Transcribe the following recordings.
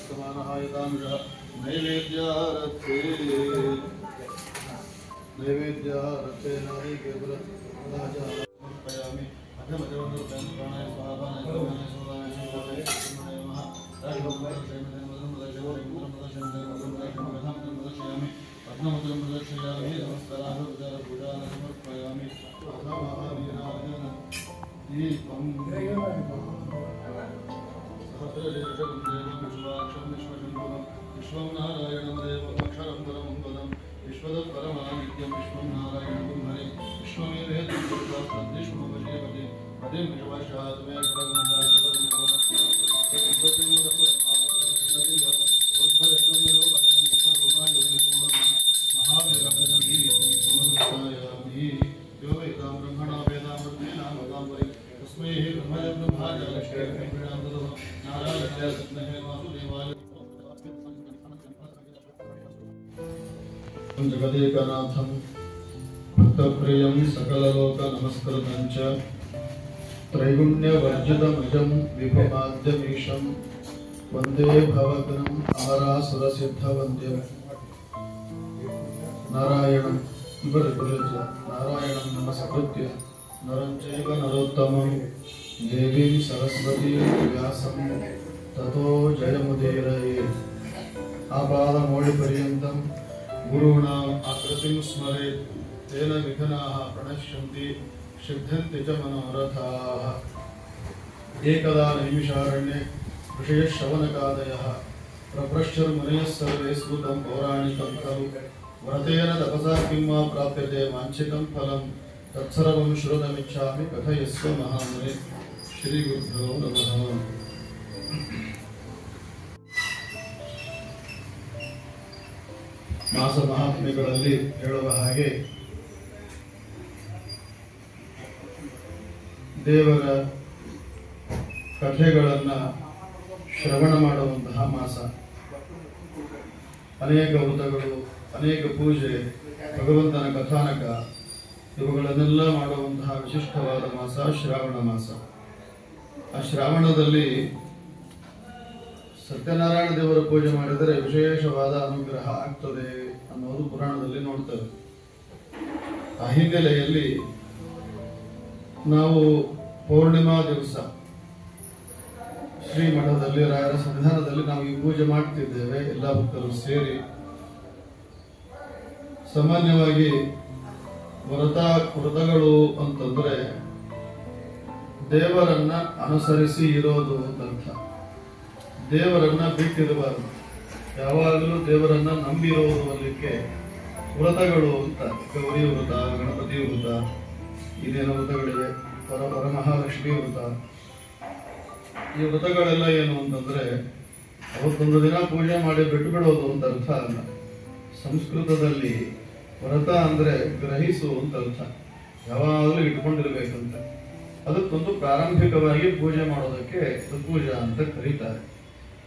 समानः यतांशः नैवेद्यारथे नारीके समर्पयामि अधमजवनरुपयामि पद्ममुद्रं प्रदर्शयामि नमस्काराः समर्पयामि दीपं विश्वं नारायणं देवमक्षरं परमं पदं विश्वदत्परमानित्यं विश्वं नारायणं हरे विश्वमेवेद्विश्वमपश्यपति पतिं विश्वशात् मे जगदेकनाथं भक्तप्रियं सकललोकनमस्कृतं च त्रैगुण्यवर्जितमजं विभुमाद्यमीशं वन्दे भवगुणम् अमरासुरसिद्धवन्द्यं नारायणं नमस्कृत्य नरं चैव नरोत्तमं देवीं सरस्वतीं व्यासं ततो जयमुदीरयेत् आपादमौलिपर्यन्तं गुरूणाम् आकृतिं स्मरेत् तेन विघ्नाः प्रणश्यन्ति सिद्ध्यन्ति च मनोरथाः एकदा नैमिषारण्ये ऋषयः शवनकादयः प्रपृच्छुर्मुनयः सर्वे स्मृतं पौराणिकं खलु व्रतेन तपसा किं वा प्राप्यते वाञ्छितं फलं तत्सर्वं श्रोतुमिच्छामि कथयस्व महामुने श्रीगुरुभ्यो नमः। ಮಾಸ ಮಹಾತ್ಮೆಗಳಲ್ಲಿ ಹೇಳುವ ಹಾಗೆ ದೇವರ ಕಥೆಗಳನ್ನು ಶ್ರವಣ ಮಾಡುವಂತಹ ಮಾಸ. ಅನೇಕ ವ್ರತಗಳು, ಅನೇಕ ಪೂಜೆ, ಭಗವಂತನ ಕಥಾನಕ ಇವುಗಳನ್ನೆಲ್ಲ ಮಾಡುವಂತಹ ವಿಶಿಷ್ಟವಾದ ಮಾಸ ಶ್ರಾವಣ ಮಾಸ. ಆ ಶ್ರಾವಣದಲ್ಲಿ ಸತ್ಯನಾರಾಯಣ ದೇವರ ಪೂಜೆ ಮಾಡಿದರೆ ವಿಶೇಷವಾದ ಅನುಗ್ರಹ ಆಗ್ತದೆ ಅನ್ನೋದು ಪುರಾಣದಲ್ಲಿ ನೋಡ್ತೇವೆ. ಆ ಹಿನ್ನೆಲೆಯಲ್ಲಿ ನಾವು ಪೌರ್ಣಿಮಾ ದಿವಸ ಶ್ರೀಮಠದಲ್ಲಿ ರಾಯರ ಸನ್ನಿಧಾನದಲ್ಲಿ ನಾವು ಈ ಪೂಜೆ ಮಾಡ್ತಿದ್ದೇವೆ, ಎಲ್ಲ ಭಕ್ತರು ಸೇರಿ. ಸಾಮಾನ್ಯವಾಗಿ ವ್ರತಗಳು ಅಂತಂದ್ರೆ ದೇವರನ್ನ ಅನುಸರಿಸಿ ಇರೋದು ಅಂತ. ದೇವರನ್ನ ಬಿಟ್ಟಿರಬಾರದು, ಯಾವಾಗಲೂ ದೇವರನ್ನ ನಂಬಿರೋದಕ್ಕೆ ವ್ರತಗಳು ಅಂತ. ಗೌರಿ ವ್ರತ, ಗಣಪತಿ ವ್ರತ, ಇದೇನೋ ವ್ರತಗಳಿವೆ, ವರಮಹಾಲಕ್ಷ್ಮಿ ವ್ರತ. ಈ ವ್ರತಗಳೆಲ್ಲ ಏನು ಅಂತಂದ್ರೆ ಅವತ್ತೊಂದು ದಿನ ಪೂಜೆ ಮಾಡಿ ಬಿಟ್ಟು ಬಿಡೋದು ಅಂತ ಅರ್ಥ ಅಲ್ಲ. ಸಂಸ್ಕೃತದಲ್ಲಿ ವ್ರತ ಅಂದ್ರೆ ಗ್ರಹಿಸು ಅಂತ ಅರ್ಥ, ಯಾವಾಗಲೂ ಇಟ್ಕೊಂಡಿರ್ಬೇಕಂತ. ಅದಕ್ಕೊಂದು ಪ್ರಾರಂಭಿಕವಾಗಿ ಪೂಜೆ ಮಾಡೋದಕ್ಕೆ ಪೂಜಾ ಅಂತ ಕರೀತಾರೆ.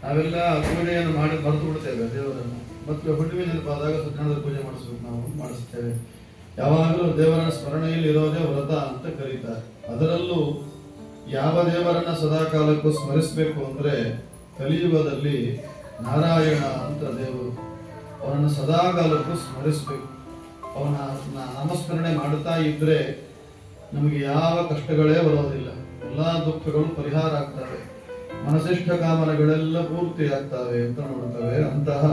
ನಾವೆಲ್ಲ ಪೂಜೆಯನ್ನು ಮಾಡಿ ಮರೆತು ಬಿಡ್ತೇವೆ ದೇವರನ್ನು. ಮತ್ತೆ ಹುಣ್ಣಿಮೆ ನೆನಪಾದಾಗ ಸತ್ಯನಾರಾಯಣ ಪೂಜೆ ಮಾಡಿಸ್ಬೇಕು, ನಾವು ಮಾಡಿಸ್ತೇವೆ. ಯಾವಾಗಲೂ ದೇವರ ಸ್ಮರಣೆಯಲ್ಲಿ ಇರೋದೇ ವ್ರತ ಅಂತ ಕರೀತಾರೆ. ಅದರಲ್ಲೂ ಯಾವ ದೇವರನ್ನ ಸದಾಕಾಲಕ್ಕೂ ಸ್ಮರಿಸಬೇಕು ಅಂದ್ರೆ ಕಲಿಯುಗದಲ್ಲಿ ನಾರಾಯಣ ಅಂತ ದೇವರು, ಅವನನ್ನು ಸದಾಕಾಲಕ್ಕೂ ಸ್ಮರಿಸಬೇಕು. ಅವನ ನಾಮಸ್ಮರಣೆ ಮಾಡುತ್ತಾ ಇದ್ರೆ ನಮಗೆ ಯಾವ ಕಷ್ಟಗಳೇ ಬರೋದಿಲ್ಲ, ಎಲ್ಲಾ ದುಃಖಗಳು ಪರಿಹಾರ ಆಗ್ತವೆ, ಮನಸ್ಸಿಷ್ಠ ಕಾಮನೆಗಳೆಲ್ಲ ಪೂರ್ತಿ ಆಗ್ತವೆ ಅಂತ ನೋಡ್ತವೆ. ಅಂತಹ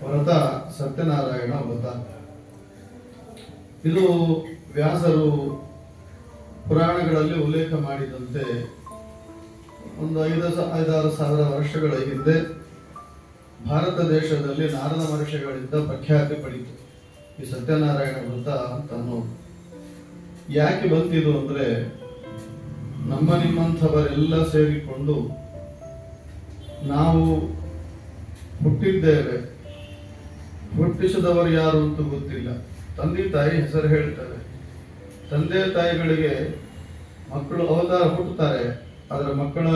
ವ್ರತ ಸತ್ಯನಾರಾಯಣ ವ್ರತ. ಇದು ವ್ಯಾಸರು ಪುರಾಣಗಳಲ್ಲಿ ಉಲ್ಲೇಖ ಮಾಡಿದಂತೆ ಒಂದು 5,000-6,000 ವರ್ಷಗಳ ಹಿಂದೆ ಭಾರತ ದೇಶದಲ್ಲಿ ನಾರದ ಮಹರ್ಷಿಗಳಿಂದ ಪ್ರಖ್ಯಾತಿ ಪಡಿತು ಈ ಸತ್ಯನಾರಾಯಣ ವ್ರತ ಅಂತ ಅನ್ನೋದು. ಯಾಕೆ ಬಂತಿದು ಅಂದ್ರೆ ನಮ್ಮ ನಿಮ್ಮಂಥವರೆಲ್ಲ ಸೇರಿಕೊಂಡು ನಾವು ಹುಟ್ಟಿದ್ದೇವೆ, ಹುಟ್ಟಿಸಿದವರು ಯಾರು ಅಂತ ಗೊತ್ತಿಲ್ಲ. ತಂದೆ ತಾಯಿ ಹೆಸರು ಹೇಳ್ತಾರೆ. ತಂದೆ ತಾಯಿಗಳಿಗೆ ಮಕ್ಕಳು ಅವತಾರ ಹುಟ್ಟುತ್ತಾರೆ, ಆದರೆ ಮಕ್ಕಳ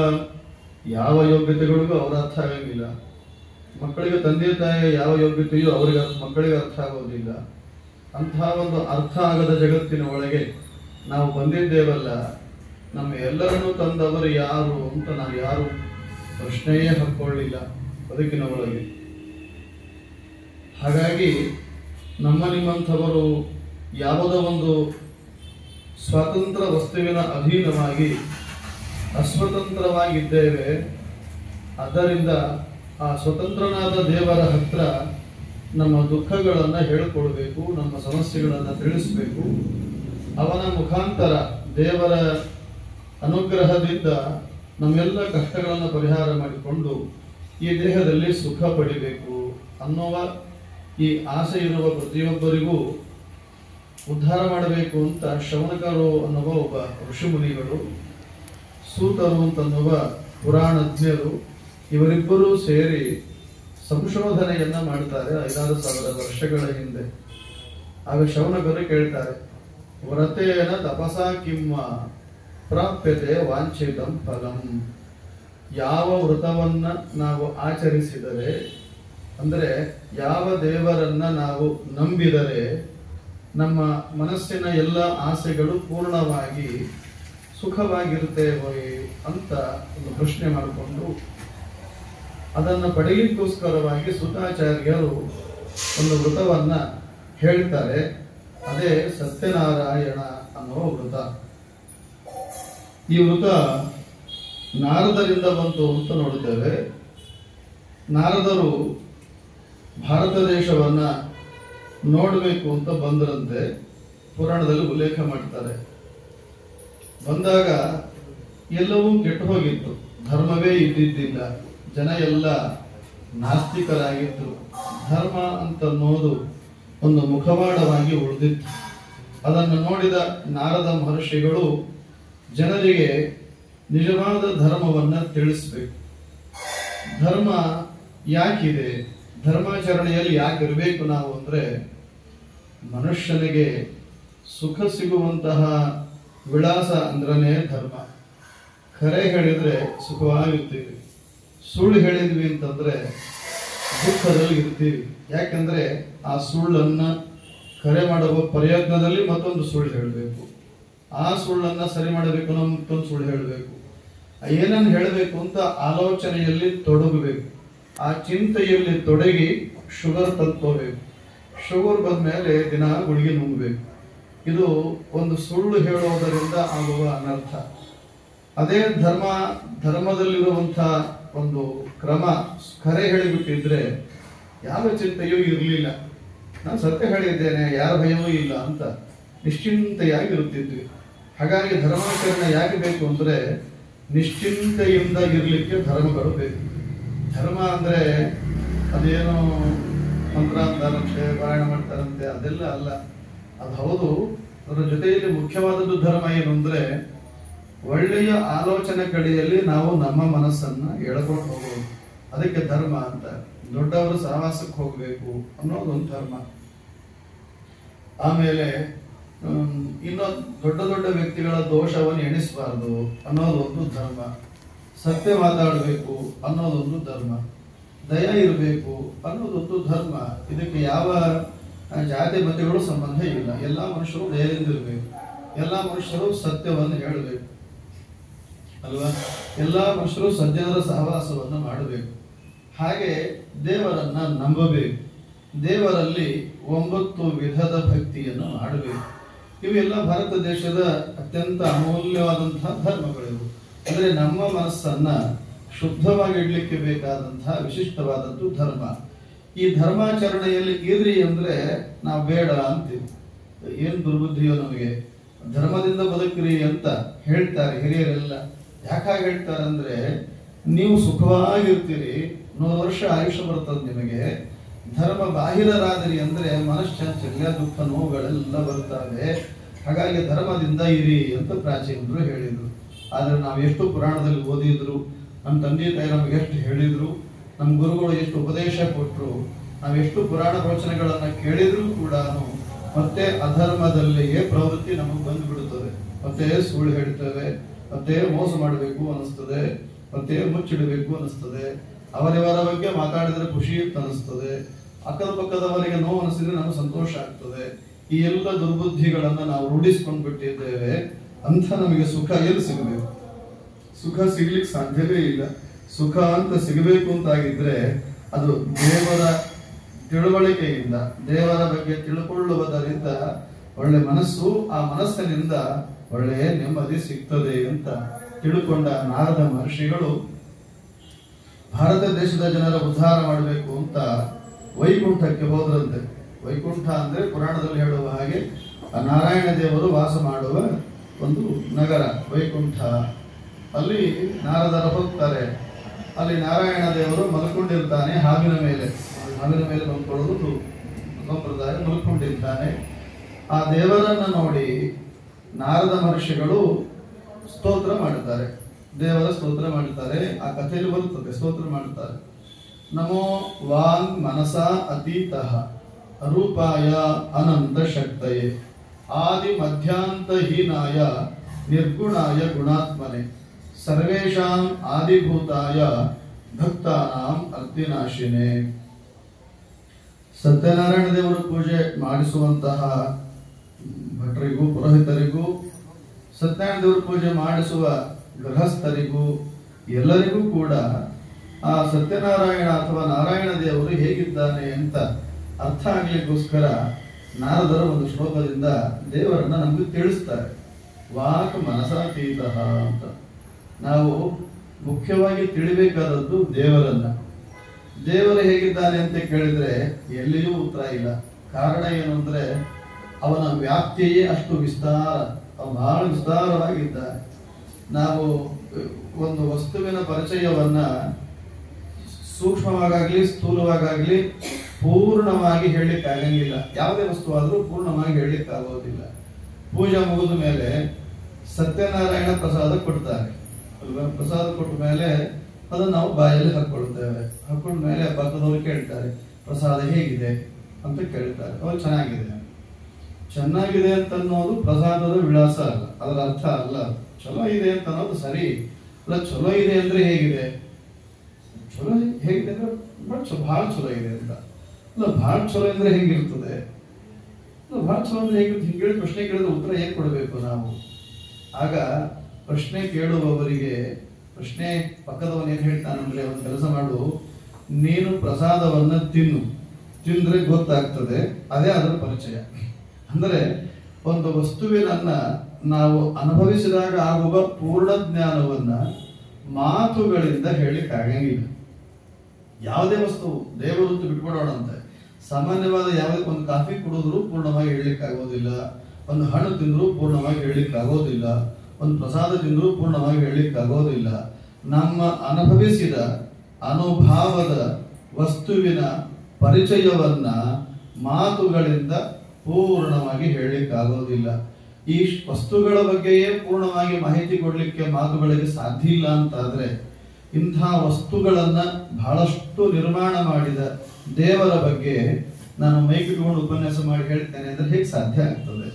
ಯಾವ ಯೋಗ್ಯತೆಗಳಿಗೂ ಅವರ ಅರ್ಥ ಆಗಂಗಿಲ್ಲ. ಮಕ್ಕಳಿಗೆ ತಂದೆ ತಾಯಿಯ ಯಾವ ಯೋಗ್ಯತೆಯೂ ಮಕ್ಕಳಿಗೆ ಅರ್ಥ ಆಗೋದಿಲ್ಲ. ಅಂತಹ ಒಂದು ಅರ್ಥ ಆಗದ ಜಗತ್ತಿನ ಒಳಗೆ ನಾವು ಬಂದಿದ್ದೇವಲ್ಲ, ನಮ್ಮ ಎಲ್ಲರನ್ನೂ ತಂದವರು ಯಾರು ಅಂತ ನಾವು ಯಾರು ಪ್ರಶ್ನೆಯೇ ಹಾಕೊಳ್ಳಿಲ್ಲ. ಬದುಕಿನ ಒಳಗೆ. ಹಾಗಾಗಿ ನಿಮ್ಮಂಥವರು ಯಾವುದೋ ಒಂದು ಸ್ವತಂತ್ರ ವಸ್ತುವಿನ ಅಧೀನವಾಗಿ ಅಸ್ವತಂತ್ರವಾಗಿದ್ದೇವೆ. ಆದ್ದರಿಂದ ಆ ಸ್ವತಂತ್ರನಾದ ದೇವರ ಹತ್ರ ನಮ್ಮ ದುಃಖಗಳನ್ನು ಹೇಳಿಕೊಳ್ಬೇಕು, ನಮ್ಮ ಸಮಸ್ಯೆಗಳನ್ನು ತಿಳಿಸಬೇಕು. ಅವನ ಮುಖಾಂತರ ದೇವರ ಅನುಗ್ರಹದಿಂದ ನಮ್ಮೆಲ್ಲ ಕಷ್ಟಗಳನ್ನು ಪರಿಹಾರ ಮಾಡಿಕೊಂಡು ಈ ದೇಹದಲ್ಲಿ ಸುಖ ಪಡಿಬೇಕು ಅನ್ನುವ ಈ ಆಸೆ ಇರುವ ಪ್ರತಿಯೊಬ್ಬರಿಗೂ ಉದ್ಧಾರ ಮಾಡಬೇಕು ಅಂತ ಶೌನಕರು ಅನ್ನುವ ಒಬ್ಬ ಋಷಿಮುನಿಗಳು, ಸೂತರು ಅಂತನ್ನುವ ಪುರಾಣಜ್ಞರು ಇವರಿಬ್ಬರೂ ಸೇರಿ ಸಂಶೋಧನೆಯನ್ನ ಮಾಡ್ತಾರೆ 5,000 ವರ್ಷಗಳ ಹಿಂದೆ. ಆಗ ಶೌನಕರು ಕೇಳ್ತಾರೆ, ವ್ರತೇನ ತಪಸಾ ಕಿಮ್ಮ ಪ್ರಾಪ್ಯತೆ ವಾಂಛಿತಂ ಫಲಂ. ಯಾವ ವ್ರತವನ್ನ ನಾವು ಆಚರಿಸಿದರೆ, ಅಂದರೆ ಯಾವ ದೇವರನ್ನ ನಾವು ನಂಬಿದರೆ ನಮ್ಮ ಮನಸ್ಸಿನ ಎಲ್ಲ ಆಸೆಗಳು ಪೂರ್ಣವಾಗಿ ಸುಖವಾಗಿರುತ್ತೇವೆ ಅಂತ ಒಂದು ಪ್ರಶ್ನೆ ಮಾಡಿಕೊಂಡು ಅದನ್ನು ಪಡೆಯಲಿಕ್ಕೋಸ್ಕರವಾಗಿ ಸುತಾಚಾರ್ಯರು ಒಂದು ವ್ರತವನ್ನ ಹೇಳ್ತಾರೆ. ಅದೇ ಸತ್ಯನಾರಾಯಣ ಅನ್ನೋ ವ್ರತ. ಈ ವ್ರತ ನಾರದರಿಂದ ಬಂತು ಅಂತ ನೋಡುತ್ತೇವೆ. ನಾರದರು ಭಾರತ ದೇಶವನ್ನ ನೋಡಬೇಕು ಅಂತ ಬಂದರಂತೆ, ಪುರಾಣದಲ್ಲಿ ಉಲ್ಲೇಖ ಮಾಡ್ತಾರೆ. ಬಂದಾಗ ಎಲ್ಲವೂ ಕೆಟ್ಟು ಹೋಗಿತ್ತು, ಧರ್ಮವೇ ಇದ್ದಿದ್ದಿಲ್ಲ, ಜನ ಎಲ್ಲ ನಾಸ್ತಿಕರಾಗಿತ್ತು. ಧರ್ಮ ಅಂತನ್ನೋದು ಒಂದು ಮುಖವಾಡವಾಗಿ ಉಳಿದಿತ್ತು. ಅದನ್ನು ನೋಡಿದ ನಾರದ ಮಹರ್ಷಿಗಳು ಜನರಿಗೆ ನಿಜವಾದ ಧರ್ಮವನ್ನ ತಿಳಿಸ್ಬೇಕು. ಧರ್ಮ ಯಾಕಿದೆ, ಧರ್ಮಾಚರಣೆಯಲ್ಲಿ ಯಾಕಿರಬೇಕು ನಾವು ಅಂದ್ರೆ, ಮನುಷ್ಯನಿಗೆ ಸುಖ ಸಿಗುವಂತಹ ವಿಳಾಸ ಅಂದ್ರನೇ ಧರ್ಮ. ಖರೆ ಹೇಳಿದ್ರೆ ಸುಖವಾಗಿರ್ತೀವಿ, ಸುಳ್ಳು ಹೇಳಿದ್ವಿ ಅಂತಂದ್ರೆ ದುಃಖದಲ್ಲಿ ಇರ್ತೀವಿ. ಯಾಕಂದ್ರೆ ಆ ಸುಳ್ಳನ್ನ ಕರೆ ಮಾಡುವ ಪ್ರಯತ್ನದಲ್ಲಿ ಮತ್ತೊಂದು ಸುಳ್ಳು ಹೇಳಬೇಕು, ಆ ಸುಳ್ಳನ್ನ ಸರಿ ಮಾಡಬೇಕು, ನಾವು ಮತ್ತೊಂದು ಸುಳ್ಳು ಹೇಳಬೇಕು. ಏನನ್ನು ಹೇಳಬೇಕು ಅಂತ ಆಲೋಚನೆಯಲ್ಲಿ ತೊಡಗಬೇಕು, ಆ ಚಿಂತೆಯಲ್ಲಿ ತೊಡಗಿ ಶುಗರ್ ತಂದ್ಕೋಬೇಕು. ಶುಗರ್ ಬಂದ್ಮೇಲೆ ದಿನ ಗುಳಿಗೆ ನುಂಗಬೇಕು. ಇದು ಒಂದು ಸುಳ್ಳು ಹೇಳೋದರಿಂದ ಆಗುವ ಅನರ್ಥ. ಅದೇ ಧರ್ಮದಲ್ಲಿರುವಂತಹ ಒಂದು ಕ್ರಮ ಕರೆ ಹೇಳಿಬಿಟ್ಟಿದ್ರೆ ಯಾವ ಚಿಂತೆಯೂ ಇರಲಿಲ್ಲ. ನಾನು ಸತ್ಯ ಹೇಳಿದ್ದೇನೆ, ಯಾರ ಭಯವೂ ಇಲ್ಲ ಅಂತ ನಿಶ್ಚಿಂತೆಯಾಗಿರುತ್ತಿದ್ವಿ. ಹಾಗಾಗಿ ಧರ್ಮಾಚರಣೆ ಯಾಕೆ ಬೇಕು ಅಂದ್ರೆ, ನಿಶ್ಚಿಂತೆಯಿಂದ ಇರಲಿಕ್ಕೆ ಧರ್ಮಗಳು ಬೇಕು. ಧರ್ಮ ಅಂದ್ರೆ ಅದೇನೋ ಮಂತ್ರ ಅಂತಾರಂತೆ, ಪಾರಾಯಣ ಮಾಡ್ತಾರಂತೆ, ಅದೆಲ್ಲ ಅಲ್ಲ. ಅದು ಹೌದು, ಅದರ ಜೊತೆಯಲ್ಲಿ ಮುಖ್ಯವಾದದ್ದು ಧರ್ಮ ಏನು ಅಂದ್ರೆ, ಒಳ್ಳೆಯ ಆಲೋಚನೆ ಕಡೆಯಲ್ಲಿ ನಾವು ನಮ್ಮ ಮನಸ್ಸನ್ನ ಎಳ್ಕೊಂಡು ಹೋಗೋದು, ಅದಕ್ಕೆ ಧರ್ಮ ಅಂತ. ದೊಡ್ಡವರು ಸಹವಾಸಕ್ಕೆ ಹೋಗ್ಬೇಕು ಅನ್ನೋದೊಂದು ಧರ್ಮ. ಆಮೇಲೆ ಇನ್ನೊಂದು ದೊಡ್ಡ ದೊಡ್ಡ ವ್ಯಕ್ತಿಗಳ ದೋಷವನ್ನು ಎಣಿಸಬಾರದು ಅನ್ನೋದೊಂದು ಧರ್ಮ. ಸತ್ಯ ಮಾತಾಡಬೇಕು ಅನ್ನೋದೊಂದು ಧರ್ಮ. ದಯ ಇರಬೇಕು ಅನ್ನೋದೊಂದು ಧರ್ಮ. ಇದಕ್ಕೆ ಯಾವ ಜಾತಿ ಮತಗಳು ಸಂಬಂಧ ಇಲ್ಲ. ಎಲ್ಲಾ ಮನುಷ್ಯರು ದಯದಿಂದ ಇರಬೇಕು, ಎಲ್ಲಾ ಮನುಷ್ಯರು ಸತ್ಯವನ್ನು ಹೇಳಬೇಕು ಅಲ್ವಾ. ಎಲ್ಲಾ ಮನುಷ್ಯರು ಸಜ್ಜನರ ಸಹವಾಸವನ್ನು ಮಾಡಬೇಕು. ಹಾಗೆ ದೇವರನ್ನ ನಂಬಬೇಕು. ದೇವರಲ್ಲಿ 9 ವಿಧದ ಭಕ್ತಿಯನ್ನು ಮಾಡಬೇಕು. ಇವೆಲ್ಲ ಭಾರತ ದೇಶದ ಅತ್ಯಂತ ಅಮೂಲ್ಯವಾದಂತಹ ಧರ್ಮಗಳಿವು. ಅಂದ್ರೆ ನಮ್ಮ ಮನಸ್ಸನ್ನ ಶುದ್ಧವಾಗಿ ಇಡ್ಲಿಕ್ಕೆ ಬೇಕಾದಂತಹ ವಿಶಿಷ್ಟವಾದದ್ದು ಧರ್ಮ. ಈ ಧರ್ಮಾಚರಣೆಯಲ್ಲಿ ಇರ್ರಿ ಅಂದ್ರೆ ನಾವು ಬೇಡ ಅಂತೀವಿ. ಏನ್ ದುರ್ಬುದ್ಧಿಯೋ ನಮಗೆ. ಧರ್ಮದಿಂದ ಬದುಕ್ರಿ ಅಂತ ಹೇಳ್ತಾರೆ ಹಿರಿಯರೆಲ್ಲ. ಯಾಕಾಗಿ ಹೇಳ್ತಾರೆ ಅಂದ್ರೆ, ನೀವು ಸುಖವಾಗಿರ್ತೀರಿ, 100 ವರ್ಷ ಆಯುಷ್ಯ ಬರ್ತದೆ ನಿಮಗೆ. ಧರ್ಮ ಬಾಹಿರರಾದಿರಿ ಅಂದ್ರೆ ಮನಶ್ಚಾಂಚಲ್ಯ, ದುಃಖ, ನೋವುಗಳೆಲ್ಲ ಬರ್ತವೆ. ಹಾಗಾಗಿ ಧರ್ಮದಿಂದ ಇರಿ ಅಂತ ಪ್ರಾಚೀನರು ಹೇಳಿದ್ರು. ಆದ್ರೆ ನಾವು ಎಷ್ಟು ಪುರಾಣದಲ್ಲಿ ಓದಿದ್ರು, ನಮ್ಮ ತಂದೆ ತಾಯಿ ನಮ್ಗೆ ಎಷ್ಟು ಹೇಳಿದ್ರು, ನಮ್ಮ ಗುರುಗಳು ಎಷ್ಟು ಉಪದೇಶ ಕೊಟ್ಟರು, ನಾವೆಷ್ಟು ಪುರಾಣ ಪ್ರವಚನಗಳನ್ನ ಕೇಳಿದ್ರು ಕೂಡ ಮತ್ತೆ ಅಧರ್ಮದಲ್ಲಿಯೇ ಪ್ರವೃತ್ತಿ ನಮಗೆ ಬಂದು ಬಿಡುತ್ತದೆ. ಮತ್ತೆ ಸುಳ್ಳು ಹೇಳ್ತೇವೆ, ಮತ್ತೆ ಮೋಸ ಮಾಡಬೇಕು ಅನಿಸ್ತದೆ, ಮತ್ತೆ ಮುಚ್ಚಿಡಬೇಕು ಅನಿಸ್ತದೆ, ಅವರಿವರ ಬಗ್ಗೆ ಮಾತಾಡಿದ್ರೆ ಖುಷಿ ಅಂತ ಅನಿಸ್ತದೆ, ಅಕ್ಕದ ಪಕ್ಕದವರಿಗೆ ನೋವು ಅನಿಸಿದ್ರೆ ನಮಗೆ ಸಂತೋಷ ಆಗ್ತದೆ. ಈ ಎಲ್ಲ ದುರ್ಬುದ್ಧಿಗಳನ್ನ ನಾವು ರೂಢಿಸ್ಕೊಂಡು ಬಿಟ್ಟಿದ್ದೇವೆ. ಅಂತ ನಮಗೆ ಸುಖ ಎಲ್ಲಿ ಸಿಗಬೇಕು? ಸುಖ ಸಿಗ್ಲಿಕ್ಕೆ ಸಾಧ್ಯವೇ ಇಲ್ಲ. ಸುಖ ಅಂತ ಸಿಗಬೇಕು ಅಂತಾಗಿದ್ರೆ ಅದು ದೇವರ ತಿಳುವಳಿಕೆಯಿಂದ, ದೇವರ ಬಗ್ಗೆ ತಿಳ್ಕೊಳ್ಳುವುದರಿಂದ ಒಳ್ಳೆ ಮನಸ್ಸು, ಆ ಮನಸ್ಸಿನಿಂದ ಒಳ್ಳೆಯ ನೆಮ್ಮದಿ ಸಿಗ್ತದೆ ಅಂತ ತಿಳ್ಕೊಂಡ ನಾರದ ಮಹರ್ಷಿಗಳು ಭಾರತ ದೇಶದ ಜನರ ಉದ್ಧಾರ ಮಾಡಬೇಕು ಅಂತ ವೈಕುಂಠಕ್ಕೆ ಹೋದ್ರಂತೆ. ವೈಕುಂಠ ಅಂದ್ರೆ ಪುರಾಣದಲ್ಲಿ ಹೇಳುವ ಹಾಗೆ ನಾರಾಯಣ ದೇವರು ವಾಸ ಮಾಡುವ ಒಂದು ನಗರ ವೈಕುಂಠ. ಅಲ್ಲಿ ನಾರದರು ಹೋಗ್ತಾರೆ. ಅಲ್ಲಿ ನಾರಾಯಣ ದೇವರು ಮಲ್ಕೊಂಡಿರ್ತಾನೆ ಹಾವಿನ ಮೇಲೆ ಮಲ್ಕೊಳ್ಳೋದು ಸಂಪ್ರದಾಯ. ಮಲ್ಕೊಂಡಿರ್ತಾನೆ. ಆ ದೇವರನ್ನ ನೋಡಿ ನಾರದ ಮಹರ್ಷಿಗಳು ಸ್ತೋತ್ರ ಮಾಡುತ್ತಾರೆ, ದೇವರ ಸ್ತೋತ್ರ ಮಾಡುತ್ತಾರೆ. ಆ ಕಥೆಯಲ್ಲಿ ಬರುತ್ತದೆ, ಸ್ತೋತ್ರ ಮಾಡುತ್ತಾರೆ. ನಮೋ ವಾಂಗ್ ಮನಸ ಅತೀತಃ ರೂಪಾಯ ಅನಂತ ಶಕ್ತಯೇ ಆದಿ ಮಧ್ಯಾಂತಹೀನಾಯ ನಿರ್ಗುಣಾಯ ಗುಣಾತ್ಮನೆ ಸರ್ವೇಷಾಂ ಆದಿಭೂತಾಯ ಭಕ್ತಾನಾಂ ಅರ್ತಿನಾಶಿನೇ. ಸತ್ಯನಾರಾಯಣ ದೇವರ ಪೂಜೆ ಮಾಡಿಸುವಂತಹ ಭಟ್ರಿಗೂ ಪುರೋಹಿತರಿಗೂ, ಸತ್ಯನಾರಾಯಣ ದೇವರ ಪೂಜೆ ಮಾಡಿಸುವ ಗೃಹಸ್ಥರಿಗೂ ಎಲ್ಲರಿಗೂ ಕೂಡ ಆ ಸತ್ಯನಾರಾಯಣ ಅಥವಾ ನಾರಾಯಣ ದೇವರು ಹೇಗಿದ್ದಾನೆ ಅಂತ ಅರ್ಥ ಆಗ್ಲಿಕ್ಕೋಸ್ಕರ ನಾರದರ ಒಂದು ಶ್ಲೋಕದಿಂದ ದೇವರನ್ನ ನಮಗೆ ತಿಳಿಸ್ತಾರೆ. ವಾಕ್ ಮನಸಾತೀತ ಅಂತ. ನಾವು ಮುಖ್ಯವಾಗಿ ತಿಳಿಬೇಕಾದದ್ದು ದೇವರನ್ನ. ದೇವರು ಹೇಗಿದ್ದಾನೆ ಅಂತ ಕೇಳಿದ್ರೆ ಎಲ್ಲಿಯೂ ಉತ್ತರ ಇಲ್ಲ. ಕಾರಣ ಏನು ಅಂದ್ರೆ ಅವನ ವ್ಯಾಪ್ತಿಯೇ ಅಷ್ಟು ವಿಸ್ತಾರ, ಬಹಳ ವಿಸ್ತಾರವಾಗಿದ್ದಾನೆ. ನಾವು ಒಂದು ವಸ್ತುವಿನ ಪರಿಚಯವನ್ನ ಸೂಕ್ಷ್ಮವಾಗಲಿ ಸ್ಥೂಲವಾಗಲಿ ಪೂರ್ಣವಾಗಿ ಹೇಳಲಿಕ್ಕೆ ಆಗಂಗಿಲ್ಲ. ಯಾವುದೇ ವಸ್ತು ಆದ್ರೂ ಪೂರ್ಣವಾಗಿ ಹೇಳಲಿಕ್ಕೆ ಆಗೋದಿಲ್ಲ. ಪೂಜೆ ಮುಗಿದ ಮೇಲೆ ಸತ್ಯನಾರಾಯಣ ಪ್ರಸಾದ ಕೊಡ್ತಾರೆ. ಪ್ರಸಾದ ಕೊಟ್ಟ ಮೇಲೆ ಅದನ್ನು ನಾವು ಬಾಯಲ್ಲಿ ಹಾಕೊಳ್ತೇವೆ. ಹಾಕೊಂಡ ಮೇಲೆ ಪಕ್ಕದವರು ಕೇಳ್ತಾರೆ ಪ್ರಸಾದ ಹೇಗಿದೆ ಅಂತ ಕೇಳ್ತಾರೆ. ಅವ್ರು ಚೆನ್ನಾಗಿದೆ ಅಂತ ಅನ್ನೋದು ಪ್ರಸಾದದ ವಿಳಾಸ ಅಲ್ಲ, ಅದರ ಅರ್ಥ ಅಲ್ಲ. ಚಲೋ ಇದೆ ಅಂತ ಅನ್ನೋದು ಸರಿ ಅಲ್ಲ. ಚಲೋ ಇದೆ ಅಂದ್ರೆ ಹೇಗಿದೆ? ಚಲೋ ಹೇಗಿದೆ ಅಂದ್ರೆ ಬಹಳ ಚಲೋ ಇದೆ ಅಂತ ಅಲ್ಲ. ಬಹಳ ಚಲೋ ಅಂದ್ರೆ ಹೇಗಿರ್ತದೆ? ಬಹಳ ಚಲೋ ಅಂದ್ರೆ ಹೇಗಿರುತ್ತೆ? ಹಿಂಗೆ ಪ್ರಶ್ನೆ ಕೇಳಿದ್ರೆ ಉತ್ತರ ಹೇಗೆ ಕೊಡಬೇಕು ನಾವು? ಆಗ ಪ್ರಶ್ನೆ ಕೇಳುವವರಿಗೆ ಪ್ರಶ್ನೆ ಪಕ್ಕದವನ್ ಏನ್ ಹೇಳ್ತಾನಂದ್ರೆ, ಒಂದು ಕೆಲಸ ಮಾಡು, ನೀನು ಪ್ರಸಾದವನ್ನ ತಿಂದ್ರೆ ಗೊತ್ತಾಗ್ತದೆ, ಅದೇ ಅದರ ಪರಿಚಯ. ಅಂದ್ರೆ ಒಂದು ವಸ್ತುವಿನನ್ನ ನಾವು ಅನುಭವಿಸಿದಾಗ ಆಗುವ ಪೂರ್ಣ ಜ್ಞಾನವನ್ನ ಮಾತುಗಳಿಂದ ಹೇಳಿಕ್ ಆಗಂಗಿಲ್ಲ. ಯಾವುದೇ ವಸ್ತು ದೇವರು ಬಿಟ್ಕೊಡೋಣ ಅಂತ ಸಾಮಾನ್ಯವಾದ ಯಾವುದೇ ಒಂದು ಕಾಫಿ ಕುಡಿದ್ರು ಪೂರ್ಣವಾಗಿ ಹೇಳಲಿಕ್ಕೆ ಆಗೋದಿಲ್ಲ, ಒಂದು ಹಣ್ಣು ತಿಂದ್ರು ಪೂರ್ಣವಾಗಿ ಹೇಳಲಿಕ್ಕೆ ಆಗೋದಿಲ್ಲ, ಒಂದು ಪ್ರಸಾದ ತಿಂದ್ರು ಪೂರ್ಣವಾಗಿ ಹೇಳಲಿಕ್ಕೆ ಆಗೋದಿಲ್ಲ. ನಮ್ಮ ಅನುಭವಿಸಿದ ಅನುಭಾವದ ವಸ್ತುವಿನ ಪರಿಚಯವನ್ನ ಮಾತುಗಳಿಂದ ಪೂರ್ಣವಾಗಿ ಹೇಳಲಿಕ್ಕೆ ಆಗೋದಿಲ್ಲ. ಈ ವಸ್ತುಗಳ ಬಗ್ಗೆಯೇ ಪೂರ್ಣವಾಗಿ ಮಾಹಿತಿ ಕೊಡ್ಲಿಕ್ಕೆ ಮಾತುಗಳಿಗೆ ಸಾಧ್ಯ ಇಲ್ಲ ಅಂತಾದ್ರೆ, ಇಂಥ ವಸ್ತುಗಳನ್ನ ಬಹಳಷ್ಟು ನಿರ್ಮಾಣ ಮಾಡಿದ ದೇವರ ಬಗ್ಗೆ ನಾನು ಮೈಕಿಟ್ಕೊಂಡು ಉಪನ್ಯಾಸ ಮಾಡಿ ಹೇಳ್ತೇನೆ ಅಂದ್ರೆ ಹೇಗೆ ಸಾಧ್ಯ ಆಗ್ತದೆ?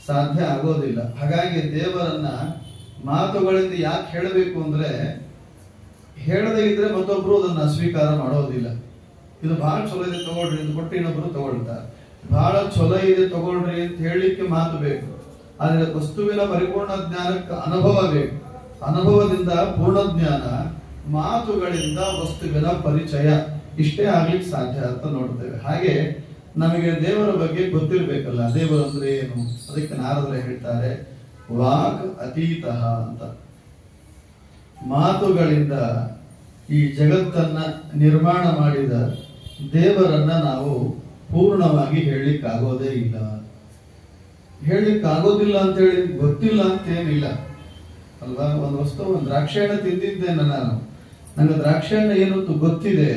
ಸಾಧ್ಯ ಆಗೋದಿಲ್ಲ. ಹಾಗಾಗಿ ದೇವರನ್ನ ಮಾತುಗಳಿಂದ ಯಾಕೆ ಹೇಳಬೇಕು ಅಂದ್ರೆ, ಹೇಳದೇ ಇದ್ರೆ ಮತ್ತೊಬ್ರು ಅದನ್ನ ಸ್ವೀಕಾರ ಮಾಡೋದಿಲ್ಲ. ಇದು ಬಹಳ ಚಲೋ ಇದೆ ತಗೊಳ್ರಿ ಅಂತ ಕೊಟ್ಟು ಇನ್ನೊಬ್ರು ತಗೊಳ್ತಾರೆ. ಬಹಳ ಚಲೋ ಇದೆ ತಗೊಳ್ರಿ ಅಂತ ಹೇಳಲಿಕ್ಕೆ ಮಾತು ಬೇಕು, ಆದ್ರೆ ವಸ್ತುವಿನ ಪರಿಪೂರ್ಣ ಜ್ಞಾನಕ್ಕೆ ಅನುಭವ ಬೇಕು. ಅನುಭವದಿಂದ ಪೂರ್ಣ ಜ್ಞಾನ, ಮಾತುಗಳಿಂದ ವಸ್ತುವಿನ ಪರಿಚಯ, ಇಷ್ಟೇ ಆಗ್ಲಿಕ್ಕೆ ಸಾಧ್ಯ ಅಂತ ನೋಡ್ತೇವೆ. ಹಾಗೆ ನಮಗೆ ದೇವರ ಬಗ್ಗೆ ಗೊತ್ತಿರ್ಬೇಕಲ್ಲ, ದೇವರು ಅಂದ್ರೆ ಏನು? ಅದಕ್ಕೆ ನಾರದರು ಹೇಳ್ತಾರೆ ವಾಕ್ ಅತೀತ ಅಂತ. ಮಾತುಗಳಿಂದ ಈ ಜಗತ್ತನ್ನ ನಿರ್ಮಾಣ ಮಾಡಿದ ದೇವರನ್ನ ನಾವು ಪೂರ್ಣವಾಗಿ ಹೇಳಲಿಕ್ಕಾಗೋದೇ ಇಲ್ಲ. ಹೇಳಲಿಕ್ಕಾಗೋದಿಲ್ಲ ಅಂತ ಹೇಳಿ ಗೊತ್ತಿಲ್ಲ ಅಂತೇನಿಲ್ಲ ಅಲ್ವಾ? ಒಂದು ವಸ್ತು, ಒಂದು ದ್ರಾಕ್ಷಿ ಹಣ್ಣು ತಿಂದಿದ್ದೇನೆ ನಾನು, ನನಗೆ ದ್ರಾಕ್ಷಿ ಹಣ್ಣು ಏನು ಗೊತ್ತಿದೆ,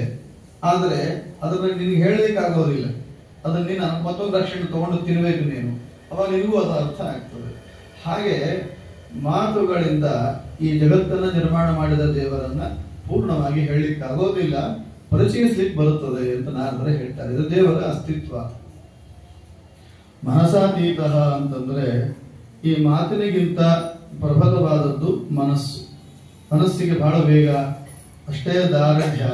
ಆದ್ರೆ ಅದನ್ನ ನಿನ್ಗೆ ಹೇಳಲಿಕ್ಕಾಗೋದಿಲ್ಲ. ಅದನ್ನ ನೀನು ಮತ್ತೊಂದು ದ್ರಾಕ್ಷಿ ಹಣ್ಣು ತಗೊಂಡು ತಿನ್ಬೇಕು ನೀನು, ಅವಾಗ ನಿನಗೂ ಅದು ಅರ್ಥ ಆಗ್ತದೆ. ಹಾಗೆ ಮಾತುಗಳಿಂದ ಈ ಜಗತ್ತನ್ನ ನಿರ್ಮಾಣ ಮಾಡಿದ ದೇವರನ್ನ ಪೂರ್ಣವಾಗಿ ಹೇಳಲಿಕ್ಕಾಗೋದಿಲ್ಲ, ಪರಿಚಯಿಸ್ಲಿಕ್ಕೆ ಬರುತ್ತದೆ ಅಂತ ನಾರದರು ಹೇಳ್ತಾರೆ. ಇದು ದೇವರ ಅಸ್ತಿತ್ವ. ಮನಸಾತೀತ ಅಂತಂದ್ರೆ ಈ ಮಾತಿನಿಗಿಂತ ಪ್ರಬಲವಾದದ್ದು ಮನಸ್ಸು. ಮನಸ್ಸಿಗೆ ಬಹಳ ವೇಗ, ಅಷ್ಟೇ ದಾರ್ಢ್ಯ,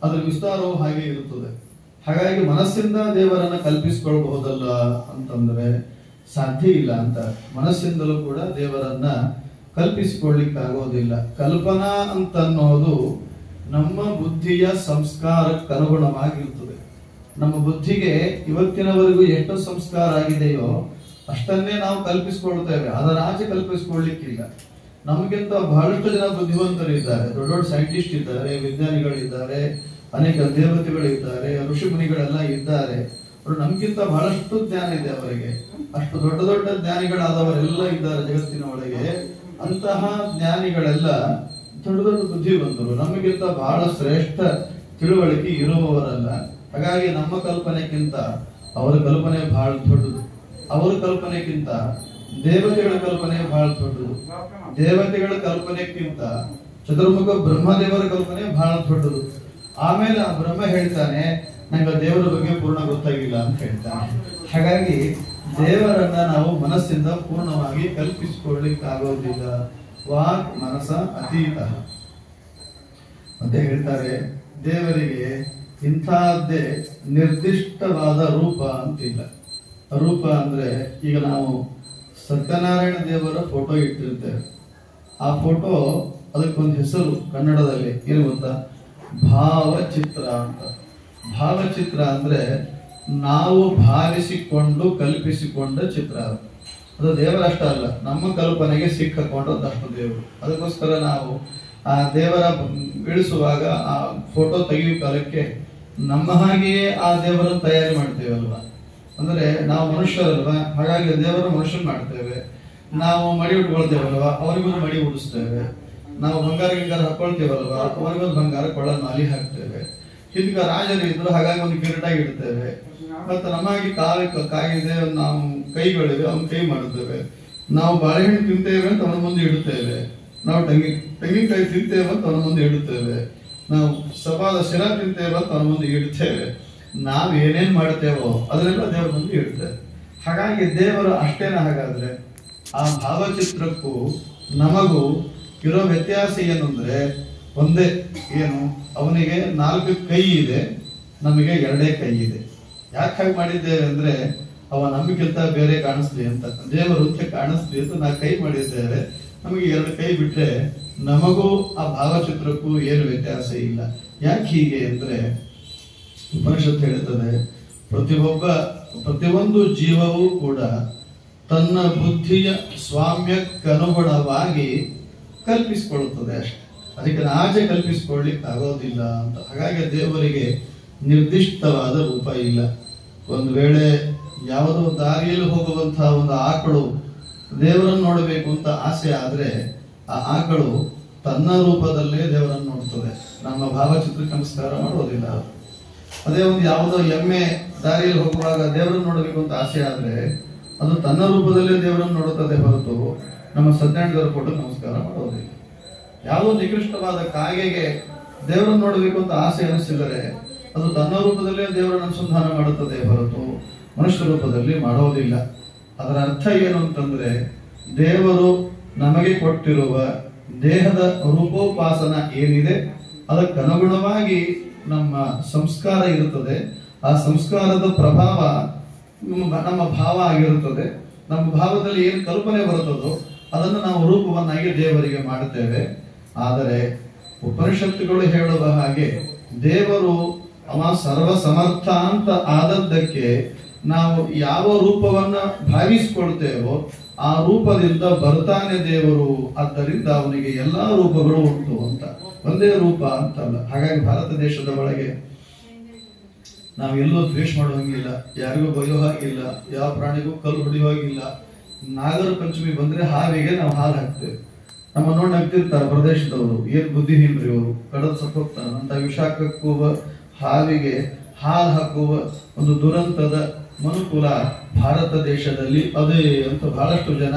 ಅದರ ವಿಸ್ತಾರವೂ ಹಾಗೆ ಇರುತ್ತದೆ. ಹಾಗಾಗಿ ಮನಸ್ಸಿಂದ ದೇವರನ್ನ ಕಲ್ಪಿಸಿಕೊಳ್ಳಬಹುದಲ್ಲ ಅಂತಂದ್ರೆ ಸಾಧ್ಯ ಇಲ್ಲ ಅಂತ. ಮನಸ್ಸಿಂದಲೂ ಕೂಡ ದೇವರನ್ನ ಕಲ್ಪಿಸಿಕೊಳ್ಳಿಕ್ಕಾಗೋದಿಲ್ಲ. ಕಲ್ಪನಾ ಅಂತನ್ನೋದು ನಮ್ಮ ಬುದ್ಧಿಯ ಸಂಸ್ಕಾರಕ್ಕನುಗುಣವಾಗಿರುತ್ತದೆ. ನಮ್ಮ ಬುದ್ಧಿಗೆ ಇವತ್ತಿನವರೆಗೂ ಎಷ್ಟು ಸಂಸ್ಕಾರ ಆಗಿದೆಯೋ ಅಷ್ಟನ್ನೇ ನಾವು ಕಲ್ಪಿಸಿಕೊಳ್ತೇವೆ, ಅದರ ಆಚೆ ಕಲ್ಪಿಸಿಕೊಳ್ಳಿಕ್ಕಿಲ್ಲ. ನಮಗಿಂತ ಬಹಳಷ್ಟು ಜನ ಬುದ್ಧಿವಂತರು ಇದ್ದಾರೆ, ದೊಡ್ಡ ದೊಡ್ಡ ಸೈಂಟಿಸ್ಟ್ ಇದ್ದಾರೆ, ವಿಜ್ಞಾನಿಗಳಿದ್ದಾರೆ, ಅನೇಕ ದೇವತೆಗಳಿದ್ದಾರೆ, ಋಷಿ ಮುನಿಗಳೆಲ್ಲ ಇದ್ದಾರೆ. ಅವರು ನಮ್ಗಿಂತ ಬಹಳಷ್ಟು ಜ್ಞಾನ ಇದೆ ಅವರಿಗೆ. ಅಷ್ಟು ದೊಡ್ಡ ದೊಡ್ಡ ಜ್ಞಾನಿಗಳಾದವರೆಲ್ಲ ಇದ್ದಾರೆ ಜಗತ್ತಿನ ಒಳಗೆ. ಅಂತಹ ಜ್ಞಾನಿಗಳೆಲ್ಲ ದೊಡ್ಡ ದೊಡ್ಡ ಬುದ್ಧಿವಂತರು, ನಮಗಿಂತ ಬಹಳ ಶ್ರೇಷ್ಠ ತಿಳುವಳಿಕೆ ಇರುವವರಲ್ಲ. ಹಾಗಾಗಿ ನಮ್ಮ ಕಲ್ಪನೆಗಿಂತ ಅವರ ಕಲ್ಪನೆ ಬಹಳ ದೊಡ್ಡದು. ಅವರ ಕಲ್ಪನೆಗಿಂತ ದೇವತೆಗಳ ಕಲ್ಪನೆ ಬಹಳ ದೊಡ್ಡದು. ದೇವತೆಗಳ ಕಲ್ಪನೆಗಿಂತ ಚತುರ್ಮುಖ ಬ್ರಹ್ಮದೇವರ ಕಲ್ಪನೆ ಬಹಳ ದೊಡ್ಡದು. ಆಮೇಲೆ ಆ ಬ್ರಹ್ಮ ಹೇಳ್ತಾನೆ, ನಂಗೆ ದೇವರ ಬಗ್ಗೆ ಪೂರ್ಣ ಗೊತ್ತಾಗಿಲ್ಲ ಅಂತ ಹೇಳ್ತಾನೆ. ಹಾಗಾಗಿ ದೇವರನ್ನ ನಾವು ಮನಸ್ಸಿಂದ ಪೂರ್ಣವಾಗಿ ಕಲ್ಪಿಸಿಕೊಳ್ಳಿಕ್ಕಾಗೋದಿಲ್ಲ. ವಾಕ್ ಮನಸ ಅತೀತ. ಮತ್ತೆ ಹೇಳ್ತಾರೆ, ದೇವರಿಗೆ ಇಂಥದ್ದೇ ನಿರ್ದಿಷ್ಟವಾದ ರೂಪ ಅಂತಿಲ್ಲ. ರೂಪ ಅಂದ್ರೆ, ಈಗ ನಾವು ಸತ್ಯನಾರಾಯಣ ದೇವರ ಫೋಟೋ ಇಟ್ಟಿರ್ತೇವೆ. ಆ ಫೋಟೋ ಅದಕ್ಕೊಂದು ಹೆಸರು ಕನ್ನಡದಲ್ಲಿ ಏನು ಗೊತ್ತಾ? ಭಾವಚಿತ್ರ ಅಂತ. ಭಾವಚಿತ್ರ ಅಂದ್ರೆ ನಾವು ಭಾವಿಸಿಕೊಂಡು ಕಲ್ಪಿಸಿಕೊಂಡ ಚಿತ್ರ. ಅದು ದೇವರಷ್ಟ ಅಲ್ಲ, ನಮ್ಮ ಕಲ್ಪನೆಗೆ ಸಿಕ್ಕಿಕೊಂಡದ್ದಷ್ಟು ದೇವರು. ಅದಕ್ಕೋಸ್ಕರ ನಾವು ಆ ದೇವರ ಇಳಿಸುವಾಗ ಆ ಫೋಟೋ ತೆಗೆಯುವ ಕಾಲಕ್ಕೆ ನಮ್ಮ ಹಾಗೆಯೇ ಆ ದೇವರನ್ನು ತಯಾರಿ ಮಾಡ್ತೇವಲ್ವಾ. ಅಂದ್ರೆ ನಾವು ಮನುಷ್ಯರಲ್ವಾ, ಹಾಗಾಗಿ ದೇವರ ಮನುಷ್ಯನ್ ಮಾಡ್ತೇವೆ. ನಾವು ಮಡಿ ಉಟ್ಕೊಳ್ತೇವಲ್ವಾ, ಅವರಿಗೊಂದು ಮಡಿ ಉಡಿಸ್ತೇವೆ. ನಾವು ಬಂಗಾರ ಗಿಂಗಾರ ಹಾಕೊಳ್ತೇವಲ್ವಾ, ಅವರಿಗೊಂದು ಬಂಗಾರ ಕೊಳ್ಳ ಮಾಲಿ ಹಾಕ್ತೇವೆ. ಹಿಂಗ ರಾಜರು ಇದ್ರು, ಹಾಗಾಗಿ ಒಂದು ಕಿರೀಟ ಇಡ್ತೇವೆ. ಮತ್ತೆ ನಮಗೆ ಕಾಯಿದೆ, ನಾವು ಕೈಗಳಿವೆ, ಅವನ್ ಕೈ ಮಾಡುತ್ತೇವೆ. ನಾವು ಬಾಳೆಹಣ್ಣು ತಿಂತೇವೆ ಅಂತ ಅವನ ಮುಂದೆ ಇಡುತ್ತೇವೆ. ನಾವು ತೆಂಗಿನಕಾಯಿ ತಿಂತೇವೆ ಅಂತ ಅವನ ಮುಂದೆ ಇಡುತ್ತೇವೆ. ನಾವು ಸವಾದ ಶಿರಾ ತಿಂತೇವೆ ಅಂತ ಅವನ ಮುಂದೆ ಇಡುತ್ತೇವೆ. ನಾವು ಏನೇನ್ ಮಾಡ್ತೇವೋ ಅದನ್ನೆಲ್ಲ ದೇವರ ಮುಂದೆ ಇಡ್ತೇವೆ. ಹಾಗಾಗಿ ದೇವರು ಅಷ್ಟೇನ? ಹಾಗಾದ್ರೆ ಆ ಭಾವಚಿತ್ರಕ್ಕೂ ನಮಗೂ ಇರೋ ವ್ಯತ್ಯಾಸ ಏನು ಅಂದ್ರೆ ಒಂದೇ. ಏನು? ಅವನಿಗೆ 4 ಕೈ ಇದೆ, ನಮಗೆ 2 ಕೈ ಇದೆ. ಯಾಕೆ ಹಾಗೆ ಮಾಡಿದ್ದೇವೆ ಅಂದ್ರೆ ಅವ ನಮಗಿಂತ ಬೇರೆ ಕಾಣಿಸ್ಲಿ ಅಂತ, ದೇವರು ಕಾಣಿಸ್ಲಿ ಅಂತ 4 ಕೈ ಮಾಡಿದ್ದೇವೆ. ನಮಗೆ 2 ಕೈ ಬಿಟ್ರೆ ನಮಗೂ ಆ ಭಾವಚಿತ್ರಕ್ಕೂ ಏನು ವ್ಯತ್ಯಾಸ ಇಲ್ಲ. ಯಾಕೆ ಹೀಗೆ ಅಂದ್ರೆ ಉಪನಿಷತ್ತು ಹೇಳ್ತದೆ, ಪ್ರತಿಯೊಂದು ಜೀವವೂ ಕೂಡ ತನ್ನ ಬುದ್ಧಿಯ ಸ್ವಾಮ್ಯಕ್ಕನುಗುಣವಾಗಿ ಕಲ್ಪಿಸಿಕೊಳ್ಳುತ್ತದೆ ಅಷ್ಟೇ. ಅದಕ್ಕೆ ಆಚೆ ಕಲ್ಪಿಸಿಕೊಳ್ಳಿಕ್ಕೆ ಆಗೋದಿಲ್ಲ ಅಂತ. ಹಾಗಾಗಿ ದೇವರಿಗೆ ನಿರ್ದಿಷ್ಟವಾದ ರೂಪ ಇಲ್ಲ. ಒಂದು ವೇಳೆ ಯಾವುದೋ ದಾರಿಯಲ್ಲಿ ಹೋಗುವಂತಹ ಒಂದು ಆಕಳು ದೇವರನ್ನು ನೋಡಬೇಕು ಅಂತ ಆಸೆ ಆದ್ರೆ ಆ ಆಕಳು ತನ್ನ ರೂಪದಲ್ಲೇ ದೇವರನ್ನು ನೋಡ್ತದೆ, ನಮ್ಮ ಭಾವಚಿತ್ರಕ್ಕೆ ನಮಸ್ಕಾರ ಮಾಡೋದಿಲ್ಲ. ಅದೇ ಒಂದು ಯಾವುದೋ ಎಮ್ಮೆ ದಾರಿಯಲ್ಲಿ ಹೋಗುವಾಗ ದೇವರನ್ನು ನೋಡಬೇಕು ಅಂತ ಆಸೆ ಆದ್ರೆ ಅದು ತನ್ನ ರೂಪದಲ್ಲೇ ದೇವರನ್ನು ನೋಡುತ್ತದೆ ಹೊರತು ನಮ್ಮ ಸತ್ಯನಾರಾಯಣ ಫೋಟೋ ನಮಸ್ಕಾರ ಮಾಡೋದಿಲ್ಲ. ಯಾವುದೋ ನಿಕೃಷ್ಟವಾದ ಕಾಗೆಗೆ ದೇವರನ್ನು ನೋಡಬೇಕು ಅಂತ ಆಸೆ ಅನಿಸಿದರೆ ಅದು ತನ್ನ ರೂಪದಲ್ಲೇ ದೇವರನ್ನು ಅನುಸಂಧಾನ ಮಾಡುತ್ತದೆ ಹೊರತು ಮನುಷ್ಯ ರೂಪದಲ್ಲಿ ಮಾಡೋದಿಲ್ಲ. ಅದರ ಅರ್ಥ ಏನು ಅಂತಂದ್ರೆ, ದೇವರು ನಮಗೆ ಕೊಟ್ಟಿರುವ ದೇಹದ ರೂಪೋಪಾಸನ ಏನಿದೆ ಅದಕ್ಕನುಗುಣವಾಗಿ ನಮ್ಮ ಸಂಸ್ಕಾರ ಇರುತ್ತದೆ. ಆ ಸಂಸ್ಕಾರದ ಪ್ರಭಾವ ನಮ್ಮ ಭಾವ ಆಗಿರುತ್ತದೆ. ನಮ್ಮ ಭಾವದಲ್ಲಿ ಏನು ಕಲ್ಪನೆ ಬರುತ್ತದೋ ಅದನ್ನು ನಾವು ರೂಪವನ್ನಾಗಿ ದೇವರಿಗೆ ಮಾಡುತ್ತೇವೆ. ಆದರೆ ಉಪನಿಷತ್ತುಗಳು ಹೇಳುವ ಹಾಗೆ ದೇವರು ಅವ ಸರ್ವ ಸಮರ್ಥ ಅಂತ ಆದದ್ದಕ್ಕೆ ನಾವು ಯಾವ ರೂಪವನ್ನ ಭಾವಿಸಿಕೊಳ್ತೇವೋ ಆ ರೂಪದಿಂದ ಬರ್ತಾನೆ ದೇವರು. ಆದ್ದರಿಂದ ಅವನಿಗೆ ಎಲ್ಲಾ ರೂಪಗಳು ಉಂಟು ಅಂತ, ಒಂದೇ ರೂಪ ಅಂತಲ್ಲ. ಹಾಗಾಗಿ ಭಾರತ ದೇಶದ ಒಳಗೆ ನಾವು ಎಲ್ಲೂ ದ್ವೇಷ ಮಾಡುವಂಗಿಲ್ಲ, ಯಾರಿಗೂ ಬೈಯೋ ಹಾಗಿಲ್ಲ, ಯಾವ ಪ್ರಾಣಿಗೂ ಕಲ್ಲು ಹೊಡೆಯೋ ಹಾಗಿಲ್ಲ. ನಾಗರ ಪಂಚಮಿ ಬಂದ್ರೆ ಹಾವಿಗೆ ನಾವು ಹಾಲು ಹಾಕ್ತೇವೆ. ನಮ್ಮ ನೋಡಿ ನಗ್ತಿರ್ತಾರೆ ಪ್ರದೇಶದವರು, ಏನ್ ಬುದ್ಧಿಹೀನ್ರಿ ಅವರು, ಕಡದ ಸತ್ತೋಗ್ತಾನ ಅಂತ ವಿಷಾಕಕ್ಕೂ ಹಾವಿಗೆ ಹಾಲು ಹಾಕುವ ಒಂದು ದುರಂತದ ಮನುಕುಲ ಭಾರತ ದೇಶದಲ್ಲಿ ಅದೇ ಅಂತ ಬಹಳಷ್ಟು ಜನ,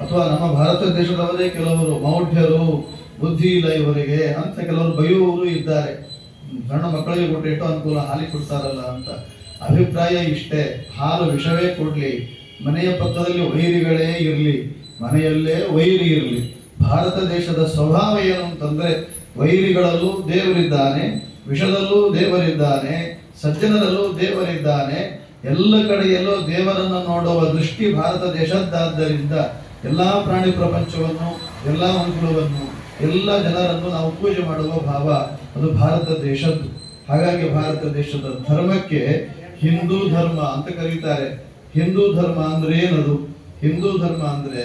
ಅಥವಾ ನಮ್ಮ ಭಾರತ ದೇಶದವರೇ ಕೆಲವರು ಮೌಢ್ಯರು, ಬುದ್ಧಿ ಇಲ್ಲ ಇವರಿಗೆ ಅಂತ ಕೆಲವರು ಬೈಯುವವರು ಇದ್ದಾರೆ. ಸಣ್ಣ ಮಕ್ಕಳಿಗೆ ಕೊಟ್ಟು ಎಷ್ಟೋ ಅನುಕೂಲ ಹಾಲಿಗೆ ಕೊಡ್ತಾರಲ್ಲ ಅಂತ. ಅಭಿಪ್ರಾಯ ಇಷ್ಟೇ, ಹಾಲು ವಿಷವೇ ಕೊಡ್ಲಿ, ಮನೆಯ ಪಕ್ಕದಲ್ಲಿ ವೈರಿಗಳೇ ಇರ್ಲಿ, ಮನೆಯಲ್ಲೇ ವೈರಿ ಇರ್ಲಿ. ಭಾರತ ದೇಶದ ಸ್ವಭಾವ ಏನು ಅಂತಂದ್ರೆ ವೈರಿಗಳಲ್ಲೂ ದೇವರಿದ್ದಾನೆ, ವಿಷದಲ್ಲೂ ದೇವರಿದ್ದಾನೆ, ಸಜ್ಜನರಲ್ಲೂ ದೇವರಿದ್ದಾನೆ. ಎಲ್ಲ ಕಡೆಯಲ್ಲೂ ದೇವರನ್ನು ನೋಡುವ ದೃಷ್ಟಿ ಭಾರತ ದೇಶದ್ದಾದ್ದರಿಂದ ಎಲ್ಲಾ ಪ್ರಾಣಿ ಪ್ರಪಂಚವನ್ನು, ಎಲ್ಲಾ ಮನುಕುಲವನ್ನು, ಎಲ್ಲ ಜನರನ್ನು ನಾವು ಪೂಜೆ ಮಾಡುವ ಭಾವ ಅದು ಭಾರತ ದೇಶದ್ದು. ಹಾಗಾಗಿ ಭಾರತ ದೇಶದ ಧರ್ಮಕ್ಕೆ ಹಿಂದೂ ಧರ್ಮ ಅಂತ ಕರೀತಾರೆ. ಹಿಂದೂ ಧರ್ಮ ಅಂದ್ರೆ ಏನದು? ಹಿಂದೂ ಧರ್ಮ ಅಂದ್ರೆ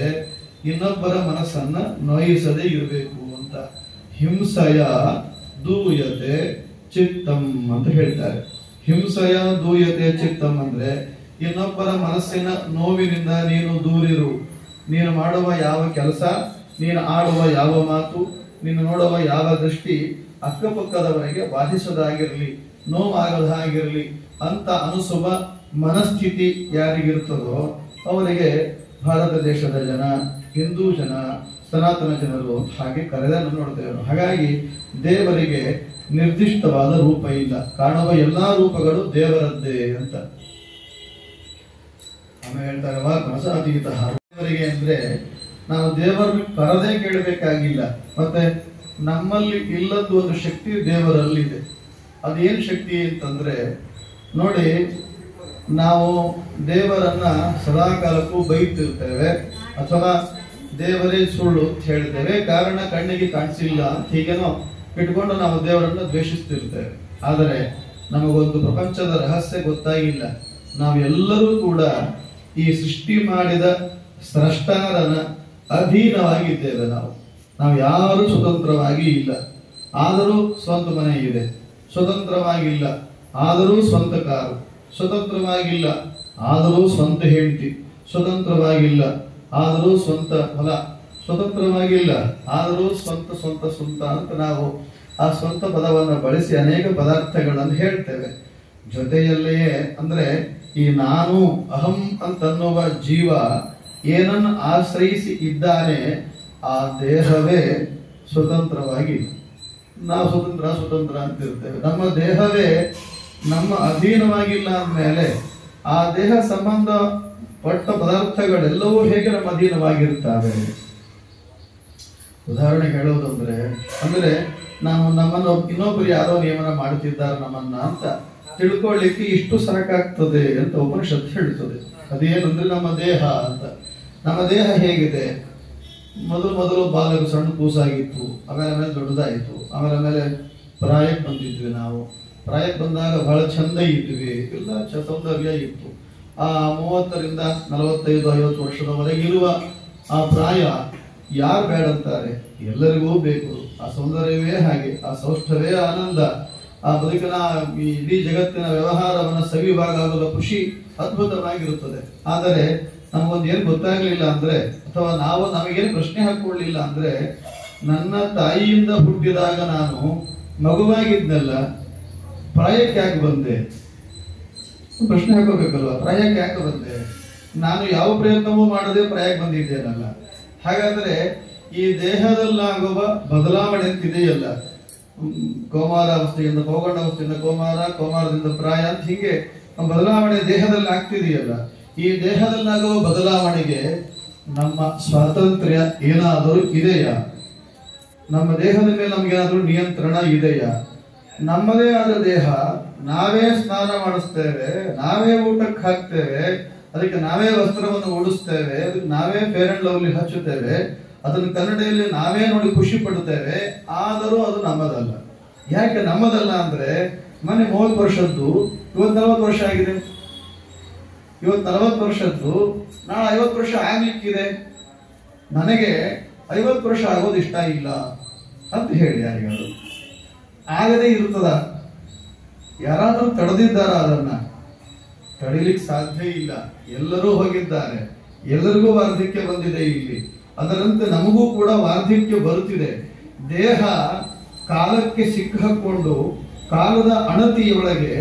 ಇನ್ನೊಬ್ಬರ ಮನಸ್ಸನ್ನ ನೋಯಿಸದೇ ಇರಬೇಕು ಅಂತ. ಹಿಂಸಯ ದೂಯತೆ ಚಿತ್ತಂ ಅಂತ ಹೇಳ್ತಾರೆ. ಹಿಂಸಯ ದೂಯತೆ ಚಿತ್ತಂ ಅಂದ್ರೆ ಇನ್ನೊಬ್ಬರ ಮನಸ್ಸಿನ ನೋವಿನಿಂದ ನೀನು ದೂರಿರು. ನೀನು ಮಾಡುವ ಯಾವ ಕೆಲಸ, ನೀನು ಆಡುವ ಯಾವ ಮಾತು, ನೀನು ನೋಡುವ ಯಾವ ದೃಷ್ಟಿ ಅಕ್ಕಪಕ್ಕದವರಿಗೆ ಬಾಧಿಸದಾಗಿರಲಿ, ನೋವಾಗದಾಗಿರಲಿ ಅಂತ ಅನಿಸುವ ಮನಸ್ಥಿತಿ ಯಾರಿಗಿರ್ತದೋ ಅವರಿಗೆ ಭಾರತ ದೇಶದ ಜನ, ಹಿಂದೂ ಜನ, ಸನಾತನ ಜನರು ಹಾಗೆ ಕರೆದನ್ನು ನೋಡ್ತೇವೆ. ಹಾಗಾಗಿ ದೇವರಿಗೆ ನಿರ್ದಿಷ್ಟವಾದ ರೂಪ ಇಲ್ಲ, ಕಾಣುವ ಎಲ್ಲಾ ರೂಪಗಳು ದೇವರದ್ದೇ ಅಂತ. ಆಮೇಲೆ ಹೇಳ್ತಾರೆ ಮನಸಾತೀತ. ದೇವರಿಗೆ ಅಂದ್ರೆ ನಾವು ದೇವರನ್ನು ಕರದೇ ಕೇಳಬೇಕಾಗಿಲ್ಲ. ಮತ್ತೆ ನಮ್ಮಲ್ಲಿ ಇಲ್ಲದ್ದು ಒಂದು ಶಕ್ತಿ ದೇವರಲ್ಲಿದೆ. ಅದೇನ್ ಶಕ್ತಿ ಅಂತಂದ್ರೆ ನೋಡಿ, ನಾವು ದೇವರನ್ನ ಸದಾ ಕಾಲಕ್ಕೂ ಬೈತಿರ್ತೇವೆ ಅಥವಾ ದೇವರೇ ಸುಳ್ಳು ಅಂತ ಹೇಳ್ತೇವೆ. ಕಾರಣ ಕಣ್ಣಿಗೆ ಕಾಣಿಸಿಲ್ಲ ಅಂತ ಹೀಗೇನೋ ಇಟ್ಕೊಂಡು ನಾವು ದೇವರನ್ನ ದ್ವೇಷಿಸ್ತಿರ್ತೇವೆ. ಆದರೆ ನಮಗೊಂದು ಪ್ರಪಂಚದ ರಹಸ್ಯ ಗೊತ್ತಾಗಿಲ್ಲ. ನಾವೆಲ್ಲರೂ ಕೂಡ ಈ ಸೃಷ್ಟಿ ಮಾಡಿದ ಸ್ರಷ್ಟಾರನ ಅಧೀನವಾಗಿದ್ದೇವೆ. ನಾವು ಯಾರು ಸ್ವತಂತ್ರವಾಗಿ ಇಲ್ಲ. ಆದರೂ ಸ್ವಂತ ಮನೆ ಇದೆ. ಸ್ವತಂತ್ರವಾಗಿಲ್ಲ ಆದರೂ ಸ್ವಂತ ಕಾರು. ಸ್ವತಂತ್ರವಾಗಿಲ್ಲ ಆದರೂ ಸ್ವಂತ ಹೆಂಡತಿ. ಸ್ವತಂತ್ರವಾಗಿಲ್ಲ ಆದರೂ ಸ್ವಂತ ಹೊಲ. ಸ್ವತಂತ್ರವಾಗಿಲ್ಲ ಆದರೂ ಸ್ವಂತ ಸ್ವಂತ ಸ್ವಂತ ಅಂತ ನಾವು ಆ ಸ್ವಂತ ಪದವನ್ನು ಬಳಸಿ ಅನೇಕ ಪದಾರ್ಥಗಳನ್ನು ಹೇಳ್ತೇವೆ. ಜೊತೆಯಲ್ಲಿಯೇ ಅಂದ್ರೆ ಈ ನಾನು ಅಹಂ ಅಂತನ್ನುವ ಜೀವ ಏನನ್ನು ಆಶ್ರಯಿಸಿ ಇದ್ದಾನೆ ಆ ದೇಹವೇ ಸ್ವತಂತ್ರವಾಗಿ. ನಾವು ಸ್ವತಂತ್ರ ಸ್ವತಂತ್ರ ಅಂತಿರ್ತೇವೆ. ನಮ್ಮ ದೇಹವೇ ನಮ್ಮ ಅಧೀನವಾಗಿಲ್ಲ ಅಂದಮೇಲೆ ಆ ದೇಹ ಸಂಬಂಧ ಪಟ್ಟ ಪದಾರ್ಥಗಳೆಲ್ಲವೂ ಹೇಗೆ ನಮ್ಮ ಅಧೀನವಾಗಿರ್ತವೆ? ಉದಾಹರಣೆ ಹೇಳೋದಂದ್ರೆ ಅಂದ್ರೆ ನಾವು ನಮ್ಮನ್ನು ಇನ್ನೊಬ್ಬರು ಯಾರೋ ನಿಯಮನ ಮಾಡುತ್ತಿದ್ದಾರೆ ನಮ್ಮನ್ನ ಅಂತ ತಿಳ್ಕೊಳ್ಳಿಕ್ಕೆ ಇಷ್ಟು ಸಾಕಾಗ್ತದೆ ಅಂತ ಉಪನಿಷತ್ತು ಹೇಳ್ತದೆ. ಅದೇನಂದ್ರೆ ನಮ್ಮ ದೇಹ ಅಂತ. ನಮ್ಮ ದೇಹ ಹೇಗಿದೆ? ಮೊದಲು ಬಾಲಕ ಸಣ್ಣ ಕೂಸಾಗಿತ್ತು, ಆಮೇಲೆ ದೊಡ್ಡದಾಯಿತು, ಆಮೇಲೆ ಪ್ರಾಯಕ್ಕೆ ಬಂದಿದ್ವಿ. ನಾವು ಪ್ರಾಯಕ್ಕೆ ಬಂದಾಗ ಬಹಳ ಚಂದ ಇದ್ವಿ, ಎಲ್ಲ ಸೌಂದರ್ಯ ಇತ್ತು. ಆ 30ರಿಂದ 45-50 ವರ್ಷದವರೆಗಿರುವ ಆ ಪ್ರಾಯ ಯಾರು ಬೇಡ ಅಂತಾರೆ? ಎಲ್ಲರಿಗೂ ಬೇಕು. ಆ ಸೌಂದರ್ಯವೇ ಹಾಗೆ, ಆ ಸೌಷ್ಠವೇ ಆನಂದ, ಆ ಬದುಕಿನ ಇಡೀ ಜಗತ್ತಿನ ವ್ಯವಹಾರವನ್ನು ಸವಿವಾಗದ ಖುಷಿ ಅದ್ಭುತವಾಗಿರುತ್ತದೆ. ಆದರೆ ನಮಗೊಂದು ಏನು ಗೊತ್ತಾಗ್ಲಿಲ್ಲ ಅಂದ್ರೆ, ಅಥವಾ ನಮಗೇನು ಪ್ರಶ್ನೆ ಹಾಕೊಳ್ಳಿಲ್ಲ ಅಂದ್ರೆ, ನನ್ನ ತಾಯಿಯಿಂದ ಹುಟ್ಟಿದಾಗ ನಾನು ಮಗುವಾಗಿದ್ನಲ್ಲ, ಪ್ರಾಯಕ್ಕೆ ಯಾಕೆ ಬಂದೆ? ಪ್ರಶ್ನೆ ಹಾಕೋಬೇಕಲ್ವ, ಪ್ರಾಯಕ್ಕೆ ಯಾಕೆ ಬಂದೆ? ನಾನು ಯಾವ ಪ್ರಯತ್ನವೂ ಮಾಡದೆ ಪ್ರಾಯಕ್ಕೆ ಬಂದಿದ್ದೇನಲ್ಲ. ಹಾಗಾದ್ರೆ ಈ ದೇಹದಲ್ಲಾಗುವ ಬದಲಾವಣೆ ಅಂತಿದೆಯಲ್ಲ, ಕೌಮಾರಾವಸ್ಥೆಯಿಂದ ಪೌಗಂಡಾವಸ್ಥೆಯಿಂದ ಕೌಮಾರದಿಂದ ಪ್ರಾಯ ಅಂತ ಹೀಗೆ ಬದಲಾವಣೆ ದೇಹದಲ್ಲಿ ಆಗ್ತಿದೆಯಲ್ಲ, ಈ ದೇಹದಲ್ಲಾಗುವ ಬದಲಾವಣೆಗೆ ನಮ್ಮ ಸ್ವಾತಂತ್ರ್ಯ ಏನಾದರೂ ಇದೆಯಾ? ನಮ್ಮ ದೇಹದ ಮೇಲೆ ನಮ್ಗೇನಾದ್ರೂ ನಿಯಂತ್ರಣ ಇದೆಯಾ? ನಮ್ಮದೇ ಆದ ದೇಹ, ನಾವೇ ಸ್ನಾನ ಮಾಡಿಸ್ತೇವೆ, ನಾವೇ ಊಟಕ್ಕೆ ಹಾಕ್ತೇವೆ, ಅದಕ್ಕೆ ನಾವೇ ವಸ್ತ್ರವನ್ನು ಉಡಿಸ್ತೇವೆ, ಅದಕ್ಕೆ ನಾವೇ ಫೇರ್ ಅಂಡ್ ಲವ್ಲಿ ಹಚ್ಚುತ್ತೇವೆ, ಅದನ್ನು ಕನ್ನಡಿಯಲ್ಲಿ ನಾವೇ ನೋಡಿ ಖುಷಿ ಪಡುತ್ತೇವೆ. ಆದರೂ ಅದು ನಮ್ಮದಲ್ಲ. ಯಾಕೆ ನಮ್ಮದಲ್ಲ ಅಂದ್ರೆ, ಮೊನ್ನೆ 30 ವರ್ಷದ್ದು ಇವತ್ತು 40 ವರ್ಷ ಆಗಿದೆ. ಇವತ್ತು 40 ವರ್ಷದ್ದು ನಾಳೆ 50 ವರ್ಷ ಆಗ್ಲಿಕ್ಕಿದೆ. ನನಗೆ 50 ವರ್ಷ ಆಗೋದು ಇಷ್ಟ ಇಲ್ಲ ಅಂತ ಹೇಳಿ ಯಾರಿಗಾದ್ರು ಆಗದೇ ಇರ್ತದ? ಯಾರಾದ್ರೂ ತಡೆದಿದ್ದಾರ? ಅದನ್ನ ತಡಿಲಿಕ್ಕೆ ಸಾಧ್ಯ ಇಲ್ಲ. ಎಲ್ಲರೂ ಹೋಗಿದ್ದಾರೆ, ಎಲ್ಲರಿಗೂ ವಾರ್ಧಕ್ಯ ಬಂದಿದೆ ಇಲ್ಲಿ. ಅದರಂತೆ ನಮಗೂ ಕೂಡ ವಾರ್ಧಕ್ಯ ಬರುತ್ತಿದೆ. ದೇಹ ಕಾಲಕ್ಕೆ ಸಿಕ್ಕಿಕೊಂಡು ಕಾಲದ ಅಣತಿಯೊಳಗೆ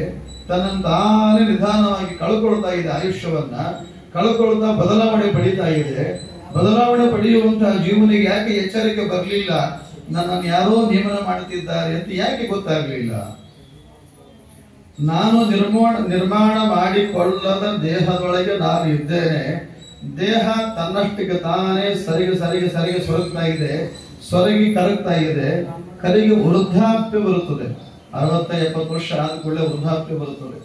ತನ್ನಂತಾನೇ ನಿಧಾನವಾಗಿ ಕಳ್ಕೊಳ್ತಾ ಇದೆ. ಆಯುಷ್ಯವನ್ನ ಕಳ್ಕೊಳ್ತಾ ಬದಲಾವಣೆ ಪಡೀತಾ ಇದೆ. ಬದಲಾವಣೆ ಪಡೆಯುವಂತಹ ಜೀವನಿಗೆ ಯಾಕೆ ಎಚ್ಚರಿಕೆ ಬರಲಿಲ್ಲ? ನನ್ನನ್ನು ಯಾರೋ ನೇಮನ ಮಾಡುತ್ತಿದ್ದಾರೆ ಅಂತ ಯಾಕೆ ಗೊತ್ತಾಗ್ಲಿಲ್ಲ? ನಾನು ನಿರ್ಮಾಣ ಮಾಡಿಕೊಳ್ಳದ ದೇಹದೊಳಗೆ ನಾನು ಇದ್ದೇನೆ. ದೇಹ ತನ್ನಷ್ಟಕ್ಕೆ ತಾನೇ ಸರಿಗೆ ಸೊರಗ್ತಾ ಇದೆ, ಸೊರಗಿ ಕರಗ್ತಾ ಇದೆ. ಕರಿಗೆ ವೃದ್ಧಾಪ್ಯ ಬರುತ್ತದೆ. 60-70 ವರ್ಷ ಆದ ಕೂಡಲೇ ವೃದ್ಧಾಪ್ಯ ಬರುತ್ತದೆ.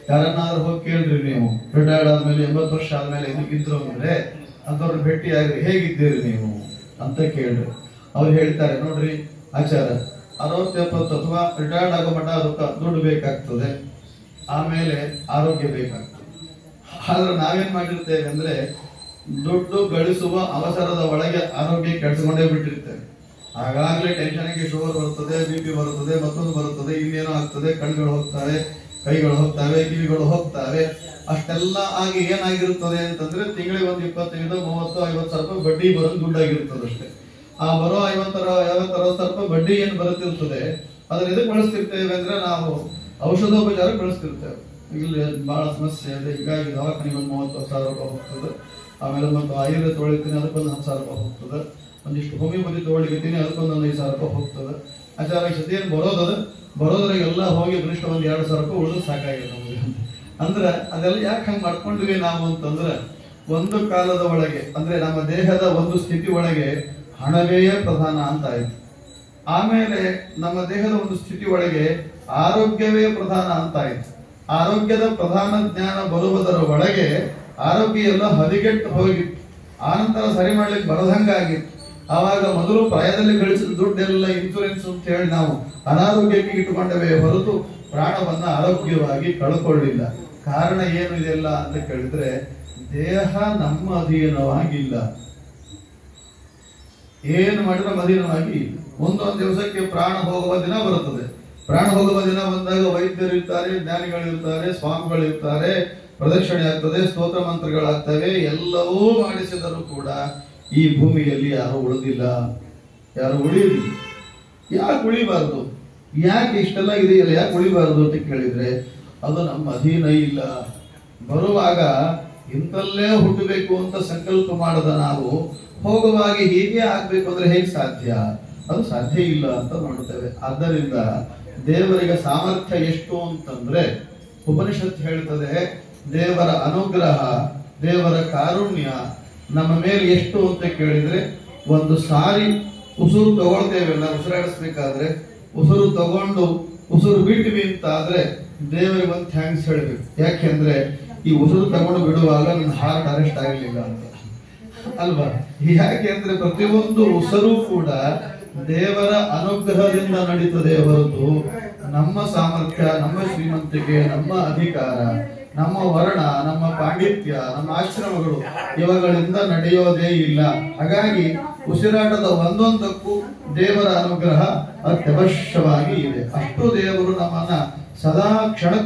ಯಾರನ್ನಾದ್ರೂ ಹೋಗಿ ಕೇಳ್ರಿ ನೀವು, ರಿಟೈರ್ಡ್ ಆದ್ಮೇಲೆ 80 ವರ್ಷ ಆದ್ಮೇಲೆ ಇದಕ್ಕಿದ್ರು ಅಂದ್ರೆ ಅಂತವ್ರ ಭೇಟಿ ಆಗ್ರಿ, ಹೇಗಿದ್ದೀರಿ ನೀವು ಅಂತ ಕೇಳ್ರಿ. ಅವ್ರು ಹೇಳ್ತಾರೆ, ನೋಡ್ರಿ ಆಚಾರ, 60-70 ಅಥವಾ ರಿಟೈರ್ಡ್ ಆಗೋ ಮಟ್ಟ ಅದಕ್ಕೆ ದುಡ್ಡು ಬೇಕಾಗ್ತದೆ, ಆಮೇಲೆ ಆರೋಗ್ಯ ಬೇಕಾಗ್ತದೆ. ಆದ್ರೆ ನಾವೇನ್ ಮಾಡಿರ್ತೇವೆ ಅಂದ್ರೆ ದುಡ್ಡು ಗಳಿಸುವ ಅವಸರದ ಒಳಗೆ ಆರೋಗ್ಯ ಕೆಡಿಸ್ಕೊಂಡೇ ಬಿಟ್ಟಿರ್ತೇವೆ. ಆಗಾಗ್ಲೇ ಟೆನ್ಷನ್ಗೆ ಶುಗರ್ ಬರುತ್ತದೆ, BP ಬರುತ್ತದೆ, ಮತ್ತೊಂದು ಬರುತ್ತದೆ, ಇನ್ನೇನೋ ಆಗ್ತದೆ, ಕಣ್ಗಳು ಹೋಗ್ತವೆ, ಕೈಗಳು ಹೋಗ್ತವೆ, ಕಿವಿಗಳು ಹೋಗ್ತವೆ. ಅಷ್ಟೆಲ್ಲ ಆಗಿ ಏನಾಗಿರುತ್ತದೆ ಅಂತಂದ್ರೆ ತಿಂಗಳಿಗೆ ಒಂದು 25, 30, 50 ಸಾವಿರ ರೂಪಾಯಿ ಬಡ್ಡಿ ಬರೋದು ದುಡ್ಡಾಗಿರ್ತದೆ ಅಷ್ಟೇ. ಆ ಬರೋ 50-60 ಸಾವಿರ ರೂಪಾಯಿ ಬಡ್ಡಿ ಏನು ಬರುತ್ತಿರ್ತದೆ ಅದನ್ನ ಎದಕ್ಕೆ ಬಳಸ್ತಿರ್ತೇವೆ ಅಂದ್ರೆ ನಾವು ಔಷಧೋಪಚಾರ ಬಳಸ್ತಿರ್ತೇವೆ. ಇಲ್ಲಿ ಬಹಳ ಸಮಸ್ಯೆ ಇದೆ, ಹೀಗಾಗಿ ದವಾಖಾನೆಗೆ ಒಂದು 30 ಸಾವಿರ ರೂಪಾಯಿ ಹೋಗ್ತದೆ. ಆಮೇಲೆ ಮತ್ತು ಆಯುರ್ವೇದ ತೊಳಿತೀನಿ ಅದಕ್ಕೊಂದು 10 ಸಾವಿರ ರೂಪಾಯಿ ಹೋಗ್ತದೆ. ಒಂದಿಷ್ಟು ಹೋಮಿಯೋಪತಿ ತೊಗೊಳ್ಳಿದ್ದೀನಿ ಅದಕ್ಕೊಂದು 5 ಸಾವಿರ ರೂಪಾಯಿ ಹೋಗ್ತದೆ. ಆಚಾರ ಸತಿ ಏನು ಬರೋದ್ರಾಗೆಲ್ಲ ಹೋಗಿ ಗರಿಷ್ಠ ಒಂದು 2 ಸಾವಿರ ರೂಪಾಯಿ ಉಳಿದು ಸಾಕಾಗಿದೆ ನಮಗೆ. ಅಂದ್ರೆ ಅದೆಲ್ಲ ಯಾಕೆ ಹಂಗೆ ಮಾಡ್ಕೊಂಡ್ವಿ ನಾವು ಅಂತಂದ್ರೆ ಒಂದು ಕಾಲದ ಒಳಗೆ ಅಂದ್ರೆ ನಮ್ಮ ದೇಹದ ಒಂದು ಸ್ಥಿತಿ ಒಳಗೆ ಹಣವೇ ಪ್ರಧಾನ ಅಂತ ಆಯ್ತು. ಆಮೇಲೆ ನಮ್ಮ ದೇಹದ ಒಂದು ಸ್ಥಿತಿ ಒಳಗೆ ಆರೋಗ್ಯವೇ ಪ್ರಧಾನ ಅಂತ ಆಯ್ತು. ಆರೋಗ್ಯದ ಪ್ರಧಾನ ಜ್ಞಾನ ಬರುವುದರ ಒಳಗೆ ಆರೋಗ್ಯ ಎಲ್ಲ ಹದಿಗೆಟ್ಟು ಹೋಗಿತ್ತು. ಆನಂತರ ಸರಿ ಮಾಡ್ಲಿಕ್ಕೆ ಬರದಂಗಾಗಿತ್ತು. ಆವಾಗ ಮೊದಲು ಪ್ರಾಯದಲ್ಲಿ ಗಳಿಸಿದ ದುಡ್ಡೆಲ್ಲ ಇನ್ಸೂರೆನ್ಸ್ ಅಂತ ಹೇಳಿ ನಾವು ಅನಾರೋಗ್ಯಕ್ಕೆ ಇಟ್ಟುಕೊಂಡವೇ ಹೊರತು ಪ್ರಾಣವನ್ನ ಆರೋಗ್ಯವಾಗಿ ಕಳ್ಕೊಳ್ಳಿಲ್ಲ. ಕಾರಣ ಏನು ಇದೆಲ್ಲ ಅಂತ ಕೇಳಿದ್ರೆ ದೇಹ ನಮ್ಮ ಅಧೀನವಾಗಿಲ್ಲ. ಏನು ಮಾಡಿದ್ರೆ ಅಧೀನವಾಗಿ ಇಲ್ಲ. ಒಂದೊಂದು ದಿವಸಕ್ಕೆ ಪ್ರಾಣ ಹೋಗುವ ದಿನ ಬರುತ್ತದೆ. ಪ್ರಾಣ ಹೋಗುವ ದಿನ ಬಂದಾಗ ವೈದ್ಯರು ಇರ್ತಾರೆ, ಜ್ಞಾನಿಗಳಿರ್ತಾರೆ, ಸ್ವಾಮಿಗಳಿರ್ತಾರೆ, ಪ್ರದಕ್ಷಿಣೆ ಆಗ್ತದೆ, ಸ್ತೋತ್ರ ಮಂತ್ರಗಳಾಗ್ತವೆ. ಎಲ್ಲವೂ ಮಾಡಿಸಿದರೂ ಕೂಡ ಈ ಭೂಮಿಯಲ್ಲಿ ಯಾರು ಉಳಿದಿಲ್ಲ, ಯಾರು ಉಳಿಯುವುದಿಲ್ಲ. ಯಾಕೆ ಉಳಿಬಾರದು? ಯಾಕೆ ಇಷ್ಟೆಲ್ಲ ಇದೆಯಲ್ಲ ಯಾಕೆ ಉಳಿಬಾರದು ಅಂತ ಕೇಳಿದ್ರೆ ಅದು ನಮ್ಮ ಅಧೀನ ಇಲ್ಲ. ಬರುವಾಗ ಇಂತಲ್ಲೇ ಹುಟ್ಟಬೇಕು ಅಂತ ಸಂಕಲ್ಪ ಮಾಡದ ನಾವು ಹೋಗುವಾಗ ಹೀಗೆ ಆಗ್ಬೇಕು ಅಂದ್ರೆ ಹೇಗೆ ಸಾಧ್ಯ? ಅದು ಸಾಧ್ಯ ಇಲ್ಲ ಅಂತ ನೋಡ್ತೇವೆ. ಆದ್ದರಿಂದ ದೇವರಿಗೆ ಸಾಮರ್ಥ್ಯ ಎಷ್ಟು ಅಂತಂದ್ರೆ ಉಪನಿಷತ್ ಹೇಳ್ತದೆ, ದೇವರ ಅನುಗ್ರಹ, ದೇವರ ಕಾರುಣ್ಯ ನಮ್ಮ ಮೇಲೆ ಎಷ್ಟು ಅಂತ ಕೇಳಿದ್ರೆ ಒಂದು ಸಾರಿ ಉಸಿರು ತಗೊಳ್ತೇವೆ, ನಾವು ಉಸಿರಾಡಿಸ್ಬೇಕಾದ್ರೆ ಉಸಿರು ತಗೊಂಡು ಉಸಿರು ಬಿಟ್ವಿ ಅಂತ ಆದ್ರೆ ದೇವರಿಗೆ ಒಂದು ಥ್ಯಾಂಕ್ಸ್ ಹೇಳ್ಬೇಕು. ಯಾಕೆಂದ್ರೆ ಈ ಉಸಿರು ತಗೊಂಡು ಬಿಡುವಾಗ ನನ್ನ ಹಾರ್ಟ್ ಅರೆಸ್ಟ್ ಆಗಲಿಲ್ಲ ಅಂತ ಅಲ್ವಾ? ಯಾಕೆ ಅಂದ್ರೆ ಪ್ರತಿಯೊಂದು ಉಸಿರು ಕೂಡ ದೇವರ ಅನುಗ್ರಹದಿಂದ ನಡೀತದೆ ಹೊರತು ನಮ್ಮ ಸಾಮರ್ಥ್ಯ, ನಮ್ಮ ಶ್ರೀಮಂತಿಕೆ, ನಮ್ಮ ಅಧಿಕಾರ, ನಮ್ಮ ವರ್ಣ, ನಮ್ಮ ಪಾಂಡಿತ್ಯ, ನಮ್ಮ ಆಶ್ರಮಗಳು ಇವುಗಳಿಂದ ನಡೆಯೋದೇ ಇಲ್ಲ. ಹಾಗಾಗಿ ಉಸಿರಾಟದ ಒಂದೊಂದಕ್ಕೂ ದೇವರ ಅನುಗ್ರಹ ಅತ್ಯವಶ್ಯವಾಗಿ ಇದೆ. ಅಷ್ಟು ದೇವರು ನಮ್ಮನ್ನ ಸದಾ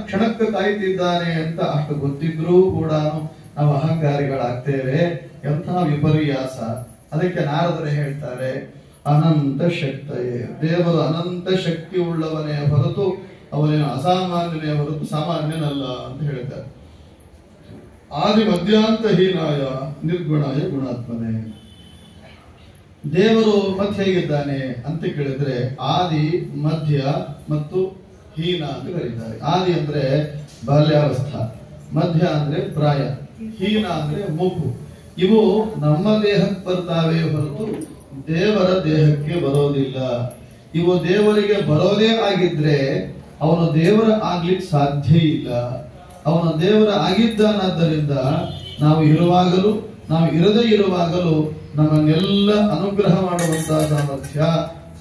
ಕ್ಷಣಕ್ಕೆ ಕಾಯ್ತಿದ್ದಾನೆ ಅಂತ ಅಷ್ಟು ಗೊತ್ತಿದ್ರೂ ಕೂಡ ನಾವು ಅಹಂಕಾರಿಗಳಾಗ್ತೇವೆ. ಎಂಥ ವಿಪರ್ಯಾಸ! ಅದಕ್ಕೆ ನಾರದರು ಹೇಳ್ತಾರೆ, ಅನಂತ ಶಕ್ತಯೇ, ದೇವರು ಅನಂತ ಶಕ್ತಿ ಉಳ್ಳವನೇ ಹೊರತು ಅವನೇನು ಅಸಾಮಾನ್ಯನೇ ಹೊರತು ಸಾಮಾನ್ಯನಲ್ಲ ಅಂತ ಹೇಳ್ತಾರೆ. ಆದಿ ಮಧ್ಯಾಂತ ಹೀನಾಯ ನಿರ್ಗುಣಾಯ ಗುಣಾತ್ಮನೆ. ದೇವರು ಮತ್ತೆ ಹೇಗಿದ್ದಾನೆ ಅಂತ ಕೇಳಿದ್ರೆ ಆದಿ, ಮಧ್ಯ ಮತ್ತು ಹೀನ ಅಂತ ಕರೀತಾರೆ. ಆದಿ ಅಂದ್ರೆ ಬಾಲ್ಯಾವಸ್ಥಾ, ಮಧ್ಯ ಅಂದ್ರೆ ಪ್ರಾಯ, ಹೀನ ಅಂದ್ರೆ ಮುಪ್ಪು. ಇವು ನಮ್ಮ ದೇಹಕ್ಕೆ ಬರ್ತಾವೆ ಹೊರತು ದೇವರ ದೇಹಕ್ಕೆ ಬರೋದಿಲ್ಲ. ಇವು ದೇವರಿಗೆ ಬರೋದೇ ಆಗಿದ್ರೆ ಅವನು ದೇವರ ಆಗ್ಲಿಕ್ಕೆ ಸಾಧ್ಯ ಇಲ್ಲ. ಅವನ ದೇವರ ಆಗಿದ್ದಾನಾದ್ದರಿಂದ ನಾವು ಇರುವಾಗಲೂ, ನಾವು ಇರದೇ ಇರುವಾಗಲೂ ನಮ್ಮನ್ನೆಲ್ಲ ಅನುಗ್ರಹ ಮಾಡುವಂತಹ ಸಾಮರ್ಥ್ಯ,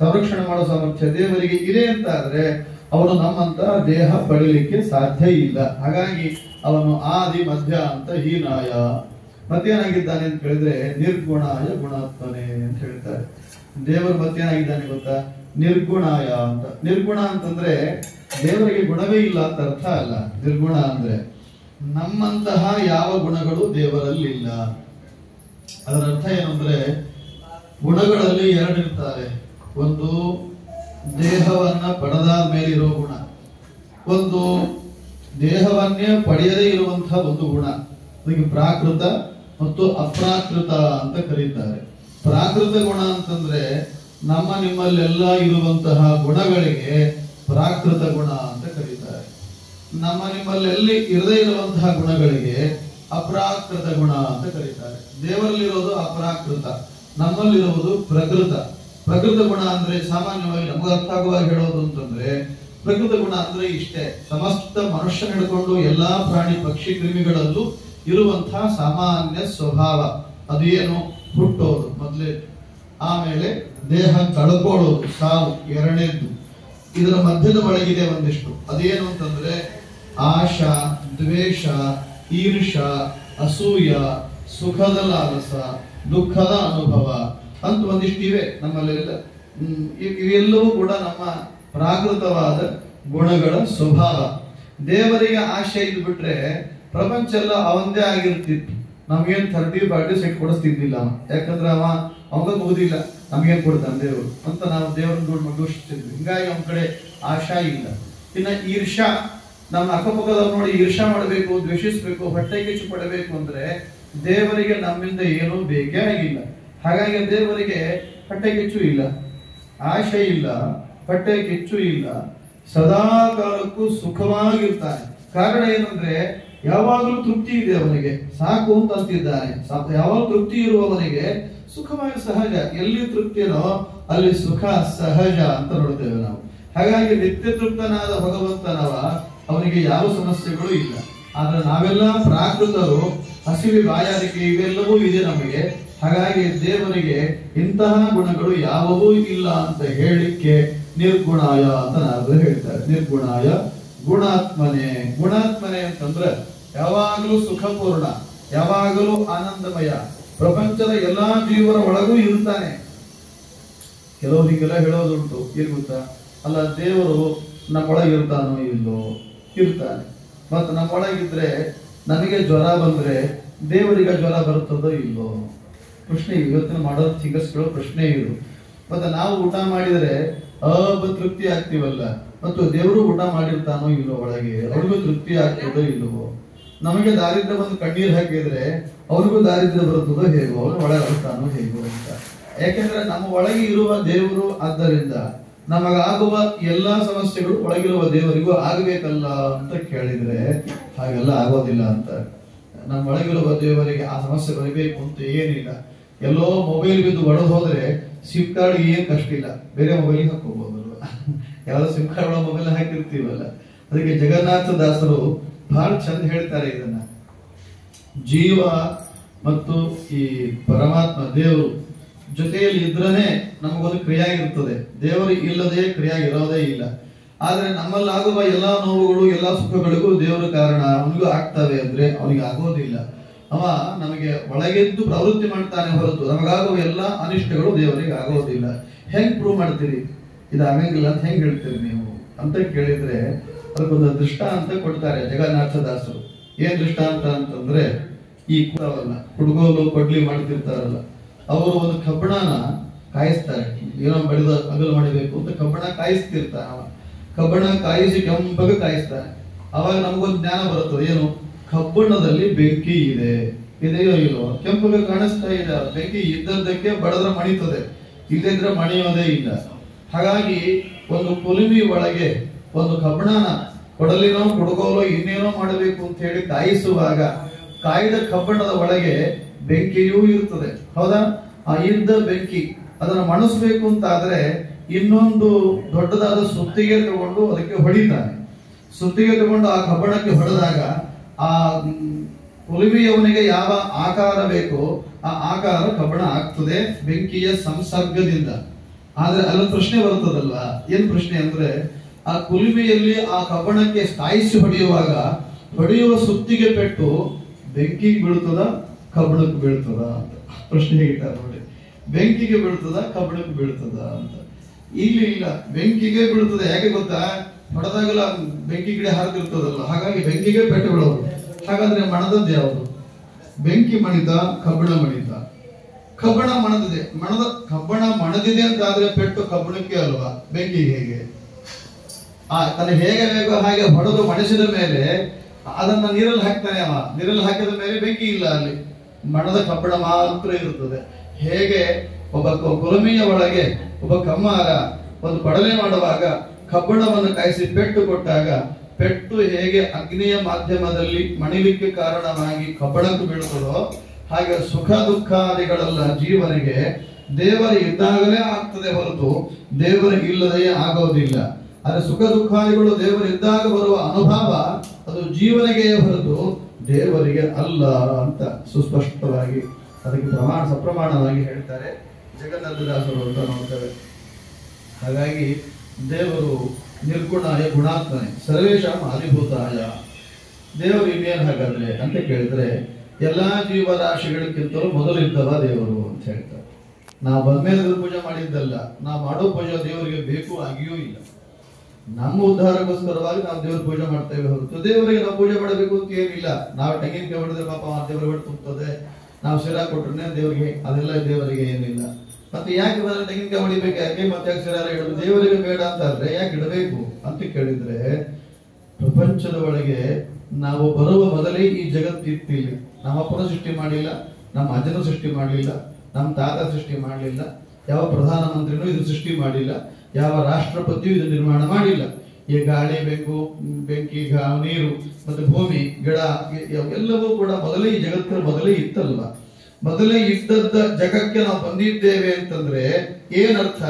ಸಂರಕ್ಷಣೆ ಮಾಡೋ ಸಾಮರ್ಥ್ಯ ದೇವರಿಗೆ ಇದೆ ಅಂತ ಆದ್ರೆ ಅವನು ನಮ್ಮಂತ ದೇಹ ಪಡೀಲಿಕ್ಕೆ ಸಾಧ್ಯ ಇಲ್ಲ. ಹಾಗಾಗಿ ಅವನು ಆದಿ, ಮಧ್ಯ ಅಂತ ಹೀನಾಯ. ಮತ್ತೇನಾಗಿದ್ದಾನೆ ಅಂತ ಹೇಳಿದ್ರೆ ನಿರ್ಗುಣಾಯ ಗುಣಾತ್ಮನೆ ಅಂತ ಹೇಳ್ತಾರೆ. ದೇವರು ಮತ್ತೇನಾಗಿದ್ದಾನೆ ಗೊತ್ತಾ? ನಿರ್ಗುಣಾಯ ಅಂತ. ನಿರ್ಗುಣ ಅಂತಂದ್ರೆ ದೇವರಿಗೆ ಗುಣವೇ ಇಲ್ಲ ಅಂತ ಅರ್ಥ ಅಲ್ಲ. ನಿರ್ಗುಣ ಅಂದ್ರೆ ನಮ್ಮಂತಹ ಯಾವ ಗುಣಗಳು ದೇವರಲ್ಲಿ ಇಲ್ಲ. ಅದರ ಅರ್ಥ ಏನಂದ್ರೆ ಗುಣಗಳಲ್ಲಿ ಎರಡಿರ್ತಾರೆ. ಒಂದು ದೇಹವನ್ನ ಪಡೆದಾದ ಮೇಲೆ ಇರೋ ಗುಣ, ಒಂದು ದೇಹವನ್ನೇ ಪಡೆಯದೇ ಇರುವಂತಹ ಒಂದು ಗುಣ. ಅದಕ್ಕೆ ಪ್ರಾಕೃತ ಮತ್ತು ಅಪ್ರಾಕೃತ ಅಂತ ಕರೀತಾರೆ. ಪ್ರಾಕೃತ ಗುಣ ಅಂತಂದ್ರೆ ನಮ್ಮ ನಿಮ್ಮಲ್ಲೆಲ್ಲ ಇರುವಂತಹ ಗುಣಗಳಿಗೆ ಪ್ರಾಕೃತ ಗುಣ ಅಂತ ಕರೀತಾರೆ. ನಮ್ಮ ನಿಮ್ಮಲ್ಲಿ ಇರದೇ ಇರುವಂತಹ ಗುಣಗಳಿಗೆ ಅಪ್ರಾಕೃತ ಗುಣ ಅಂತ ಕರೀತಾರೆ. ದೇವರಲ್ಲಿರೋದು ಅಪ್ರಾಕೃತ, ನಮ್ಮಲ್ಲಿರುವುದು ಪ್ರಕೃತ. ಪ್ರಕೃತ ಗುಣ ಅಂದ್ರೆ ಸಾಮಾನ್ಯವಾಗಿ ನಮಗೆ ಅರ್ಥ ಆಗುವಾಗ ಹೇಳೋದು ಅಂತಂದ್ರೆ ಪ್ರಕೃತ ಗುಣ ಅಂದ್ರೆ ಇಷ್ಟೇ, ಸಮಸ್ತ ಮನುಷ್ಯ ಹಿಡ್ಕೊಂಡು ಎಲ್ಲಾ ಪ್ರಾಣಿ ಪಕ್ಷಿ ಕ್ರಿಮಿಗಳಲ್ಲೂ ಇರುವಂತಹ ಸಾಮಾನ್ಯ ಸ್ವಭಾವ. ಅದೇನು? ಹುಟ್ಟೋದು ಮೊದಲೇ, ಆಮೇಲೆ ದೇಹ ಕಳ್ಕೊಳ್ಳೋದು ಸಾವು ಎರಡನೇದ್ದು, ಇದರ ಮಧ್ಯದ ಒಳಗಿದೆ ಒಂದಿಷ್ಟು. ಅದೇನು ಅಂತಂದ್ರೆ ಆಶಾ, ದ್ವೇಷ, ಈರ್ಷ, ಅಸೂಯ, ಸುಖದ ಲಾಲಸ, ದುಃಖದ ಅನುಭವ ಅಂತ ಒಂದಿಷ್ಟು ಇವೆ ನಮ್ಮಲ್ಲೆಲ್ಲ. ಇವೆಲ್ಲವೂ ಕೂಡ ನಮ್ಮ ಪ್ರಾಕೃತವಾದ ಗುಣಗಳ ಸ್ವಭಾವ. ದೇವರಿಗೆ ಆಶೆ ಇದ್ ಬಿಟ್ರೆ ಪ್ರಪಂಚ ಎಲ್ಲ ಅವಂದೇ ಆಗಿರ್ತಿತ್ತು. ನಮ್ಗೇನ್ 30-40 ಸೆಟ್ ಕೊಡಿಸ್ತಿದ್ದಿಲ್ಲ ಅವ. ಯಾಕಂದ್ರೆ ಅವಾಗ ಮುಗುದಿಲ್ಲ, ನಮ್ಗೇನ್ ಕೊಡ್ತಾನೆ ದೇವರು ಅಂತ ನಾವು ದೇವರನ್ನ ದೂಷಿಸ್ತಿದ್ವಿ. ಹಿಂಗಾಗಿ ಅವನ ಕಡೆ ಆಶಾ ಇಲ್ಲ. ಇನ್ನ ಈರ್ಷಾ, ನಮ್ಮ ಅಕ್ಕಪಕ್ಕದವ್ರು ನೋಡಿ ಈರ್ಷಾ ಮಾಡಬೇಕು, ದ್ವೇಷಿಸ್ಬೇಕು, ಹೊಟ್ಟೆ ಕಿಚ್ಚು ಪಡಬೇಕು ಅಂದ್ರೆ ದೇವರಿಗೆ ನಮ್ಮಿಂದ ಏನೂ ಬೇಕೇ ಆಗಿಲ್ಲ. ಹಾಗಾಗಿ ದೇವರಿಗೆ ಹೊಟ್ಟೆ ಕಿಚ್ಚು ಇಲ್ಲ, ಆಶೆ ಇಲ್ಲ, ಹೊಟ್ಟೆ ಕಿಚ್ಚು ಇಲ್ಲ, ಸದಾ ಕಾಲಕ್ಕೂ ಸುಖವಾಗಿರ್ತಾನೆ. ಕಾರಣ ಏನಂದ್ರೆ ಯಾವಾಗಲೂ ತೃಪ್ತಿ ಇದೆ ಅವನಿಗೆ, ಸಾಕು ಅಂತ ಅಂತಿದ್ದಾನೆ. ಯಾವಾಗಲೂ ತೃಪ್ತಿ ಇರುವವನಿಗೆ ಸುಖವಾಗಿ ಸಹಜ. ಎಲ್ಲಿ ತೃಪ್ತಿನೋ ಅಲ್ಲಿ ಸುಖ ಸಹಜ ಅಂತ ನೋಡ್ತೇವೆ ನಾವು. ಹಾಗಾಗಿ ನಿತ್ಯ ತೃಪ್ತನಾದ ಭಗವಂತನವ ಅವನಿಗೆ ಯಾವ ಸಮಸ್ಯೆಗಳು ಇಲ್ಲ. ಆದ್ರೆ ನಾವೆಲ್ಲ ಪ್ರಾಕೃತರು, ಹಸಿವಿ, ಬಾಯಾರಿಕೆ ಇವೆಲ್ಲವೂ ಇದೆ ನಮಗೆ. ಹಾಗಾಗಿ ದೇವರಿಗೆ ಇಂತಹ ಗುಣಗಳು ಯಾವುವೂ ಇಲ್ಲ ಅಂತ ಹೇಳಿಕ್ಕೆ ನಿರ್ಗುಣಾಯ ಅಂತ ನಾವು ಹೇಳ್ತಾರೆ. ನಿರ್ಗುಣಾಯ ಗುಣಾತ್ಮನೆ. ಗುಣಾತ್ಮನೆ ಅಂತಂದ್ರೆ ಯಾವಾಗಲೂ ಸುಖಪೂರ್ಣ, ಯಾವಾಗಲೂ ಆನಂದಮಯ, ಪ್ರಪಂಚದ ಎಲ್ಲಾ ಜೀವರ ಒಳಗೂ ಇರ್ತಾನೆ. ಕೆಲವರಿಗೆಲ್ಲ ಹೇಳೋದುಂಟು, ಏನ್ ಗೊತ್ತಾ, ಅಲ್ಲ ದೇವರು ನಮ್ಮೊಳಗೆ ಇರ್ತಾನೋ ಇಲ್ಲೋ? ಇರ್ತಾನೆ. ಮತ್ತೆ ನಮ್ಮೊಳಗಿದ್ರೆ ನಮಗೆ ಜ್ವರ ಬಂದ್ರೆ ದೇವರಿಗೆ ಜ್ವರ ಬರುತ್ತದೋ ಇಲ್ಲೋ? ಪ್ರಶ್ನೆ. ಇವತ್ತಿನ ಮಾಡೋ ಚಿಕಿತ್ಸೆಗಳು ಪ್ರಶ್ನೆ ಇದು. ಮತ್ತೆ ನಾವು ಊಟ ಮಾಡಿದ್ರೆ ತೃಪ್ತಿ ಆಗ್ತೀವಲ್ಲ, ಮತ್ತು ದೇವರು ಊಟ ಮಾಡಿರ್ತಾನೋ ಇಲ್ಲೋ ಒಳಗೆ? ಅವ್ರಿಗೂ ತೃಪ್ತಿ ಆಗ್ತದೋ ಇಲ್ಲವೋ? ನಮಗೆ ದಾರಿದ್ರ್ಯ ಬಂದು ಕಣ್ಣೀರ್ ಹಾಕಿದ್ರೆ ಅವ್ರಿಗೂ ದಾರಿದ್ರ್ಯ ಬರುತ್ತದೋ ಹೇಗೋ? ಅವನು ಒಳಗೆ ಇರ್ತಾನೋ ಹೇಗೋ ಅಂತ. ಯಾಕೆಂದ್ರೆ ನಮ್ಮ ಒಳಗೆ ಇರುವ ದೇವರು, ಆದ್ದರಿಂದ ನಮಗಾಗುವ ಎಲ್ಲಾ ಸಮಸ್ಯೆಗಳು ಒಳಗಿರುವ ದೇವರಿಗೂ ಆಗಬೇಕಲ್ಲ ಅಂತ ಕೇಳಿದ್ರೆ ಹಾಗೆಲ್ಲ ಆಗೋದಿಲ್ಲ ಅಂತ. ನಮ್ಮ ಒಳಗಿರುವ ದೇವರಿಗೆ ಆ ಸಮಸ್ಯೆ ಬರಬೇಕು ಅಂತ ಏನಿಲ್ಲ. ಎಲ್ಲೋ ಮೊಬೈಲ್ ಬಿದ್ದು ಒಡೆದು ಹೋದ್ರೆ ಸಿಮ್ ಕಾರ್ಡ್ ಏನ್ ಕಷ್ಟ ಇಲ್ಲ, ಬೇರೆ ಮೊಬೈಲ್ ಹಾಕೋಬಹುದಲ್ವ? ಯಾವ್ದೋ ಸಿಮ್ ಕಾರ್ಡ್ ಒಳಗೆ ಮೊಬೈಲ್ ಹಾಕಿರ್ತೀವಲ್ಲ. ಅದಕ್ಕೆ ಜಗನ್ನಾಥ ದಾಸರು ಬಹಳ ಚಂದ ಹೇಳ್ತಾರೆ ಇದನ್ನ. ಜೀವ ಮತ್ತು ಈ ಪರಮಾತ್ಮ ದೇವರು ಜೊತೆಯಲ್ಲಿ ಇದ್ರನೇ ನಮಗೊಂದು ಕ್ರಿಯಾಗಿರ್ತದೆ. ದೇವರು ಇಲ್ಲದೆ ಕ್ರಿಯಾಗಿರೋದೇ ಇಲ್ಲ. ಆದ್ರೆ ನಮ್ಮಲ್ಲಾಗುವ ಎಲ್ಲಾ ನೋವುಗಳು, ಎಲ್ಲಾ ಸುಖಗಳಿಗೂ ದೇವರ ಕಾರಣ. ಅವನಿಗೂ ಆಗ್ತವೆ ಅಂದ್ರೆ ಅವನಿಗೆ ಆಗೋದಿಲ್ಲ. ಅವ ನಮಗೆ ಒಳಗೆದ್ದು ಪ್ರವೃತ್ತಿ ಮಾಡ್ತಾನೆ ಹೊರತು ನಮಗಾಗುವ ಎಲ್ಲಾ ಅನಿಷ್ಟಗಳು ದೇವರಿಗೆ ಆಗೋದಿಲ್ಲ. ಹೆಂಗ್ ಪ್ರೂವ್ ಮಾಡ್ತೀರಿ ಇದು ಆಗಂಗಿಲ್ಲ ಅಂತ ಹೆಂಗ್ ಹೇಳ್ತೀರಿ ನೀವು ಅಂತ ಕೇಳಿದ್ರೆ ಅದಕ್ಕೊಂದು ದೃಷ್ಟಾಂತ ಕೊಡ್ತಾರೆ ಜಗನ್ನಾಥದಾಸರು. ಏನ್ ದೃಷ್ಟಾಂತ ಅಂತಂದ್ರೆ, ಈ ಹುಡುಗೋಲು ಕೊಡ್ಲಿ ಮಾಡ್ತಿರ್ತಾರಲ್ಲ, ಅವರು ಒಂದು ಕಬ್ಬಣನ ಕಾಯಿಸ್ತಾರೆ. ಏನೋ ಬೆಳೆದ ಅಗಲು ಮಾಡಬೇಕು ಅಂತ ಕಬ್ಬಣ ಕಾಯಿಸ್ತಿರ್ತಾನೆ. ಅವ ಕಬ್ಬಣ ಕಾಯಿಸಿ ಕೆಂಪಗ ಕಾಯಿಸ್ತಾನೆ. ಅವಾಗ ನಮಗೊಂದು ಜ್ಞಾನ ಬರುತ್ತದೆ. ಏನು? ಕಬ್ಬಣದಲ್ಲಿ ಬೆಂಕಿ ಇದೆ, ಇದೆಯೋ ಇಲ್ವೋ? ಕೆಂಪಗ ಕಾಣಿಸ್ತಾ ಇದೆ. ಬೆಂಕಿ ಇದ್ದದ್ದಕ್ಕೆ ಬಡದ್ರ ಮಣಿತದೆ, ಇಲ್ಲದಿದ್ರೆ ಮಣಿಯೋದೇ ಇಲ್ಲ. ಹಾಗಾಗಿ ಒಂದು ಕುಲುಮಿ ಒಳಗೆ ಒಂದು ಕಬ್ಬಣನ ಕೊಡಲಿನೋ ಕುಡುಗೋಲೋ ಇನ್ನೇನೋ ಮಾಡಬೇಕು ಅಂತ ಹೇಳಿ ಕಾಯಿಸುವಾಗ ಕಾಯ್ದ ಕಬ್ಬಣದ ಒಳಗೆ ಬೆಂಕಿಯೂ ಇರ್ತದೆ, ಹೌದಾ? ಆ ಇದ್ದ ಬೆಂಕಿ ಅದನ್ನ ಮಣಿಸ್ಬೇಕು ಅಂತ ಆದ್ರೆ ಇನ್ನೊಂದು ದೊಡ್ಡದಾದ ಸುತ್ತಿಗೆ ತಗೊಂಡು ಅದಕ್ಕೆ ಹೊಡಿತಾನೆ. ಸುತ್ತಿಗೆ ತಗೊಂಡು ಆ ಕಬ್ಬಣಕ್ಕೆ ಹೊಡೆದಾಗ ಆ ಕುಲುಮೆಯವನಿಗೆ ಯಾವ ಆಕಾರ ಬೇಕೋ ಆ ಆಕಾರ ಕಬ್ಬಣ ಆಗ್ತದೆ ಬೆಂಕಿಯ ಸಂಸರ್ಗದಿಂದ. ಆದ್ರೆ ಅಲ್ಲೊಂದು ಪ್ರಶ್ನೆ ಬರ್ತದಲ್ವಾ? ಏನ್ ಪ್ರಶ್ನೆ ಅಂದ್ರೆ, ಆ ಕುಲುಮೆಯಲ್ಲಿ ಆ ಕಬ್ಬಣಕ್ಕೆ ಕಾಯಿಸಿ ಹೊಡೆಯುವಾಗ ಹೊಡೆಯುವ ಸುತ್ತಿಗೆ ಪೆಟ್ಟು ಬೆಂಕಿಗೆ ಬೀಳ್ತದ, ಕಬ್ಬಣಕ್ಕೆ ಬೀಳ್ತದ ಅಂತ ಪ್ರಶ್ನೆ ಹೇಳ್ತಾರೆ ನೋಡಿ. ಬೆಂಕಿಗೆ ಬೀಳ್ತದ, ಕಬ್ಬಣಕ್ಕೆ ಬೀಳ್ತದ ಅಂತ. ಇಲ್ಲಿ ಇಲ್ಲ, ಬೆಂಕಿಗೆ ಬೀಳ್ತದೆ. ಯಾಕೆ ಗೊತ್ತಾ? ಹೊಡೆದಾಗಲ್ಲ ಬೆಂಕಿ ಗಿಡ ಹಾರಿದಿರ್ತದಲ್ಲ, ಹಾಗಾಗಿ ಬೆಂಕಿಗೆ ಪೆಟ್ಟು ಬೀಳೋದು. ಹಾಗಾದ್ರೆ ಮಣದದ್ದು ಯಾವುದು? ಬೆಂಕಿ ಮಣಿತ, ಕಬ್ಬಣ ಮಣಿತ? ಕಬ್ಬಣ ಮಣದಿದೆ. ಕಬ್ಬಣ ಮಣದಿದೆ ಅಂತ ಆದ್ರೆ ಪೆಟ್ಟು ಕಬ್ಬಣಕ್ಕೆ ಅಲ್ವಾ, ಬೆಂಕಿಗೆ ಹೇಗೆ? ತನ್ನ ಹೇಗೆ ಬೇಕೋ ಹಾಗೆ ಹೊಡೆದು ಮಣಿಸಿದ ಮೇಲೆ ಅದನ್ನ ನೀರಲ್ಲಿ ಹಾಕ್ತಾನೆ. ಅವ ನೀರಲ್ಲಿ ಹಾಕಿದ ಮೇಲೆ ಬೆಂಕಿ ಇಲ್ಲ, ಅಲ್ಲಿ ಮಣದ ಕಬ್ಬಣ ಮಾತ್ರ ಇರುತ್ತದೆ. ಹೇಗೆ ಒಬ್ಬ ಕುಲುಮೆಯ ಒಳಗೆ ಒಬ್ಬ ಕಮ್ಮಾರ ಒಂದು ಪಡಲೆ ಮಾಡುವಾಗ ಕಬ್ಬಣವನ್ನು ಕಾಯಿಸಿ ಪೆಟ್ಟು ಕೊಟ್ಟಾಗ ಪೆಟ್ಟು ಹೇಗೆ ಅಗ್ನಿಯ ಮಾಧ್ಯಮದಲ್ಲಿ ಮಣಿಲಿಕ್ಕೆ ಕಾರಣವಾಗಿ ಕಬ್ಬಣಕ್ಕೆ ಬೀಳುತ್ತದೋ, ಹಾಗೆ ಸುಖ ದುಃಖಾದಿಗಳೆಲ್ಲ ಜೀವನಿಗೆ ದೇವರ ಇದ್ದಾಗಲೇ ಆಗ್ತದೆ ಹೊರತು ದೇವರಿಗೆ ಇಲ್ಲದೆಯೇ ಆಗೋದಿಲ್ಲ. ಆದ್ರೆ ಸುಖ ದುಃಖಾದಿಗಳು ದೇವರಿದ್ದಾಗ ಬರುವ ಅನುಭವ ಅದು ಜೀವನಿಗೆ ಹೊರತು ದೇವರಿಗೆ ಅಲ್ಲ ಅಂತ ಸುಸ್ಪಷ್ಟವಾಗಿ ಅದಕ್ಕೆ ಸಪ್ರಮಾಣವಾಗಿ ಹೇಳ್ತಾರೆ ಜಗನ್ನಾಥದಾಸರು ಅಂತ ನೋಡ್ತೇವೆ. ಹಾಗಾಗಿ ದೇವರು ನಿರ್ಗುಣಾಯ ಗುಣಾತ್ಮನೆ ಸರ್ವೇಶಾಂ ಆದಿಭೂತಾಯ. ದೇವರು ಇನ್ನೇನು ಹಾಗಾದ್ರೆ ಅಂತ ಕೇಳಿದ್ರೆ ಎಲ್ಲಾ ಜೀವರಾಶಿಗಳಿಗಿಂತಲೂ ಮೊದಲಿದ್ದವ ದೇವರು ಅಂತ ಹೇಳ್ತಾರೆ. ನಾವು ಬಂದ್ಮೇಲೆ ಪೂಜೆ ಮಾಡಿದ್ದಲ್ಲ, ನಾವು ಮಾಡೋ ಪೂಜೆ ದೇವರಿಗೆ ಬೇಕು ಆಗಿಯೂ ಇಲ್ಲ. ನಮ್ಮ ಉದ್ಧಾರಕ್ಕೋಸ್ಕರವಾಗಿ ನಾವು ದೇವ್ರ ಪೂಜೆ ಮಾಡ್ತೇವೆ ಹೊರತು ದೇವರಿಗೆ ನಾವು ಪೂಜೆ ಮಾಡಬೇಕು ಅಂತ ಏನಿಲ್ಲ. ನಾವು ತೆಂಗಿನಕಾಯಿ ಹೊಡೆದ್ರೆ ಪಾಪ ದೇವರ ಹೊಡೆ ತುಂಬುತ್ತದೆ, ನಾವು ಶಿರಾ ಕೊಟ್ರೆ ದೇವರಿಗೆ, ಅದೆಲ್ಲ ದೇವರಿಗೆ ಏನಿಲ್ಲ. ಮತ್ತೆ ಯಾಕೆ ತೆಂಗಿನಕಾಯಿ ಹೊಡಿಬೇಕು, ಯಾಕೆ ಮತ್ತೆ ಯಾಕೆ ಶಿರಾ ಇಡೋದು, ದೇವರಿಗೆ ಬೇಡ ಅಂತ ಆದ್ರೆ ಯಾಕೆ ಇಡಬೇಕು ಅಂತ ಕೇಳಿದ್ರೆ, ಪ್ರಪಂಚದ ಒಳಗೆ ನಾವು ಬರುವ ಮೊದಲೇ ಈ ಜಗತ್ತಿತ್ತಿಲ್ಲ. ನಮ್ಮ ಅಪ್ಪನ ಸೃಷ್ಟಿ ಮಾಡಲಿಲ್ಲ, ನಮ್ಮ ಅಜ್ಜನ ಸೃಷ್ಟಿ ಮಾಡಲಿಲ್ಲ, ನಮ್ಮ ತಾತ ಸೃಷ್ಟಿ ಮಾಡಲಿಲ್ಲ, ಯಾವ ಪ್ರಧಾನಮಂತ್ರಿನೂ ಇದು ಸೃಷ್ಟಿ ಮಾಡಿಲ್ಲ, ಯಾವ ರಾಷ್ಟ್ರಪತಿಯು ಇದು ನಿರ್ಮಾಣ ಮಾಡಿಲ್ಲ. ಈ ಗಾಳಿ, ಬೆಂಕಿ, ನೀರು ಮತ್ತೆ ಭೂಮಿ, ಗಿಡ ಎಲ್ಲವೂ ಕೂಡ ಮೊದಲೇ ಈ ಜಗತ್ತಿನ ಮೊದಲೇ ಇತ್ತಲ್ವ. ಮೊದಲೇ ಇದ್ದದ್ದ ಜಗಕ್ಕೆ ನಾವು ಬಂದಿದ್ದೇವೆ ಅಂತಂದ್ರೆ ಏನರ್ಥ?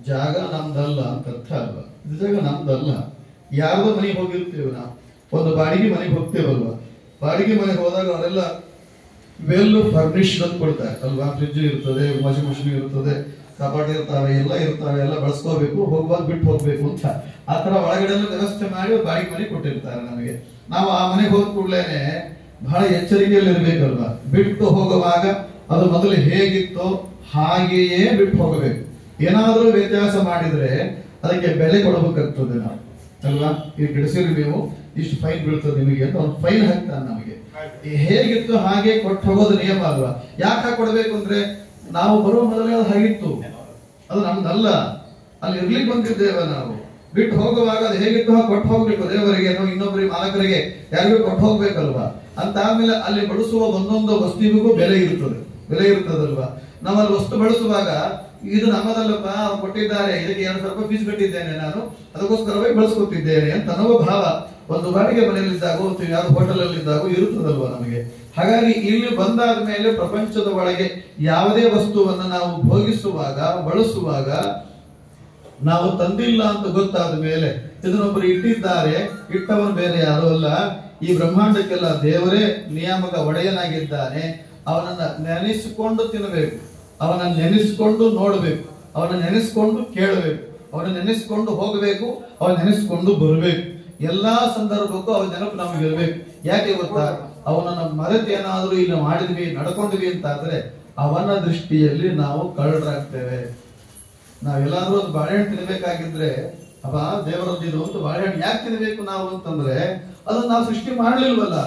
ಜಾಗ ನಮ್ದಲ್ಲ ಅಂತ ಅರ್ಥ ಅಲ್ವಾ? ಇದು ಜಾಗ ನಮ್ದಲ್ಲ. ಯಾರ್ದೋ ಮನೆಗೆ ಹೋಗಿರ್ತೇವೆ, ನಾವು ಒಂದು ಬಾಡಿಗೆ ಮನೆಗೆ ಹೋಗ್ತೇವಲ್ವಾ. ಬಾಡಿಗೆ ಮನೆಗೆ ಹೋದಾಗ ಅವರೆಲ್ಲ ವೆಲ್ ಫರ್ನಿಶ್ಡ್ ಅಂತ ಕೊಡ್ತಾರೆ ಅಲ್ವಾ. ಫ್ರಿಜ್ ಇರ್ತದೆ, ವಾಷಿಂಗ್ ಮಷಿನ್ ಇರ್ತದೆ, ಕಪಾಟ್ ಇರ್ತಾವೆ, ಎಲ್ಲ ಬಳಸ್ಕೋಬೇಕು, ಹೋಗುವಾಗ ಬಿಟ್ಟು ಹೋಗ್ಬೇಕು ಅಂತ ಆ ತರ ಒಳಗಡೆ ವ್ಯವಸ್ಥೆ ಮಾಡಿ ಬಾಡಿಗೆ ಮನೆ ಕೊಟ್ಟಿರ್ತಾರೆ ನಮಗೆ. ನಾವು ಆ ಮನೆಗೆ ಹೋದ ಕೂಡಲೇನೆ ಬಹಳ ಎಚ್ಚರಿಕೆಯಲ್ಲಿ ಇರ್ಬೇಕಲ್ವಾ. ಬಿಟ್ಟು ಹೋಗುವಾಗ ಅದು ಮೊದಲು ಹೇಗಿತ್ತೋ ಹಾಗೆಯೇ ಬಿಟ್ಟು ಹೋಗಬೇಕು. ಏನಾದ್ರೂ ವ್ಯತ್ಯಾಸ ಮಾಡಿದ್ರೆ ಅದಕ್ಕೆ ಬೆಲೆ ಕೊಡಬೇಕಾಗ್ತದೆ ನಾವು ಅಲ್ವಾ. ಈಗ ಗಿಡಿಸಿರಿ ನೀವು, ಇಷ್ಟು ಫೈನ್ ಬೀಳ್ತದೆ ನಿಮಗೆ ಅಂತ ಅವ್ನು ಫೈನ್ ಹಾಕ್ತಾನೆ ನಮಗೆ. ಹೇಗಿತ್ತು ಹಾಗೆ ಕೊಟ್ಟು ಹೋಗೋದು ನಿಯಮ ಅಲ್ವಾ. ಯಾಕೆ ಕೊಡ್ಬೇಕು ಅಂದ್ರೆ ನಾವು ಬರುವ ಮೊದಲೇ ಅದು ಹಾಗಿತ್ತು, ಅದು ನಮ್ದಲ್ಲ, ಅಲ್ಲಿ ಇರ್ಲಿಕ್ಕೆ ಬಂದಿದ್ದೇವೆ ನಾವು. ಬಿಟ್ಟು ಹೋಗುವಾಗ ಅದು ಹೇಗಿತ್ತು ಹಾಗೆ ಕೊಟ್ಟು ಹೋಗ್ಬೇಕು ದೇವರಿಗೆ, ಇನ್ನೊಬ್ಬರಿಗೆ, ಮಾಲಕರಿಗೆ, ಯಾರಿಗೂ ಕೊಟ್ಟು ಹೋಗ್ಬೇಕಲ್ವಾ. ಅಂತ ಆದ್ಮೇಲೆ ಅಲ್ಲಿ ಬಳಸುವ ಒಂದೊಂದು ವಸ್ತುವಿಗೂ ಬೆಲೆ ಇರ್ತದಲ್ವಾ. ನಾವಲ್ಲಿ ವಸ್ತು ಬಳಸುವಾಗ ಇದು ನಮ್ಮದಲ್ಲಪ್ಪ, ಅವ್ರು ಕೊಟ್ಟಿದ್ದಾರೆ, ಇದಕ್ಕೆ 2,000 ರೂಪಾಯಿ ಫೀಸ್ ಕಟ್ಟಿದ್ದೇನೆ ನಾನು, ಅದಕ್ಕೋಸ್ಕರವಾಗಿ ಬಳಸ್ಕೊತಿದ್ದೇನೆ ಅಂತ ಅನ್ನೋ ಭಾವ ಒಂದು ಬಾಡಿಗೆ ಮನೆಯಲ್ಲಿದ್ದಾಗ, ಯಾರು ಹೋಟೆಲ್ ಅಲ್ಲಿ ಇದ್ದಾಗ ಇರುತ್ತದಲ್ವಾ ನಮಗೆ. ಹಾಗಾಗಿ ಇಲ್ಲಿ ಬಂದಾದ ಮೇಲೆ ಪ್ರಪಂಚದ ಒಳಗೆ ಯಾವುದೇ ವಸ್ತುವನ್ನು ನಾವು ಭೋಗಿಸುವಾಗ, ಬಳಸುವಾಗ ನಾವು ತಂದಿಲ್ಲ ಅಂತ ಗೊತ್ತಾದ ಮೇಲೆ ಇದನ್ನೊಬ್ಬರು ಇಟ್ಟಿದ್ದಾರೆ, ಇಟ್ಟವನು ಬೇರೆ ಯಾರು ಅಲ್ಲ, ಈ ಬ್ರಹ್ಮಾಂಡಕ್ಕೆಲ್ಲ ದೇವರೇ ನಿಯಾಮಕ ಒಡೆಯನಾಗಿದ್ದಾನೆ. ಅವನನ್ನ ನೆನೆಸಿಕೊಂಡು ತಿನ್ನಬೇಕು, ಅವನ ನೆನೆಸಿಕೊಂಡು ನೋಡ್ಬೇಕು, ಅವನ ನೆನೆಸಿಕೊಂಡು ಕೇಳಬೇಕು, ಅವನ ನೆನೆಸಿಕೊಂಡು ಹೋಗಬೇಕು, ಅವನ ನೆನೆಸಿಕೊಂಡು ಬರಬೇಕು. ಎಲ್ಲಾ ಸಂದರ್ಭಕ್ಕೂ ಅವನ ನೆನಪು ನಮ್ಗೆ ಇರಬೇಕು. ಯಾಕೆ ಗೊತ್ತಾ? ಅವನನ್ನ ಮರೆತು ಏನಾದ್ರೂ ಇಲ್ಲ ಮಾಡಿದ್ವಿ, ನಡ್ಕೊಂಡ್ವಿ ಅಂತ ಆದ್ರೆ ಅವನ ದೃಷ್ಟಿಯಲ್ಲಿ ನಾವು ಕಳ್ಳರಾಗ್ತೇವೆ. ನಾವೆಲ್ಲಾದ್ರೂ ಒಂದು ಬಾಳೆಹಣ್ಣು ತಿನ್ಬೇಕಾಗಿದ್ರೆ, ಅಪ್ಪ ದೇವರದ್ದು ಒಂದು ಬಾಳೆಹಣ್ಣು ಯಾಕೆ ತಿನ್ಬೇಕು ನಾವು ಅಂತಂದ್ರೆ, ಅದನ್ನ ನಾವು ಸೃಷ್ಟಿ ಮಾಡ್ಲಿಲ್ವಲ್ಲ,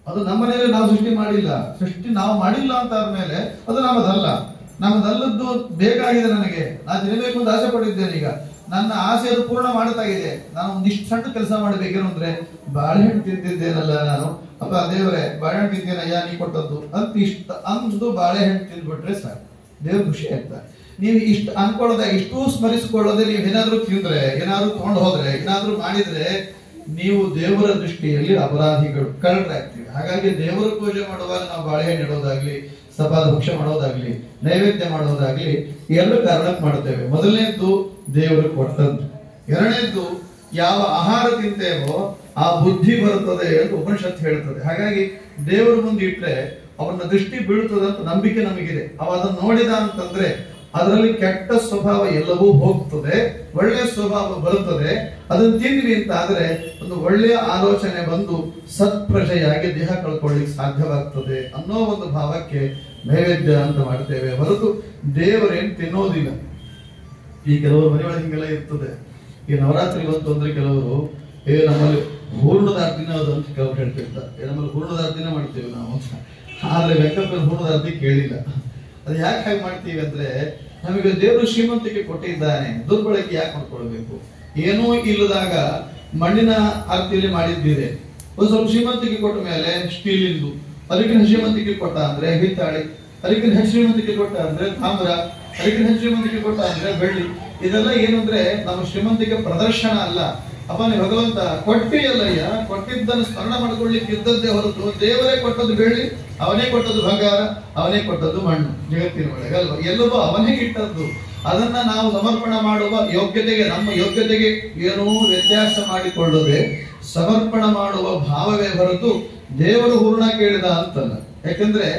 ಅದು ನಮ್ಮನೇಲಿ ನಾವು ಸೃಷ್ಟಿ ಮಾಡಿಲ್ಲ. ಸೃಷ್ಟಿ ನಾವು ಮಾಡಿಲ್ಲ ಅಂತ ಆದ್ಮೇಲೆ ಅದು ನಮ್ಮದಲ್ಲದ್ದು ಬೇಕಾಗಿದೆ. ನನಗೆ ನಾನು ತಿನ್ನಬೇಕು ಅಂತ ಆಸೆ ಪಟ್ಟಿದ್ದೇನೆ. ಈಗ ನನ್ನ ಆಸೆ ಅದು ಪೂರ್ಣ ಮಾಡ್ತಾ ಇದೆ. ನಾನು ಒಂದಿಷ್ಟು ಸಣ್ಣ ಕೆಲಸ ಮಾಡ್ಬೇಕೇನು ಅಂದ್ರೆ, ಬಾಳೆಹಣ್ಣು ತಿಂತಿದ್ದೇನಲ್ಲ ನಾನು, ಅಪ್ಪ ದೇವರೇ ಬಾಳೆಹಣ್ಣು ತಿಂತೇನಯ್ಯ ನೀ ಕೊಟ್ಟದ್ದು ಅಂತ ಇಷ್ಟ ಅಂದು ಬಾಳೆಹಣ್ಣು ತಿಂದ್ಬಿಟ್ರೆ ಸಾಕು, ದೇವ್ರ ಖುಷಿ ಆಗ್ತಾರೆ. ನೀವು ಇಷ್ಟು ಅನ್ಕೊಳ್ಳೋದೆ, ಇಷ್ಟೂ ಸ್ಮರಿಸಿಕೊಳ್ಳೋದೆ, ನೀವು ಏನಾದ್ರೂ ತಿಂದ್ರೆ, ಏನಾದ್ರೂ ತಗೊಂಡು ಹೋದ್ರೆ, ಏನಾದ್ರೂ ಮಾಡಿದ್ರೆ ನೀವು ದೇವರ ದೃಷ್ಟಿಯಲ್ಲಿ ಅಪರಾಧಿಗಳು, ಕಳ್ಳರಾಗ್ತೀವಿ. ಹಾಗಾಗಿ ದೇವರ ಪೂಜೆ ಮಾಡುವಾಗ ನಾವು ಬಾಳೆಹಣ್ಣು ಇಡೋದಾಗ್ಲಿ, ಸಪಾದ ಭಕ್ಷ್ಯ ಮಾಡೋದಾಗ್ಲಿ, ನೈವೇದ್ಯ ಮಾಡೋದಾಗ್ಲಿ 2 ಕಾರಣಕ್ಕೆ ಮಾಡ್ತೇವೆ. ಮೊದಲನೇದ್ದು ದೇವರು ಕೊಟ್ಟದ್ದು, ಎರಡನೇದ್ದು ಯಾವ ಆಹಾರ ತಿಂತೇವೋ ಆ ಬುದ್ಧಿ ಬರುತ್ತದೆ ಅಂತ ಉಪನಿಷತ್ತು ಹೇಳ್ತದೆ. ಹಾಗಾಗಿ ದೇವರ ಮುಂದೆ ಇಟ್ರೆ ಅವನ ದೃಷ್ಟಿ ಬೀಳುತ್ತದೆ ಅಂತ ನಂಬಿಕೆ ನಮಗಿದೆ. ಅವ ಅದನ್ನು ನೋಡಿದ ಅಂತಂದ್ರೆ ಅದರಲ್ಲಿ ಕೆಟ್ಟ ಸ್ವಭಾವ ಎಲ್ಲವೂ ಹೋಗ್ತದೆ, ಒಳ್ಳೆಯ ಸ್ವಭಾವ ಬರುತ್ತದೆ. ಅದನ್ನ ತಿಂದ್ವಿ ಅಂತ ಆದ್ರೆ ಒಂದು ಒಳ್ಳೆಯ ಆಲೋಚನೆ ಬಂದು ಸತ್ಪ್ರಜೆಯಾಗಿ ದೇಹ ಕಳ್ಕೊಳ್ಳಿಕ್ಕೆ ಸಾಧ್ಯವಾಗ್ತದೆ ಅನ್ನೋ ಒಂದು ಭಾವಕ್ಕೆ ನೈವೇದ್ಯ ಅಂತ ಮಾಡ್ತೇವೆ ಹೊರತು ದೇವರೇನು ತಿನ್ನೋದಿಲ್ಲ. ಈ ಕೆಲವರು ಮನೆಯೊಳಗೆ ಹಿಂಗೆಲ್ಲ ಇರ್ತದೆ. ಈ ನವರಾತ್ರಿ ಬಂತು ಅಂದ್ರೆ ಕೆಲವರು ನಮ್ಮಲ್ಲಿ ಹೂರ್ಣದಾರ್ತಿನ ಅದು ಅಂತ ಕೆಲವರು ಹೇಳ್ತಿರ್ತಾರೆ, ನಮ್ಮಲ್ಲಿ ಹೂರ್ಣದಾರ್ತಿನ ಮಾಡ್ತೇವೆ ನಾವು. ಆದ್ರೆ ವೆಂಕಟಪ್ಪನ ಹೂರ್ಣದಾರ್ತಿ ಕೇಳಿಲ್ಲ. ಅದು ಯಾಕೆ ಹಾಗೆ ಮಾಡ್ತೀವಿ ಅಂದ್ರೆ, ನಮಗೆ ದೇವರು ಶ್ರೀಮಂತಿಕೆ ಕೊಟ್ಟಿದ್ದಾನೆ, ದುರ್ಬಳಕೆ ಯಾಕೆ ಮಾಡ್ಕೊಳ್ಬೇಕು? ಏನೂ ಇಲ್ಲದಾಗ ಮಣ್ಣಿನ ಆರ್ತಿಯಲ್ಲಿ ಮಾಡಿದ್ದೀರಿ, ಒಂದು ಸ್ವಲ್ಪ ಶ್ರೀಮಂತಿಕೆ ಕೊಟ್ಟ ಮೇಲೆ ಸ್ಟೀಲಿಂದು, ಅದಕ್ಕಿಂತ ಶ್ರೀಮಂತಿಕೆ ಕೊಟ್ಟ ಅಂದ್ರೆ ಹಿತ್ತಾಳಿ, ಅದಕ್ಕಿಂತ ಶ್ರೀಮಂತಿಕೆ ಕೊಟ್ಟ ಅಂದ್ರೆ ತಾಮ್ರ, ಅದಕ್ಕಿಂತ ಶ್ರೀಮಂತಿಕೆ ಕೊಟ್ಟ ಅಂದ್ರೆ ಬೆಳ್ಳಿ. ಇದೆಲ್ಲ ಏನು ಅಂದ್ರೆ ನಮ್ಮ ಶ್ರೀಮಂತಿಕೆ ಪ್ರದರ್ಶನ ಅಲ್ಲ. ಅಪ್ಪ ನೀವು ಭಗವಂತ ಕೊಟ್ಟಿಯಲ್ಲಯ್ಯ, ಕೊಟ್ಟಿದ್ದನ್ನು ಸ್ಮರಣ ಮಾಡ್ಕೊಳ್ಳಿಕ್ಕೆ ಇದ್ದದ್ದೇ ಹೊರತು ದೇವರೇ ಕೊಟ್ಟದ್ದು ಬೆಳ್ಳಿ, ಅವನೇ ಕೊಟ್ಟದ್ದು ಬಂಗಾರ, ಅವನೇ ಕೊಟ್ಟದ್ದು ಮಣ್ಣು ಜಗತ್ತಿನ ಒಳಗೆ ಅಲ್ವಾ, ಎಲ್ಲವೂ ಅವನೇ ಇಟ್ಟದ್ದು. ಅದನ್ನ ನಾವು ಸಮರ್ಪಣೆ ಮಾಡುವ ಯೋಗ್ಯತೆಗೆ, ನಮ್ಮ ಯೋಗ್ಯತೆಗೆ ಏನೂ ವ್ಯತ್ಯಾಸ ಮಾಡಿಕೊಳ್ಳದೆ ಸಮರ್ಪಣ ಮಾಡುವ ಭಾವವೇ ಹೊರತು ದೇವರು ಹೂರ್ಣ ಕೇಳಿದ ಅಂತಲ್ಲ. ಯಾಕಂದ್ರೆ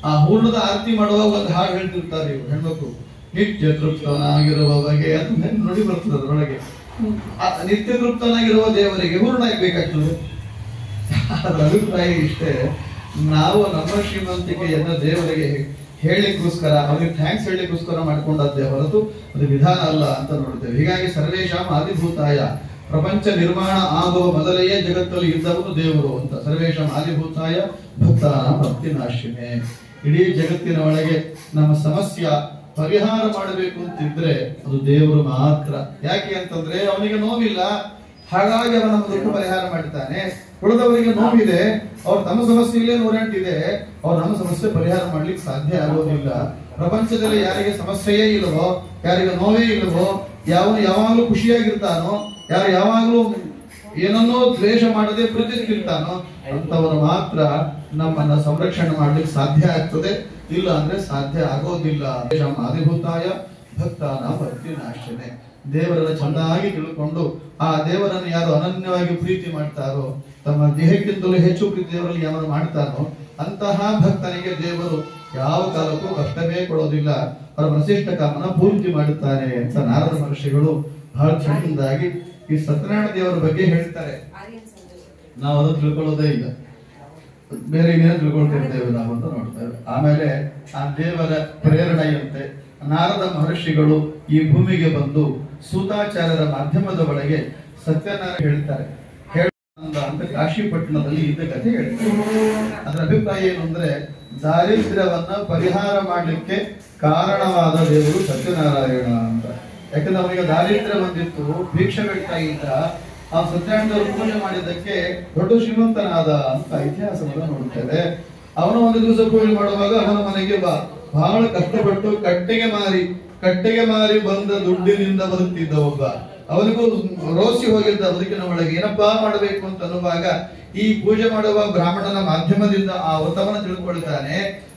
ಆ ಹೂರ್ಣದ ಆರತಿ ಮಾಡುವಾಗ ಒಂದು ಹಾಡು ಹೇಳ್ತಿರ್ತಾರೆ ಇವರು ಹೆಣ್ಮಕ್ಳು, ನಿತ್ಯ ತೃಪ್ತನಾಗಿರುವ ಬಗೆ ಅಂತ ನುಡಿ ಬರ್ತದೆ ಅದರೊಳಗೆ. ನಿತ್ಯ ತೃಪ್ತನಾಗಿರುವ ದೇವರಿಗೆ ಹೂರ್ಣ ಬೇಕಾಗ್ತದೆ. ಅದರ ಅಭಿಪ್ರಾಯ ಇಷ್ಟೇ, ನಾವು ನಮ್ಮ ಶ್ರೀಮಂತಿಕೆಯನ್ನು ದೇವರಿಗೆ ಹೇಳಿಕ್ಕೋಸ್ಕರ, ಅವರಿಗೆ ಥ್ಯಾಂಕ್ಸ್ ಹೇಳಿಕ್ಕೋಸ್ಕರ ಮಾಡ್ಕೊಂಡದ್ದೇ ಹೊರತು ಅದು ವಿಧಾನ ಅಲ್ಲ ಅಂತ ನೋಡ್ತೇವೆ. ಹೀಗಾಗಿ ಸರ್ವೇಶಾಂ ಆದಿಭೂತಾಯ, ಪ್ರಪಂಚ ನಿರ್ಮಾಣ ಆಗುವ ಮೊದಲೆಯೇ ಜಗತ್ತಲ್ಲಿ ಇದ್ದವನು ದೇವರು ಅಂತ. ಸರ್ವೇಶಾಂ ಆದಿಭೂತಾಯ ಭಕ್ತಾನಾಂ ಭಕ್ತಿನಾಶಿನೇ. ಇಡೀ ಜಗತ್ತಿನ ಒಳಗೆ ನಮ್ಮ ಸಮಸ್ಯೆ ಪರಿಹಾರ ಮಾಡಬೇಕು ಅಂತಿದ್ರೆ ಅದು ದೇವರು ಮಾತ್ರ. ಯಾಕೆ ಅಂತಂದ್ರೆ ಅವನಿಗೆ ನೋವಿಲ್ಲ, ಹಾಗಾಗಿ ಅವನ ದುಃಖ ಪರಿಹಾರ ಮಾಡ್ತಾನೆ. ಉಳಿದವರಿಗೆ ನೋವಿದೆ, ಅವ್ರ ತಮ್ಮ ಸಮಸ್ಯೆಗಳೇ 108 ಇದೆ, ಅವ್ರು ನಮ್ಮ ಸಮಸ್ಯೆ ಪರಿಹಾರ ಮಾಡ್ಲಿಕ್ಕೆ ಸಾಧ್ಯ ಆಗೋದಿಲ್ಲ. ಪ್ರಪಂಚದಲ್ಲಿ ಯಾರಿಗೆ ಸಮಸ್ಯೆಯೇ ಇಲ್ಲವೋ, ಯಾರಿಗೆ ನೋವೇ ಇಲ್ಲವೋ, ಯಾವಾಗಲೂ ಖುಷಿಯಾಗಿರ್ತಾನೋ, ಯಾರು ಯಾವಾಗಲೂ ಏನನ್ನೋ ದ್ವೇಷ ಮಾಡದೆ ಪ್ರೀತಿಸ್ತಿರ್ತಾನೋ ಅಂತವನು ಮಾತ್ರ ನಮ್ಮನ್ನ ಸಂರಕ್ಷಣೆ ಮಾಡ್ಲಿಕ್ಕೆ ಸಾಧ್ಯ ಆಗ್ತದೆ. ಇಲ್ಲ ಅಂದ್ರೆ ಸಾಧ್ಯ ಆಗೋದಿಲ್ಲ. ಆದಿಭೂತಾಯ ಭಕ್ತಾನಾಂ ಭಕ್ತಿನಾಶಿನೇ. ದೇವರನ್ನ ಚೆನ್ನಾಗಿ ತಿಳ್ಕೊಂಡು ಆ ದೇವರನ್ನು ಯಾರು ಅನನ್ಯವಾಗಿ ಪ್ರೀತಿ ಮಾಡ್ತಾರೋ, ತಮ್ಮ ದೇಹಕ್ಕಿಂತಲೂ ಹೆಚ್ಚು ಪ್ರೀತಿ ದೇವರಲ್ಲಿ ಯಾರು ಮಾಡ್ತಾರೋ ಅಂತಹ ಭಕ್ತನಿಗೆ ದೇವರು ಯಾವ ಕಾಲಕ್ಕೂ ಕಷ್ಟವೇ ಕೊಡೋದಿಲ್ಲ. ಅವರ ವಸಿಷ್ಠ ಕಾಮನ ಪೂರ್ತಿ ಮಾಡುತ್ತಾರೆ ಅಂತ ನಾರದ ಮಹರ್ಷಿಗಳು ಬಹಳ ಚಂದಾಗಿ ಈ ಸತ್ಯನಾರಾಯಣ ದೇವರ ಬಗ್ಗೆ ಹೇಳ್ತಾರೆ. ನಾವು ಅದನ್ನು ತಿಳ್ಕೊಳ್ಳೋದೇ ಇಲ್ಲ, ಬೇರೆ ಏನೇನು ತಿಳ್ಕೊಳ್ತಿರ್ತೇವೆ ನಾವು ಅಂತ ನೋಡ್ತೇವೆ. ಆಮೇಲೆ ಆ ದೇವರ ಪ್ರೇರಣೆಯಂತೆ ನಾರದ ಮಹರ್ಷಿಗಳು ಈ ಭೂಮಿಗೆ ಬಂದು ಸೂತಾಚಾರ್ಯರ ಮಾಧ್ಯಮದ ಒಳಗೆ ಸತ್ಯನಾರಾಯಣ ಹೇಳ್ತಾರೆ. ಅಂತ ಕಾಶಿಪಟ್ಟಣದಲ್ಲಿ ಇದ್ದ ಕಥೆ ಹೇಳ್ತಾರೆ. ಅದರ ಅಭಿಪ್ರಾಯ ಏನು ಅಂದ್ರೆ, ದಾರಿದ್ರ್ಯವನ್ನ ಪರಿಹಾರ ಮಾಡ್ಲಿಕ್ಕೆ ಕಾರಣವಾದ ದೇವರು ಸತ್ಯನಾರಾಯಣ ಅಂತ. ಯಾಕಂದ್ರೆ ಅವನಿಗೆ ದಾರಿದ್ರ್ಯ ಬಂದಿತ್ತು, ಭಿಕ್ಷೆ ಬೇಡ್ತಾ ಇದ್ದ. ಆ ಸತ್ಯನಾರಾಯಣದವರು ಪೂಜೆ ಮಾಡಿದ್ದಕ್ಕೆ ದೊಡ್ಡ ಶ್ರೀಮಂತನಾದ ಅಂತ ಇತಿಹಾಸವನ್ನು ನೋಡುತ್ತೇವೆ. ಅವನು ಒಂದು ದಿವಸ ಪೂಜೆ ಮಾಡುವಾಗ ಅವನ ಮನೆಗೆ ಬಹಳ ಕಷ್ಟಪಟ್ಟು ಕಟ್ಟೆಗೆ ಮಾರಿ ಬಂದ ದುಡ್ಡಿನಿಂದ ಬದುಕ್ತಿದ್ದ ಒಬ್ಬ. ಅವನಿಗೂ ರೋಸಿ ಹೋಗಿದ್ದ ಬದುಕಿನ ಒಳಗೆ ಏನಪ್ಪಾ ಮಾಡಬೇಕು ಅಂತ ಅನ್ನುವಾಗ ಈ ಪೂಜೆ ಮಾಡುವ ಬ್ರಾಹ್ಮಣನ ಮಾಧ್ಯಮದಿಂದ ಆ ವ್ರತವನ್ನು ತಿಳ್ಕೊಳ್ತಾನೆ.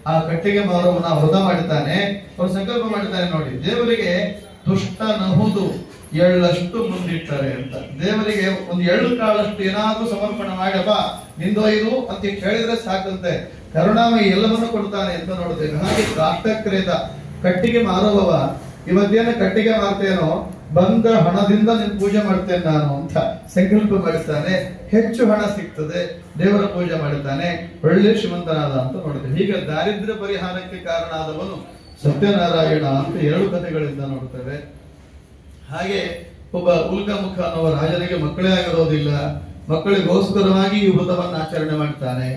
ಆ ಕಟ್ಟಿಗೆ ಮಾರುವವನ ವ್ರತ ಮಾಡ್ತಾನೆ. ಅವ್ರು ಸಂಕಲ್ಪ ಮಾಡ್ತಾನೆ, ನೋಡಿ ದೇವರಿಗೆ ತುಷ್ಟ ನಹುದು ಎಳ್ಳಷ್ಟು ಮುಂದಿಟ್ಟಾರೆ ಅಂತ. ದೇವರಿಗೆ ಒಂದು ಎಳ್ಳು ಕಾಳಷ್ಟು ಏನಾದ್ರೂ ಸಮರ್ಪಣೆ ಮಾಡಪ್ಪ ನಿಂದೊಯ್ದು ಅಂತ ಹೇಳಿದ್ರೆ ಸಾಕಂತೆ. ಕರುಣಾಮಯಿ ಎಲ್ಲವನ್ನೂ ಕೊಡ್ತಾನೆ ಅಂತ ನೋಡ್ತೇವೆ. ಹಾಗೆ ಕಾಷ್ಟಕ್ರೇತ ಕಟ್ಟಿಗೆ ಮಾರುವವ ಇವತ್ತೇನು ಕಟ್ಟಿಗೆ ಮಾರ್ತೇನೋ ಬಂದ ಹಣದಿಂದ ನಿನ್ ಪೂಜೆ ಮಾಡ್ತೇನೆ ನಾನು ಅಂತ ಸಂಕಲ್ಪ ಮಾಡ್ತಾನೆ. ಹೆಚ್ಚು ಹಣ ಸಿಗ್ತದೆ, ದೇವರ ಪೂಜೆ ಮಾಡ್ತಾನೆ, ಒಳ್ಳೆ ಶ್ರೀಮಂತನಾದ ಅಂತ ನೋಡ್ತೇವೆ. ಹೀಗೆ ದಾರಿದ್ರ್ಯ ಪರಿಹಾರಕ್ಕೆ ಕಾರಣ ಆದವನು ಸತ್ಯನಾರಾಯಣ ಅಂತ 2 ಕಥೆಗಳಿಂದ ನೋಡ್ತೇವೆ. ಹಾಗೆ ಒಬ್ಬ ಉಲ್ಕಮುಖ ಅನ್ನುವ ರಾಜನಿಗೆ ಮಕ್ಕಳೇ ಆಗಿರೋದಿಲ್ಲ. ಮಕ್ಕಳಿಗೋಸ್ಕರವಾಗಿ ಈ ವ್ರತವನ್ನು ಆಚರಣೆ ಮಾಡ್ತಾನೆ.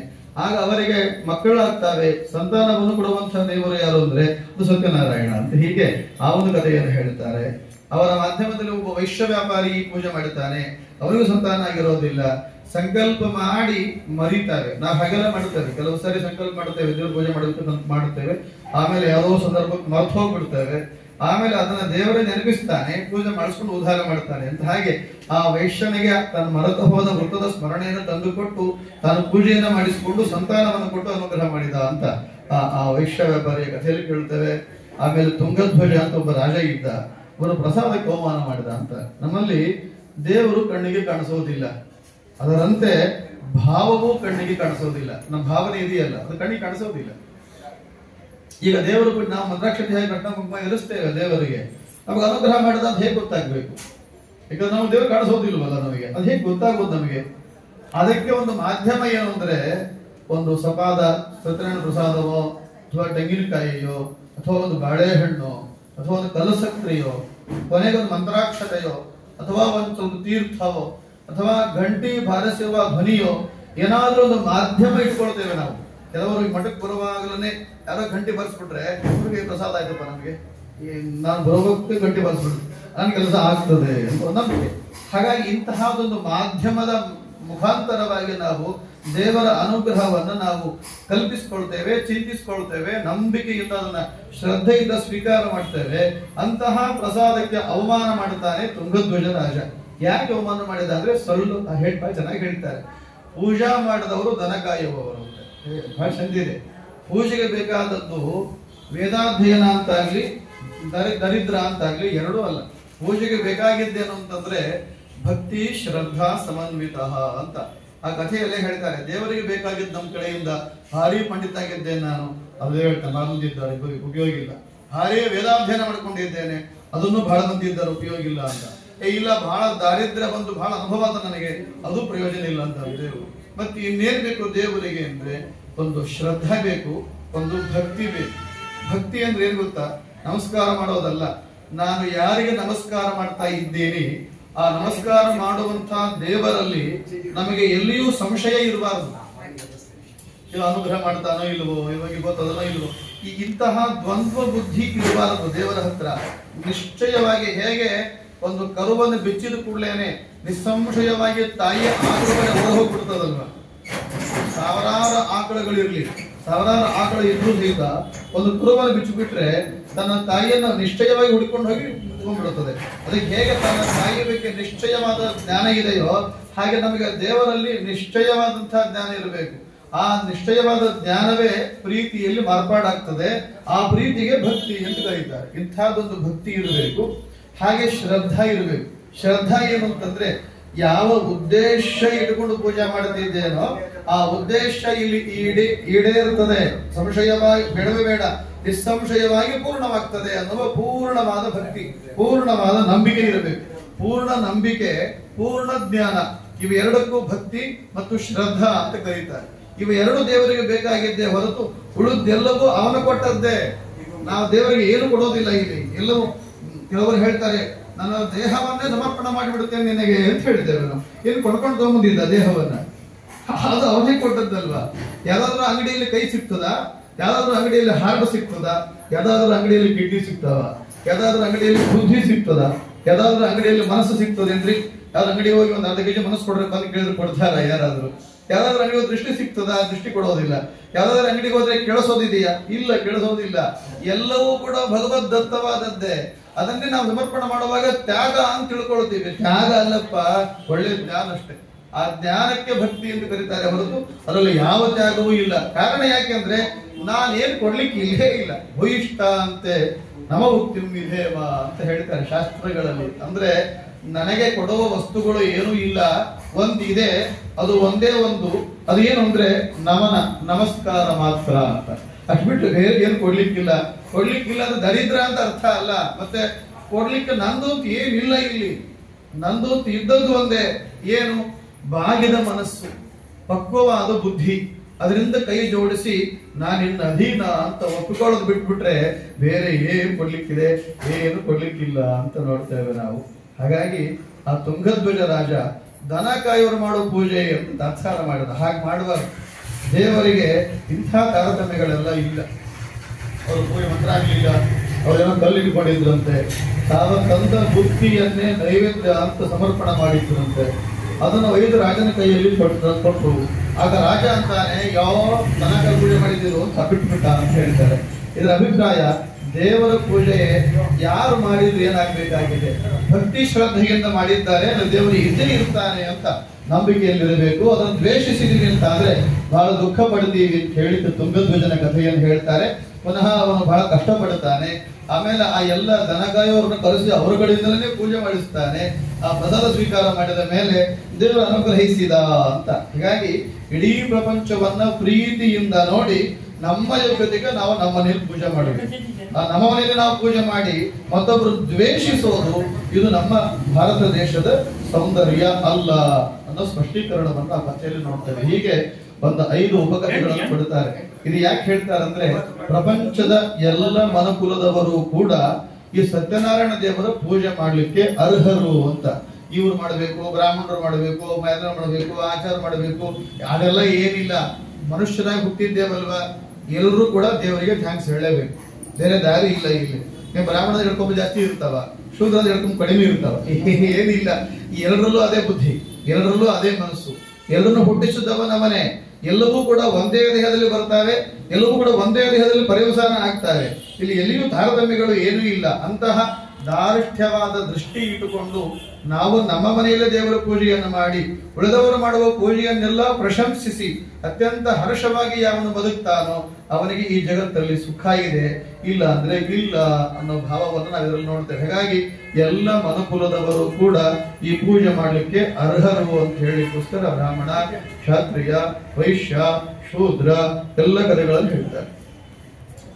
ಆಗ ಅವರಿಗೆ ಮಕ್ಕಳಾಗ್ತಾವೆ. ಸಂತಾನವನ್ನು ಕೊಡುವಂತಹ ದೇವರು ಯಾರು ಅಂದ್ರೆ ಅದು ಸತ್ಯನಾರಾಯಣ ಅಂತ. ಹೀಗೆ ಆ ಒಂದು ಕಥೆಯನ್ನು ಹೇಳ್ತಾರೆ. ಅವರ ಮಾಧ್ಯಮದಲ್ಲಿ ಒಬ್ಬ ವೈಶ್ಯ ವ್ಯಾಪಾರಿ ಪೂಜೆ ಮಾಡುತ್ತಾನೆ. ಅವರಿಗೂ ಸಂತಾನ ಆಗಿರೋದಿಲ್ಲ. ಸಂಕಲ್ಪ ಮಾಡಿ ಮರಿತಾರೆ. ನಾವು ಹಾಗೆಲ್ಲ ಮಾಡ್ತೇವೆ, ಕೆಲವು ಸಾರಿ ಸಂಕಲ್ಪ ಮಾಡ್ತೇವೆ, ದೇವ್ರ ಪೂಜೆ ಮಾಡಬೇಕು ಮಾಡುತ್ತೇವೆ, ಆಮೇಲೆ ಯಾವುದೋ ಸಂದರ್ಭಕ್ಕೆ ಮರ್ತು ಹೋಗ್ಬಿಡ್ತೇವೆ. ಆಮೇಲೆ ಅದನ್ನ ದೇವರೇ ನೆನಪಿಸ್ತಾನೆ, ಪೂಜೆ ಮಾಡಿಸ್ಕೊಂಡು ಉದ್ಧಾರ ಮಾಡ್ತಾನೆ ಅಂತ. ಹಾಗೆ ಆ ವೈಶ್ಯನಿಗೆ ತನ್ನ ಮರೆತು ಹೋದ ವೃತ್ತದ ಸ್ಮರಣೆಯನ್ನು ತಂದುಕೊಟ್ಟು ತಾನು ಪೂಜೆಯನ್ನ ಮಾಡಿಸಿಕೊಂಡು ಸಂತಾನವನ್ನು ಕೊಟ್ಟು ಅನುಗ್ರಹ ಮಾಡಿದ ಅಂತ ಆ ವೈಶ್ಯ ವ್ಯಾಪಾರಿಯ ಕಥೆಯಲ್ಲಿ ಕೇಳ್ತೇವೆ. ಆಮೇಲೆ ತುಂಗಧ್ವಜ ಅಂತ ಒಬ್ಬ ರಾಜ ಇದ್ದ, ಅವನು ಪ್ರಸಾದಕ್ಕೆ ಅವಮಾನ ಮಾಡಿದ ಅಂತ. ನಮ್ಮಲ್ಲಿ ದೇವರು ಕಣ್ಣಿಗೆ ಕಾಣಿಸೋದಿಲ್ಲ, ಅದರಂತೆ ಭಾವವೂ ಕಣ್ಣಿಗೆ ಕಾಣಿಸೋದಿಲ್ಲ. ನಮ್ಮ ಭಾವನೆ ಇದೆಯಲ್ಲ ಅದು ಕಣ್ಣಿಗೆ ಕಾಣಿಸೋದಿಲ್ಲ. ಈಗ ದೇವರು ಕೂಡ ನಾವು ಮಂತ್ರಾಕ್ಷತೆ ಹೇಗೆ ಕಟ್ಟ ಕುಂಕುಮ ಇರಿಸ್ತೇವೆ ದೇವರಿಗೆ, ನಮಗೆ ಅನುಗ್ರಹ ಮಾಡಿದ ಅದು ಹೇಗೆ ಗೊತ್ತಾಗ್ಬೇಕು? ಈಗ ನಾವು ದೇವರು ಕಾಣಿಸೋದಿಲ್ವಲ್ಲ ನಮಗೆ, ಅದು ಹೇಗೆ ಗೊತ್ತಾಗೋದು ನಮಗೆ? ಅದಕ್ಕೆ ಒಂದು ಮಾಧ್ಯಮ ಏನು ಅಂದ್ರೆ, ಒಂದು ಸಪಾದ ಸತ್ಯನಾರಾಯಣ ಪ್ರಸಾದವೋ ಅಥವಾ ತೆಂಗಿನಕಾಯಿಯೋ ಅಥವಾ ಒಂದು ಬಾಳೆಹಣ್ಣು ಅಥವಾ ಒಂದು ಕಲಸಕ್ರಿಯೋ ಕೊನೆಗೊಂದು ಮಂತ್ರಾಕ್ಷತೆಯೋ ಅಥವಾ ಒಂದು ತೀರ್ಥವೋ ಅಥವಾ ಗಂಟಿ ಬಾರಿಸುವ ಧ್ವನಿಯೋ ಏನಾದ್ರೂ ಒಂದು ಮಾಧ್ಯಮ ಇಟ್ಕೊಳ್ತೇವೆ ನಾವು. ಕೆಲವರು ಮಠಕ್ಕೆ ಬರುವಾಗಲೇ ಯಾರೋ ಗಂಟೆ ಬರ್ಸ್ಬಿಟ್ರೆ ಅವ್ರಿಗೆ ಪ್ರಸಾದ ಆಯ್ತಪ್ಪ, ನಮಗೆ ನಾನು ಬರೋದಕ್ಕೆ ಗಂಟೆ ಬರ್ಸ್ಬಿಟ್ರೆ ನನ್ನ ಕೆಲಸ ಆಗ್ತದೆ ಅಂತ ನಂಬಿಕೆ. ಹಾಗಾಗಿ ಇಂತಹದೊಂದು ಮಾಧ್ಯಮದ ಮುಖಾಂತರವಾಗಿ ನಾವು ದೇವರ ಅನುಗ್ರಹವನ್ನು ನಾವು ಕಲ್ಪಿಸಿಕೊಳ್ತೇವೆ, ಚಿಂತಿಸಿಕೊಳ್ತೇವೆ, ನಂಬಿಕೆಯಿಂದ ಅದನ್ನ ಶ್ರದ್ಧೆಯಿಂದ ಸ್ವೀಕಾರ ಮಾಡ್ತೇವೆ. ಅಂತಹ ಪ್ರಸಾದಕ್ಕೆ ಅವಮಾನ ಮಾಡುತ್ತಾನೆ ತುಂಗಧ್ವಜ ರಾಜ. ಯಾಕೆ ಅವಮಾನ ಮಾಡಿದ ಅಂದ್ರೆ ಚೆನ್ನಾಗಿ ಹೇಳ್ತಾರೆ, ಪೂಜಾ ಮಾಡಿದವರು ದನ ಕಾಯುವವರು ಅಂತ ಬಹಳ ಚಂದಿದೆ. ಪೂಜೆಗೆ ಬೇಕಾದದ್ದು ವೇದಾಧ್ಯಯನ ಅಂತಾಗ್ಲಿ ದರಿದ್ರ ಅಂತಾಗ್ಲಿ ಎರಡೂ ಅಲ್ಲ. ಪೂಜೆಗೆ ಬೇಕಾಗಿದ್ದೇನು ಅಂತಂದ್ರೆ ಭಕ್ತಿ ಶ್ರದ್ಧಾ ಸಮನ್ವಿತ ಅಂತ ಆ ಕಥೆಯಲ್ಲೇ ಹೇಳ್ತಾರೆ. ದೇವರಿಗೆ ಬೇಕಾಗಿದ್ದ ನಮ್ಮ ಕಡೆಯಿಂದ ಭಾರಿ ಪಂಡಿತ ಆಗಿದ್ದೇನೆ ನಾನು, ಅದೇ ಹೇಳ್ತಾನೆ, ಬಹಳ ಮಂದಿ ಇದ್ದಾರೆ ಉಪಯೋಗ ಇಲ್ಲ. ಭಾರಿ ವೇದಾಧ್ಯಯನ ಮಾಡ್ಕೊಂಡಿದ್ದೇನೆ, ಅದನ್ನು ಬಹಳ ಮಂದಿ ಇದ್ದಾರೆ ಉಪಯೋಗ ಇಲ್ಲ ಅಂತ. ಇಲ್ಲ ಬಹಳ ದಾರಿದ್ರ್ಯ ಬಂದು ಬಹಳ ಅನುಭವ ಆದ ನನಗೆ, ಅದು ಪ್ರಯೋಜನ ಇಲ್ಲ ಅಂತ ದೇವರು. ಮತ್ತೆ ಇನ್ನೇನ್ ಬೇಕು ದೇವರಿಗೆ ಅಂದ್ರೆ ಒಂದು ಶ್ರದ್ಧೆ ಬೇಕು, ಒಂದು ಭಕ್ತಿ ಬೇಕು. ಭಕ್ತಿ ಅಂದ್ರೆ ಏನ್ ಗೊತ್ತಾ? ನಮಸ್ಕಾರ ಮಾಡೋದಲ್ಲ. ನಾನು ಯಾರಿಗೆ ನಮಸ್ಕಾರ ಮಾಡ್ತಾ ಇದ್ದೇನೆ ಆ ನಮಸ್ಕಾರ ಮಾಡುವಂತ ದೇವರಲ್ಲಿ ನಮಗೆ ಎಲ್ಲಿಯೂ ಸಂಶಯ ಇರಬಾರದು. ಅನುಗ್ರಹ ಮಾಡ್ತಾನೋ ಇಲ್ವೋ, ಇವಾಗ ಗೊತ್ತದನೋ ಇಲ್ವೋ, ಇಂತಹ ದ್ವಂದ್ವ ಬುದ್ಧಿ ಇರಬಾರದು ದೇವರ ಹತ್ರ. ನಿಶ್ಚಯವಾಗಿ ಹೇಗೆ ಒಂದು ಕರುವನ್ನು ಬೆಚ್ಚಿದ ಕೂಡಲೇನೆ ನಿಸ್ಸಂಶಯವಾಗಿ ತಾಯಿಯ ಆಕಳುಗಳೇ ಹೊರ ಹೋಗ್ಬಿಡ್ತದಲ್ವ. ಸಾವಿರಾರು ಆಕಳುಗಳಿರ್ಲಿ, ಸಾವಿರಾರು ಆಕಳು ಇದ್ರೂ ಸಹಿತ ಒಂದು ಕರುವನ್ನು ಬಿಚ್ಚಿಬಿಟ್ರೆ ತನ್ನ ತಾಯಿಯನ್ನು ನಿಶ್ಚಯವಾಗಿ ಹುಡುಕೊಂಡು ಹೋಗಿ ಕುತ್ಕೊಂಡ್ಬಿಡುತ್ತದೆ. ಅದಕ್ಕೆ ಹೇಗೆ ತನ್ನ ತಾಯಿಯ ಬಗ್ಗೆ ನಿಶ್ಚಯವಾದ ಜ್ಞಾನ ಇದೆಯೋ ಹಾಗೆ ನಮಗೆ ದೇವರಲ್ಲಿ ನಿಶ್ಚಯವಾದಂತಹ ಜ್ಞಾನ ಇರಬೇಕು. ಆ ನಿಶ್ಚಯವಾದ ಜ್ಞಾನವೇ ಪ್ರೀತಿಯಲ್ಲಿ ಮಾರ್ಪಾಡಾಗ್ತದೆ. ಆ ಪ್ರೀತಿಗೆ ಭಕ್ತಿ ಅಂತ ಕರೀತಾರೆ. ಇಂಥದ್ದೊಂದು ಭಕ್ತಿ ಇರಬೇಕು. ಹಾಗೆ ಶ್ರದ್ಧಾ ಇರಬೇಕು. ಶ್ರದ್ಧಾ ಏನು ಅಂತಂದ್ರೆ ಯಾವ ಉದ್ದೇಶ ಇಟ್ಕೊಂಡು ಪೂಜೆ ಮಾಡುತ್ತಿದ್ದೇನೋ ಆ ಉದ್ದೇಶ ಇಲ್ಲಿ ಈಡೇರುತ್ತದೆ, ಸಂಶಯವಾಗಿ ಬೇಡವೇ ಬೇಡ, ನಿಸ್ಸಂಶಯವಾಗಿ ಪೂರ್ಣವಾಗ್ತದೆ ಅನ್ನುವ ಪೂರ್ಣವಾದ ಭಕ್ತಿ, ಪೂರ್ಣವಾದ ನಂಬಿಕೆ ಇರಬೇಕು. ಪೂರ್ಣ ನಂಬಿಕೆ, ಪೂರ್ಣ ಜ್ಞಾನ, ಇವೆರಡಕ್ಕೂ ಭಕ್ತಿ ಮತ್ತು ಶ್ರದ್ಧಾ ಅಂತ ಕರೀತಾರೆ. ಇವೆರಡು ದೇವರಿಗೆ ಬೇಕಾಗಿದ್ದೇ ಹೊರತು ಉಳಿದೆಲ್ಲವೂ ಅವನು ಕೊಟ್ಟದ್ದೇ. ನಾವು ದೇವರಿಗೆ ಏನು ಕೊಡೋದಿಲ್ಲ. ಇಲ್ಲಿ ಎಲ್ಲವೂ ಕೆಲವರು ಹೇಳ್ತಾರೆ ನನ್ನ ದೇಹವನ್ನೇ ಸಮರ್ಪಣೆ ಮಾಡಿಬಿಡುತ್ತೇನೆ ನಿನಗೆ ಅಂತ ಹೇಳಿದ್ದೇವೆ. ನಾವು ಏನು ಕೊಂಡ್ಕೊಂಡು ತಗೊಂಬಂದಿದ್ದ ದೇಹವನ್ನ? ಅದು ಅವನೇ ಕೊಟ್ಟದ್ದಲ್ವಾ? ಯಾವ್ದಾದ್ರು ಅಂಗಡಿಯಲ್ಲಿ ಕೈ ಸಿಗ್ತದ? ಯಾವ್ದಾದ್ರು ಅಂಗಡಿಯಲ್ಲಿ ಹಾರ್ಟ್ ಸಿಗ್ತದ? ಯಾವ್ದಾದ್ರು ಅಂಗಡಿಯಲ್ಲಿ ಕಿಡ್ನಿ ಸಿಗ್ತವ? ಯಾವ್ದಾದ್ರು ಅಂಗಡಿಯಲ್ಲಿ ಬುದ್ಧಿ ಸಿಗ್ತದ? ಯಾವ್ದಾದ್ರು ಅಂಗಡಿಯಲ್ಲಿ ಮನಸ್ಸು ಸಿಗ್ತದೇನ್ರಿ? ಯಾವ್ದು ಅಂಗಡಿ ಹೋಗಿ ಒಂದು ಅರ್ಧ ಕೆಜಿ ಮನಸ್ಸು ಕೊಡ್ರಿ ಬಂದು ಕೇಳಿದ್ರೆ ಕೊಡ್ತಾರ ಯಾರಾದ್ರು? ಯಾವ್ದಾದ್ರು ಅಂಗಡಿ ದೃಷ್ಟಿ ಸಿಗ್ತದ? ದೃಷ್ಟಿ ಕೊಡೋದಿಲ್ಲ. ಯಾವ್ದಾದ್ರು ಅಂಗಡಿಗೆ ಹೋದ್ರೆ ಕೇಳಿಸೋದಿದೆಯಾ? ಇಲ್ಲ, ಕೇಳಿಸೋದಿಲ್ಲ. ಎಲ್ಲವೂ ಕೂಡ ಭಗವದ್ ದತ್ತವಾದದ್ದೇ. ಅದನ್ನೇ ನಾವು ಸಮರ್ಪಣೆ ಮಾಡುವಾಗ ತ್ಯಾಗ ಅಂತ ತಿಳ್ಕೊಳ್ತೀವಿ. ತ್ಯಾಗ ಅಲ್ಲಪ್ಪ, ಒಳ್ಳೆ ಜ್ಞಾನ ಅಷ್ಟೇ. ಆ ಜ್ಞಾನಕ್ಕೆ ಭಕ್ತಿ ಎಂದು ಕರೀತಾರೆ ಹೊರತು ಅದರಲ್ಲಿ ಯಾವ ತ್ಯಾಗವೂ ಇಲ್ಲ. ಕಾರಣ ಯಾಕೆಂದ್ರೆ ನಾನೇನ್ ಕೊಡ್ಲಿಕ್ಕೆ ಇಲ್ಲೇ ಇಲ್ಲ. ಭೂಯಿಷ್ಠ ಅಂತೆ ನಮ ಉಕ್ತಿಂ ವಿಧೇವ ಅಂತ ಹೇಳ್ತಾರೆ ಶಾಸ್ತ್ರಗಳಲ್ಲಿ. ಅಂದ್ರೆ ನನಗೆ ಕೊಡುವ ವಸ್ತುಗಳು ಏನೂ ಇಲ್ಲ, ಒಂದಿದೆ, ಅದು ಒಂದೇ ಒಂದು. ಅದು ಏನು ಅಂದ್ರೆ ನಮನ, ನಮಸ್ಕಾರ ಮಾತ್ರ ಅಂತ. ಅಷ್ಟು ಬಿಟ್ಟು ಬೇರೆ ಏನು ಕೊಡ್ಲಿಕ್ಕಿಲ್ಲ. ಕೊಡ್ಲಿಕ್ಕಿಲ್ಲ ಅಂದ್ರೆ ದರಿದ್ರ ಅಂತ ಅರ್ಥ ಅಲ್ಲ. ಮತ್ತೆ ಕೊಡ್ಲಿಕ್ಕೆ ನಂದು ಅಂತ ಏನಿಲ್ಲ ಇಲ್ಲಿ. ನಂದು ಅಂತ ಇದ್ದದ್ದು ಒಂದೇ, ಏನು? ಬಾಗಿದ ಮನಸ್ಸು, ಪಕ್ವವಾದ ಬುದ್ಧಿ. ಅದರಿಂದ ಕೈ ಜೋಡಿಸಿ ನಾನಿನ್ನ ಅಧೀನ ಅಂತ ಒಪ್ಪಿಕೊಳ್ಳೋದು ಬಿಟ್ಬಿಟ್ರೆ ಬೇರೆ ಏನು ಕೊಡ್ಲಿಕ್ಕಿದೆ? ಏನು ಕೊಡ್ಲಿಕ್ಕಿಲ್ಲ ಅಂತ ನೋಡ್ತೇವೆ ನಾವು. ಹಾಗಾಗಿ ಆ ತುಂಗಧ್ವಜ ರಾಜ ದನ ಕಾಯೋರು ಮಾಡೋ ಪೂಜೆ ಅಂತ ದಾಸಾರ ಮಾಡಿದ. ಹಾಗೆ ಮಾಡುವ ದೇವರಿಗೆ ಇಂಥ ತಾರತಮ್ಯಗಳೆಲ್ಲ ಇಲ್ಲ. ಅವರು ಪೂಜೆ ಮಂತ್ರ ಆಗ್ಲಿಲ್ಲ, ಅವರೇನೋ ಕಲ್ಲಿಟ್ಕೊಂಡಿದ್ರಂತೆ, ತಾವ ತಂದ ಬುದ್ಧಿಯನ್ನೇ ನೈವೇದ್ಯ ಅಂತ ಸಮರ್ಪಣೆ ಮಾಡಿದ್ರಂತೆ. ಅದನ್ನು ಒಯ್ದು ರಾಜನ ಕೈಯಲ್ಲಿ ಕೊಟ್ಟರು. ಆಗ ರಾಜ ಅಂತಾನೆ ಯಾವ ದನ ಪೂಜೆ ಮಾಡಿದ್ರು ಅಂತ ಬಿಟ್ಬಿಟ್ಟ ಅಂತ ಹೇಳ್ತಾರೆ. ಇದರ ಅಭಿಪ್ರಾಯ ದೇವರ ಪೂಜೆ ಯಾರು ಮಾಡಿದ್ರು ಏನಾಗಬೇಕಾಗಿದೆ? ಭಕ್ತಿ ಶ್ರದ್ಧೆಯಿಂದ ಮಾಡಿದ್ದಾರೆ, ದೇವರು ಇದ್ದೇ ಇರ್ತಾನೆ ಅಂತ ನಂಬಿಕೆಯಲ್ಲಿರಬೇಕು. ಅದನ್ನು ದ್ವೇಷಿಸಿದೀವಿ ಅಂತ ಆದ್ರೆ ಬಹಳ ದುಃಖ ಪಡ್ತೀವಿ ಅಂತ ಹೇಳಿದ ತುಂಗಧ್ವಜನ ಕಥೆಯನ್ನು ಹೇಳ್ತಾರೆ. ಪುನಃ ಅವನು ಬಹಳ ಕಷ್ಟಪಡುತ್ತಾನೆ. ಆಮೇಲೆ ಆ ಎಲ್ಲ ದನಗಾಯವರನ್ನು ಕರೆಸಿ ಅವರುಗಳಿಂದಲೇ ಪೂಜೆ ಮಾಡಿಸ್ತಾನೆ. ಆ ಪ್ರಸಾದ ಸ್ವೀಕಾರ ಮಾಡಿದ ಮೇಲೆ ದೇವರು ಅನುಗ್ರಹಿಸಿದ ಅಂತ. ಹೀಗಾಗಿ ಇಡೀ ಪ್ರಪಂಚವನ್ನ ಪ್ರೀತಿಯಿಂದ ನೋಡಿ ನಮ್ಮ ಯೋಗ್ಯತೆಗೆ ನಾವು ನಮ್ಮ ಮನೆಯಲ್ಲಿ ಪೂಜೆ ಮಾಡಬೇಕು. ನಮ್ಮ ಮನೆಯಲ್ಲಿ ನಾವು ಪೂಜೆ ಮಾಡಿ ಮತ್ತೊಬ್ಬರು ದ್ವೇಷಿಸೋದು ಇದು ನಮ್ಮ ಭಾರತ ದೇಶದ ಸೌಂದರ್ಯ ಅಲ್ಲ ಅನ್ನೋ ಸ್ಪಷ್ಟೀಕರಣವನ್ನು ಆ ಕಥೆಯಲ್ಲಿ ನೋಡ್ತೇವೆ. ಹೀಗೆ ಒಂದು 5 ಉಪಕಥೆಗಳನ್ನು ಕೊಡ್ತಾರೆ. ಇದು ಯಾಕೆ ಹೇಳ್ತಾರೆ ಅಂದ್ರೆ ಪ್ರಪಂಚದ ಎಲ್ಲ ಮನುಕುಲದವರು ಕೂಡ ಈ ಸತ್ಯನಾರಾಯಣ ದೇವರ ಪೂಜೆ ಮಾಡ್ಲಿಕ್ಕೆ ಅರ್ಹರು ಅಂತ. ಇವ್ರು ಮಾಡಬೇಕು, ಬ್ರಾಹ್ಮಣರು ಮಾಡಬೇಕು, ಮೈದಾನ ಮಾಡಬೇಕು, ಆಚಾರ ಮಾಡಬೇಕು, ಅದೆಲ್ಲ ಏನಿಲ್ಲ. ಮನುಷ್ಯರಾಗಿ ಹುಟ್ಟಿದ್ದೇವಲ್ವಾ, ಎಲ್ಲರೂ ಕೂಡ ದೇವರಿಗೆ ಥ್ಯಾಂಕ್ಸ್ ಹೇಳಲೇಬೇಕು. ಬೇರೆ ದಾರಿ ಇಲ್ಲ. ಇಲ್ಲಿ ನೀವು ಬ್ರಾಹ್ಮಣದ ಹೇಳ್ಕೊಂಬ ಜಾಸ್ತಿ ಇರ್ತಾವ, ಶೂದ್ರದ ಹೇಳ್ಕೊಂಬ ಕಡಿಮೆ ಇರ್ತಾವ, ಏನಿಲ್ಲ. ಎಲ್ಲರಲ್ಲೂ ಅದೇ ಬುದ್ಧಿ, ಎಲ್ಲರಲ್ಲೂ ಅದೇ ಮನಸ್ಸು, ಎಲ್ಲರನ್ನು ಹುಟ್ಟಿಸಿದವ ನಮ್ಮನೆ. ಎಲ್ಲವೂ ಕೂಡ ಒಂದೇ ದೇಹದಲ್ಲಿ ಬರ್ತಾವೆ, ಎಲ್ಲವೂ ಕೂಡ ಒಂದೇ ದೇಹದಲ್ಲಿ ಪರ್ಯವಸಾನ ಆಗ್ತಾವೆ. ಇಲ್ಲಿ ಎಲ್ಲಿಯೂ ತಾರತಮ್ಯಗಳು ಏನೂ ಇಲ್ಲ. ಅಂತಹ ದಾರಿಷ್ಠ್ಯವಾದ ದೃಷ್ಟಿ ಇಟ್ಟುಕೊಂಡು ನಾವು ನಮ್ಮ ಮನೆಯಲ್ಲೇ ದೇವರ ಪೂಜೆಯನ್ನು ಮಾಡಿ ಉಳಿದವರು ಮಾಡುವ ಪೂಜೆಯನ್ನೆಲ್ಲ ಪ್ರಶಂಸಿಸಿ ಅತ್ಯಂತ ಹರ್ಷವಾಗಿ ಯಾವನು ಬದುಕ್ತಾನೋ ಅವನಿಗೆ ಈ ಜಗತ್ತಲ್ಲಿ ಸುಖ ಇದೆ, ಇಲ್ಲ ಅಂದ್ರೆ ಇಲ್ಲ ಅನ್ನೋ ಭಾವವನ್ನು ನಾವು ಇದರಲ್ಲಿ ನೋಡ್ತೇವೆ. ಹಾಗಾಗಿ ಎಲ್ಲ ಮನುಕುಲದವರು ಕೂಡ ಈ ಪೂಜೆ ಮಾಡಲಿಕ್ಕೆ ಅರ್ಹರು ಅಂತ ಹೇಳಿಕೋಸ್ಕರ ಬ್ರಾಹ್ಮಣ, ಕ್ಷತ್ರಿಯ, ವೈಶ್ಯ, ಶೂದ್ರ ಎಲ್ಲ ಕಥೆಗಳನ್ನು ಹೇಳ್ತಾರೆ.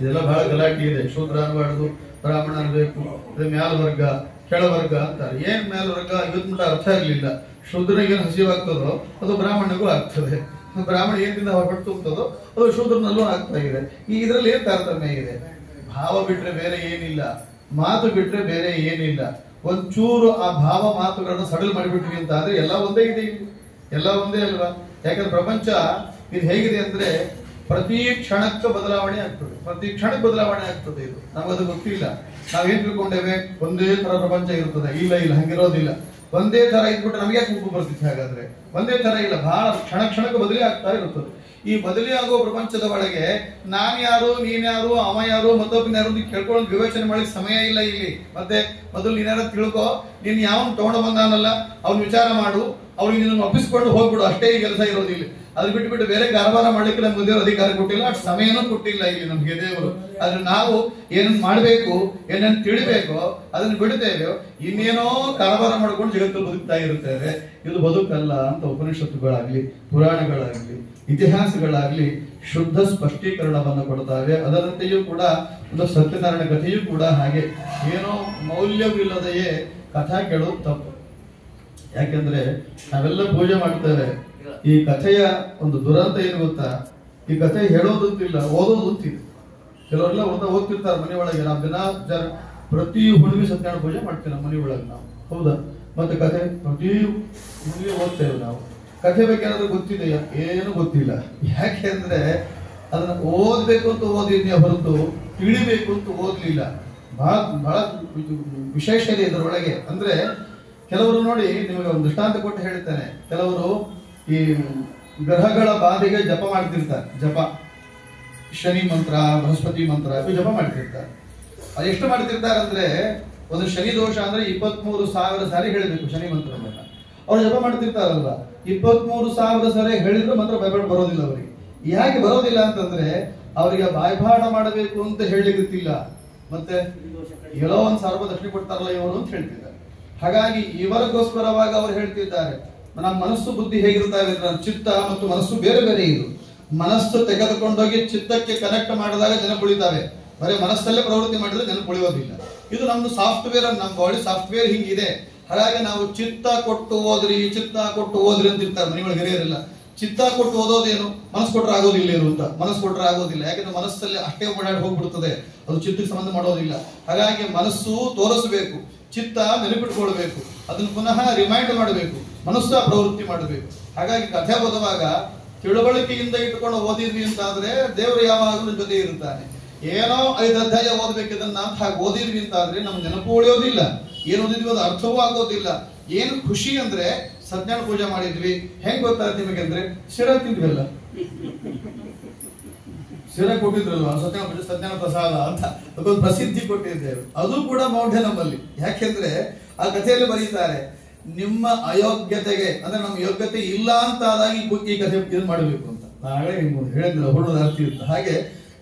ಇದೆಲ್ಲ ಬಹಳ ಗಲಾಟೆ ಇದೆ. ಶೂದ್ರ ಅನ್ಬಾರ್ದು, ಬ್ರಾಹ್ಮಣ ಅನ್ಬೇಕು, ಮ್ಯಾಲ ವರ್ಗ, ಕೆಳವರ್ಗ ಅಂತಾರೆ. ಏನ್ ಮೇಲ್ವರ್ಗ ಇವತ್ತು ಮಟ್ಟ ಅರ್ಥ ಆಗ್ಲಿಲ್ಲ. ಶೂದ್ರನಿಗೆ ಏನು ಹಸಿವಾಗ್ತದೋ ಅದು ಬ್ರಾಹ್ಮಣನಿಗೂ ಆಗ್ತದೆ, ಬ್ರಾಹ್ಮಣ ಏನಿಂದ ಹೊರಟು ತುಂಬ್ತದೋ ಅದು ಶೂದ್ರನಲ್ಲೂ ಆಗ್ತಾ ಇದೆ. ಈ ಇದರಲ್ಲಿ ಏನ್ ತಾರತಮ್ಯ ಇದೆ? ಭಾವ ಬಿಟ್ರೆ ಬೇರೆ ಏನಿಲ್ಲ, ಮಾತು ಬಿಟ್ರೆ ಬೇರೆ ಏನಿಲ್ಲ. ಒಂಚೂರು ಆ ಭಾವ ಮಾತುಗಳನ್ನ ಸಡಲ್ ಮಾಡಿಬಿಟ್ವಿ ಅಂತ ಆದ್ರೆ ಎಲ್ಲ ಒಂದೇ ಇದೆ, ಎಲ್ಲ ಒಂದೇ ಅಲ್ವಾ? ಯಾಕಂದ್ರೆ ಪ್ರಪಂಚ ಇದು ಹೇಗಿದೆ ಅಂದ್ರೆ ಪ್ರತಿ ಕ್ಷಣಕ್ಕೆ ಬದಲಾವಣೆ ಆಗ್ತದೆ, ಪ್ರತಿ ಕ್ಷಣಕ್ಕೆ ಬದಲಾವಣೆ ಆಗ್ತದೆ. ಇದು ನಮಗದು ಗೊತ್ತಿಲ್ಲ. ನಾವೇನ್ ತಿಳ್ಕೊಂಡೇವೆ ಒಂದೇ ತರ ಪ್ರಪಂಚ ಇರ್ತದೆ. ಇಲ್ಲ ಇಲ್ಲ, ಹಂಗಿರೋದಿಲ್ಲ. ಒಂದೇ ತರ ಇದ್ಬಿಟ್ರೆ ನಮಗೆ ಯಾಕೆ ಗುಂಪು ಬರ್ತಿತ್ತು? ಹಾಗಾದ್ರೆ ಒಂದೇ ತರ ಇಲ್ಲ, ಬಹಳ ಕ್ಷಣ ಕ್ಷಣಕ್ಕೆ ಬದಲಿ ಆಗ್ತಾ ಇರುತ್ತದೆ. ಈ ಬದಲಿ ಆಗೋ ಪ್ರಪಂಚದ ಒಳಗೆ ನಾನ್ ಯಾರು, ನೀನ್ ಯಾರು, ಅವ ಯಾರು, ಮತ್ತೊಬ್ಬನ ಯಾರು ಅಂತ ಕೇಳ್ಕೊಳ್ಳೋದು ವಿವೇಚನೆ ಮಾಡಲಿಕ್ಕೆ ಸಮಯ ಇಲ್ಲ ಇಲ್ಲಿ. ಮತ್ತೆ ಮೊದಲು ನೀನಾರ ತಿಳ್ಕೊ, ನೀನ್ ಯಾವನ್ ತಗೊಂಡು ಬಂದಾನಲ್ಲ ಅವ್ನ ವಿಚಾರ ಮಾಡು, ಅವ್ರಿಗೆ ನಿನ್ನ ಒಪ್ಪಿಸ್ಕೊಂಡು ಹೋಗ್ಬಿಡು, ಅಷ್ಟೇ ಈ ಕೆಲಸ ಇರೋದಿಲ್ಲ. ಅದು ಬಿಟ್ಟು ಬೇರೆ ಗಾರವಾರ ಮಾಡ್ಲಿಕ್ಕೆ ನಮ್ಗೆ ದೇವರು ಅಧಿಕಾರ ಕೊಟ್ಟಿಲ್ಲ, ಅಷ್ಟು ಸಮಯನೂ ಕೊಟ್ಟಿಲ್ಲ ಇಲ್ಲಿ ನಮ್ಗೆ ದೇವರು. ಆದ್ರೆ ನಾವು ಏನನ್ನ ಮಾಡ್ಬೇಕು, ಏನನ್ನ ತಿಳಿಬೇಕು ಅದನ್ನ ಬಿಡ್ತೇವೆ, ಇನ್ನೇನೋ ಕಾರವಾರ ಮಾಡ್ಕೊಂಡು ಜಗತ್ತು ಬದುಕ್ತಾ ಇರುತ್ತೇವೆ. ಇದು ಬದುಕಲ್ಲ ಅಂತ ಉಪನಿಷತ್ತುಗಳಾಗ್ಲಿ, ಪುರಾಣಗಳಾಗ್ಲಿ, ಇತಿಹಾಸಗಳಾಗ್ಲಿ ಶುದ್ಧ ಸ್ಪಷ್ಟೀಕರಣವನ್ನು ಕೊಡ್ತಾವೆ. ಅದರಂತೆಯೂ ಕೂಡ ಒಂದು ಸತ್ಯನಾರಾಯಣ ಕಥೆಯೂ ಕೂಡ ಹಾಗೆ ಏನೋ ಮೌಲ್ಯವಿಲ್ಲದೆಯೇ ಕಥಾ ಕೇಳೋದು ತಪ್ಪು. ಯಾಕೆಂದ್ರೆ ನಾವೆಲ್ಲ ಪೂಜೆ ಮಾಡ್ತೇವೆ. ಈ ಕಥೆಯ ಒಂದು ದುರಂತ ಏನು ಗೊತ್ತಾ? ಈ ಕಥೆ ಹೇಳೋದಂತಿಲ್ಲ, ಓದೋದಂತಿದೆ. ಕೆಲವರೆಲ್ಲ ಓದ್ತಿರ್ತಾರೆ ಮನೆ ಒಳಗೆ. ನಾವು ದಿನ ಪ್ರತಿ ಹುಡುಗಿ ಸತ್ಯನಾರಾಯಣ ಪೂಜೆ ಮಾಡ್ತೇವೆ ನಮ್ಮ ಮನೆ ಒಳಗೆ ನಾವು, ಹೌದಾ? ಮತ್ತೆ ಕಥೆ ಪ್ರತಿ ಹುಡುಗಿ ಓದ್ತೇವೆ ನಾವು. ಕಥೆ ಬಗ್ಗೆ ಏನಾದ್ರೂ ಗೊತ್ತಿದೆಯಾ? ಏನು ಗೊತ್ತಿಲ್ಲ. ಯಾಕೆಂದ್ರೆ ಅದನ್ನ ಓದ್ಬೇಕು ಅಂತ ಓದಿದ್ಯಾ ಹೊರತು ತಿಳಿಬೇಕು ಅಂತ ಓದ್ಲಿಲ್ಲ. ಬಹಳ ವಿಶೇಷ ಇದೆ ಇದರೊಳಗೆ. ಅಂದ್ರೆ ಕೆಲವರು ನೋಡಿ, ನಿಮಗೆ ಒಂದು ದೃಷ್ಟಾಂತ ಕೊಟ್ಟು ಹೇಳ್ತೇನೆ. ಕೆಲವರು ಈ ಗ್ರಹಗಳ ಬಾಧೆಗೆ ಜಪ ಮಾಡ್ತಿರ್ತಾರೆ. ಜಪ, ಶನಿ ಮಂತ್ರ, ಬೃಹಸ್ಪತಿ ಮಂತ್ರ ಜಪ ಮಾಡ್ತಿರ್ತಾರೆ. ಎಷ್ಟು ಮಾಡ್ತಿರ್ತಾರೆ ಅಂದ್ರೆ, ಒಂದು ಶನಿ ದೋಷ ಅಂದ್ರೆ 23,000 ಸಾರಿ ಹೇಳಬೇಕು ಶನಿ ಮಂತ್ರವನ್ನ. ಅವ್ರು ಜಪ ಮಾಡ್ತಿರ್ತಾರಲ್ವಾ, 23,000 ಸಾರಿ ಹೇಳಿದ್ರು ಮಂತ್ರ ಬರೋದಿಲ್ಲ ಅವರಿಗೆ. ಯಾಕೆ ಬರೋದಿಲ್ಲ ಅಂತಂದ್ರೆ ಅವರಿಗೆ ಬಾಯ್ಪಾಠ ಮಾಡಬೇಕು ಅಂತ ಹೇಳಿಗುತ್ತಿಲ್ಲ. ಮತ್ತೆ ಎಲ್ಲೋ ಒಂದ್ ಸಾವಿರ ರೂಪಾಯಿ ದಕ್ಷಿಣ ಕೊಡ್ತಾರಲ್ಲ ಇವರು ಅಂತ ಹೇಳ್ತಿದ್ದಾರೆ. ಹಾಗಾಗಿ ಇವರಿಗೋಸ್ಕರವಾಗಿ ಅವರು ಹೇಳ್ತಿದ್ದಾರೆ, ನಮ್ಮ ಮನಸ್ಸು ಬುದ್ಧಿ ಹೇಗಿರ್ತಾವೆ, ಚಿತ್ತ ಮತ್ತು ಮನಸ್ಸು ಬೇರೆ ಬೇರೆ. ಇದು ಮನಸ್ಸು ತೆಗೆದುಕೊಂಡೋಗಿ ಚಿತ್ತಕ್ಕೆ ಕನೆಕ್ಟ್ ಮಾಡಿದಾಗ ನೆನಪುಳಿತಾವೆ, ಬರೀ ಮನಸ್ಸಲ್ಲೇ ಪ್ರವೃತ್ತಿ ಮಾಡಿದ್ರೆ ನೆನಪುಳಿಯೋದಿಲ್ಲ. ಇದು ನಮ್ದು ಸಾಫ್ಟ್ವೇರ್, ನಮ್ಮ ಬಾಡಿ ಸಾಫ್ಟ್ವೇರ್ ಹಿಂಗಿದೆ. ಹಾಗಾಗಿ ನಾವು ಚಿತ್ತ ಕೊಟ್ಟು ಓದ್ರಿ, ಚಿತ್ತ ಕೊಟ್ಟು ಓದ್ರಿ ಅಂತ ಇರ್ತಾರೆ ಮನೆಯೊಳಗೆ ಹಿರಿಯರೆಲ್ಲ. ಚಿತ್ತ ಕೊಟ್ಟು ಓದೋದೇನು? ಮನಸ್ಸು ಕೊಟ್ಟರೆ ಆಗೋದಿಲ್ಲ ಏನು ಅಂತ. ಮನಸ್ಸು ಕೊಟ್ಟರೆ ಆಗೋದಿಲ್ಲ, ಯಾಕಂದ್ರೆ ಮನಸ್ಸಲ್ಲಿ ಅಷ್ಟೇ ಓಡಾಡಿ ಹೋಗ್ಬಿಡ್ತದೆ, ಅದು ಚಿತ್ತಕ್ಕೆ ಸಂಬಂಧ ಮಾಡೋದಿಲ್ಲ. ಹಾಗಾಗಿ ಮನಸ್ಸು ತೋರಿಸಬೇಕು, ಚಿತ್ತ ನೆನಪಿಟ್ಕೊಳ್ಬೇಕು, ಅದನ್ನು ಪುನಃ ರಿಮೈಂಡ್ ಮಾಡಬೇಕು, ಮನಸ್ಸು ಪ್ರವೃತ್ತಿ ಮಾಡಬೇಕು. ಹಾಗಾಗಿ ಕಥೆ ಓದುವಾಗ ತಿಳುವಳಿಕೆಯಿಂದ ಇಟ್ಕೊಂಡು ಓದಿದ್ವಿ ಅಂತಾದ್ರೆ ದೇವರು ಯಾವಾಗಲೂ ಜೊತೆ ಇರುತ್ತಾನೆ. ಏನೋ 5 ಅಧ್ಯಾಯ ಓದ್ಬೇಕಿದನ್ನ ಹಾಗೆ ಓದಿದ್ವಿ ಅಂತಾದ್ರೆ ನಮ್ಗೆ ನೆನಪು ಉಳಿಯೋದಿಲ್ಲ, ಏನು ಓದಿದ್ವಿ ಅದು ಅರ್ಥವೂ ಆಗೋದಿಲ್ಲ. ಏನು ಖುಷಿ ಅಂದ್ರೆ ಸತ್ಯನಾರಾಯಣ ಪೂಜೆ ಮಾಡಿದ್ವಿ. ಹೆಂಗ್ ಗೊತ್ತಾಯ್ತು ನಿಮಗೆ ಅಂದ್ರೆ, ಶಿರ ತಿಂದ್ವಲ್ಲ, ಶಿರ ಕೊಟ್ಟಿದ್ರಲ್ವಾ ಸತ್ಯನಾರಾಯಣ ಪ್ರಸಾದ ಅಂತ ಅದೊಂದು ಪ್ರಸಿದ್ಧಿ ಕೊಟ್ಟಿದ್ದೇವೆ. ಅದು ಕೂಡ ಮೌಢ್ಯ ನಮ್ಮಲ್ಲಿ. ಯಾಕೆಂದ್ರೆ ಆ ಕಥೆಯಲ್ಲಿ ಬರೀತಾರೆ, ನಿಮ್ಮ ಅಯೋಗ್ಯತೆಗೆ ಅಂದ್ರೆ ನಮ್ಮ ಯೋಗ್ಯತೆ ಇಲ್ಲ ಅಂತ ಆದಾಗ ಈ ಕಥೆ ಇದು ಮಾಡಬೇಕು ಅಂತ. ನಾಳೆ ಹೇಳಿದ್ರೆ ಹೊಡೋದು ಅರ್ಥ ಇರುತ್ತೆ. ಹಾಗೆ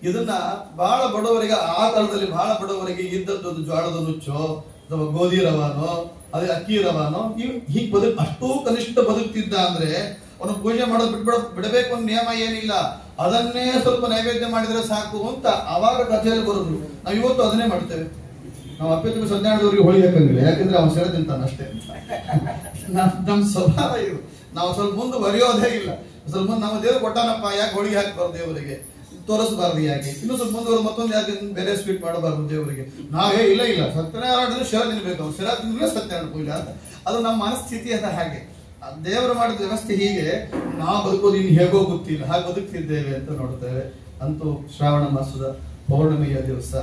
ಇದನ್ನ ಬಹಳ ಬಡವರಿಗೆ, ಆ ಕಾಲದಲ್ಲಿ ಬಹಳ ಬಡವರಿಗೆ ಇದ್ದದ್ದೊಂದು ಜ್ವಾಳದ ನುಚ್ಚೋ ಅಥವಾ ಗೋಧಿ ರವಾನೋ ಅದೇ ಅಕ್ಕಿ ರವಾನೋ ಹೀಗೆ ಅಷ್ಟೂ ಕನಿಷ್ಠ ಬದುಕ್ತಿದ್ದ ಅಂದ್ರೆ ಅವನು ಪೂಜೆ ಮಾಡೋದು ಬಿಡಬೇಕು ಅನ್ನೋ ನಿಯಮ ಏನಿಲ್ಲ. ಅದನ್ನೇ ಸ್ವಲ್ಪ ನೈವೇದ್ಯ ಮಾಡಿದ್ರೆ ಸಾಕು ಅಂತ ಅವಾಗ ಕಥೆಯಲ್ಲಿ ಬರೋದು. ನಾವು ಇವತ್ತು ಅದನ್ನೇ ಮಾಡ್ತೇವೆ. ನಾವು ಅಪ್ಪಿತುಂಬಿ ಸಂಧ್ಯಾಣದವರಿಗೆ ಹೋಳಿ ಹಾಕಂಗಿಲ್ಲ, ಯಾಕಂದ್ರೆ ಅವನು ಸೆರೆ ತಿಂತಾನ ಅಷ್ಟೇ. ನಮ್ ಸ್ವಭಾವ ಇದು. ನಾವು ಸ್ವಲ್ಪ ಮುಂದೆ ಬರೆಯೋದೇ ಇಲ್ಲ. ಸ್ವಲ್ಪ ಮುಂದೆ ನಮ್ಮ ದೇವ್ರು ಕೊಟ್ಟಾನಪ್ಪ, ಯಾಕೆ ಹೋಳಿಗೆ ಹಾಕ್ಬಾರ್ದು ದೇವರಿಗೆ, ತೋರಿಸಬಾರ್ದು ಯಾಕೆ, ಇನ್ನು ಸ್ವಲ್ಪ ಮುಂದೆ ಮತ್ತೊಂದು ಯಾಕೆ ಬೇರೆ ಸ್ವೀಟ್ ಮಾಡಬಾರ್ದು ದೇವರಿಗೆ. ನಾವೇ ಇಲ್ಲ ಸತ್ಯನಾರಾಯಣ ಶಿರ ತಿನ್ಬೇಕು, ಅವ್ರು ಶಿರ ತಿಂದ್ರೆ ಸತ್ಯನಾರಾಯಣ ಪೂಜೆ ಅಂತ. ಅದು ನಮ್ಮ ಮನಸ್ಥಿತಿ ಅಂತ. ಹಾಗೆ ದೇವರು ಮಾಡಿದ ವ್ಯವಸ್ಥೆ ಹೀಗೆ. ನಾವು ಬದುಕೋದು ಇನ್ನು ಹೇಗೋ ಗೊತ್ತಿಲ್ಲ, ಹಾಗೆ ಬದುಕ್ತಿದ್ದೇವೆ ಅಂತ ನೋಡ್ತೇವೆ. ಅಂತೂ ಶ್ರಾವಣ ಮಾಸದ ಪೌರ್ಣಮಿಯ ದಿವಸ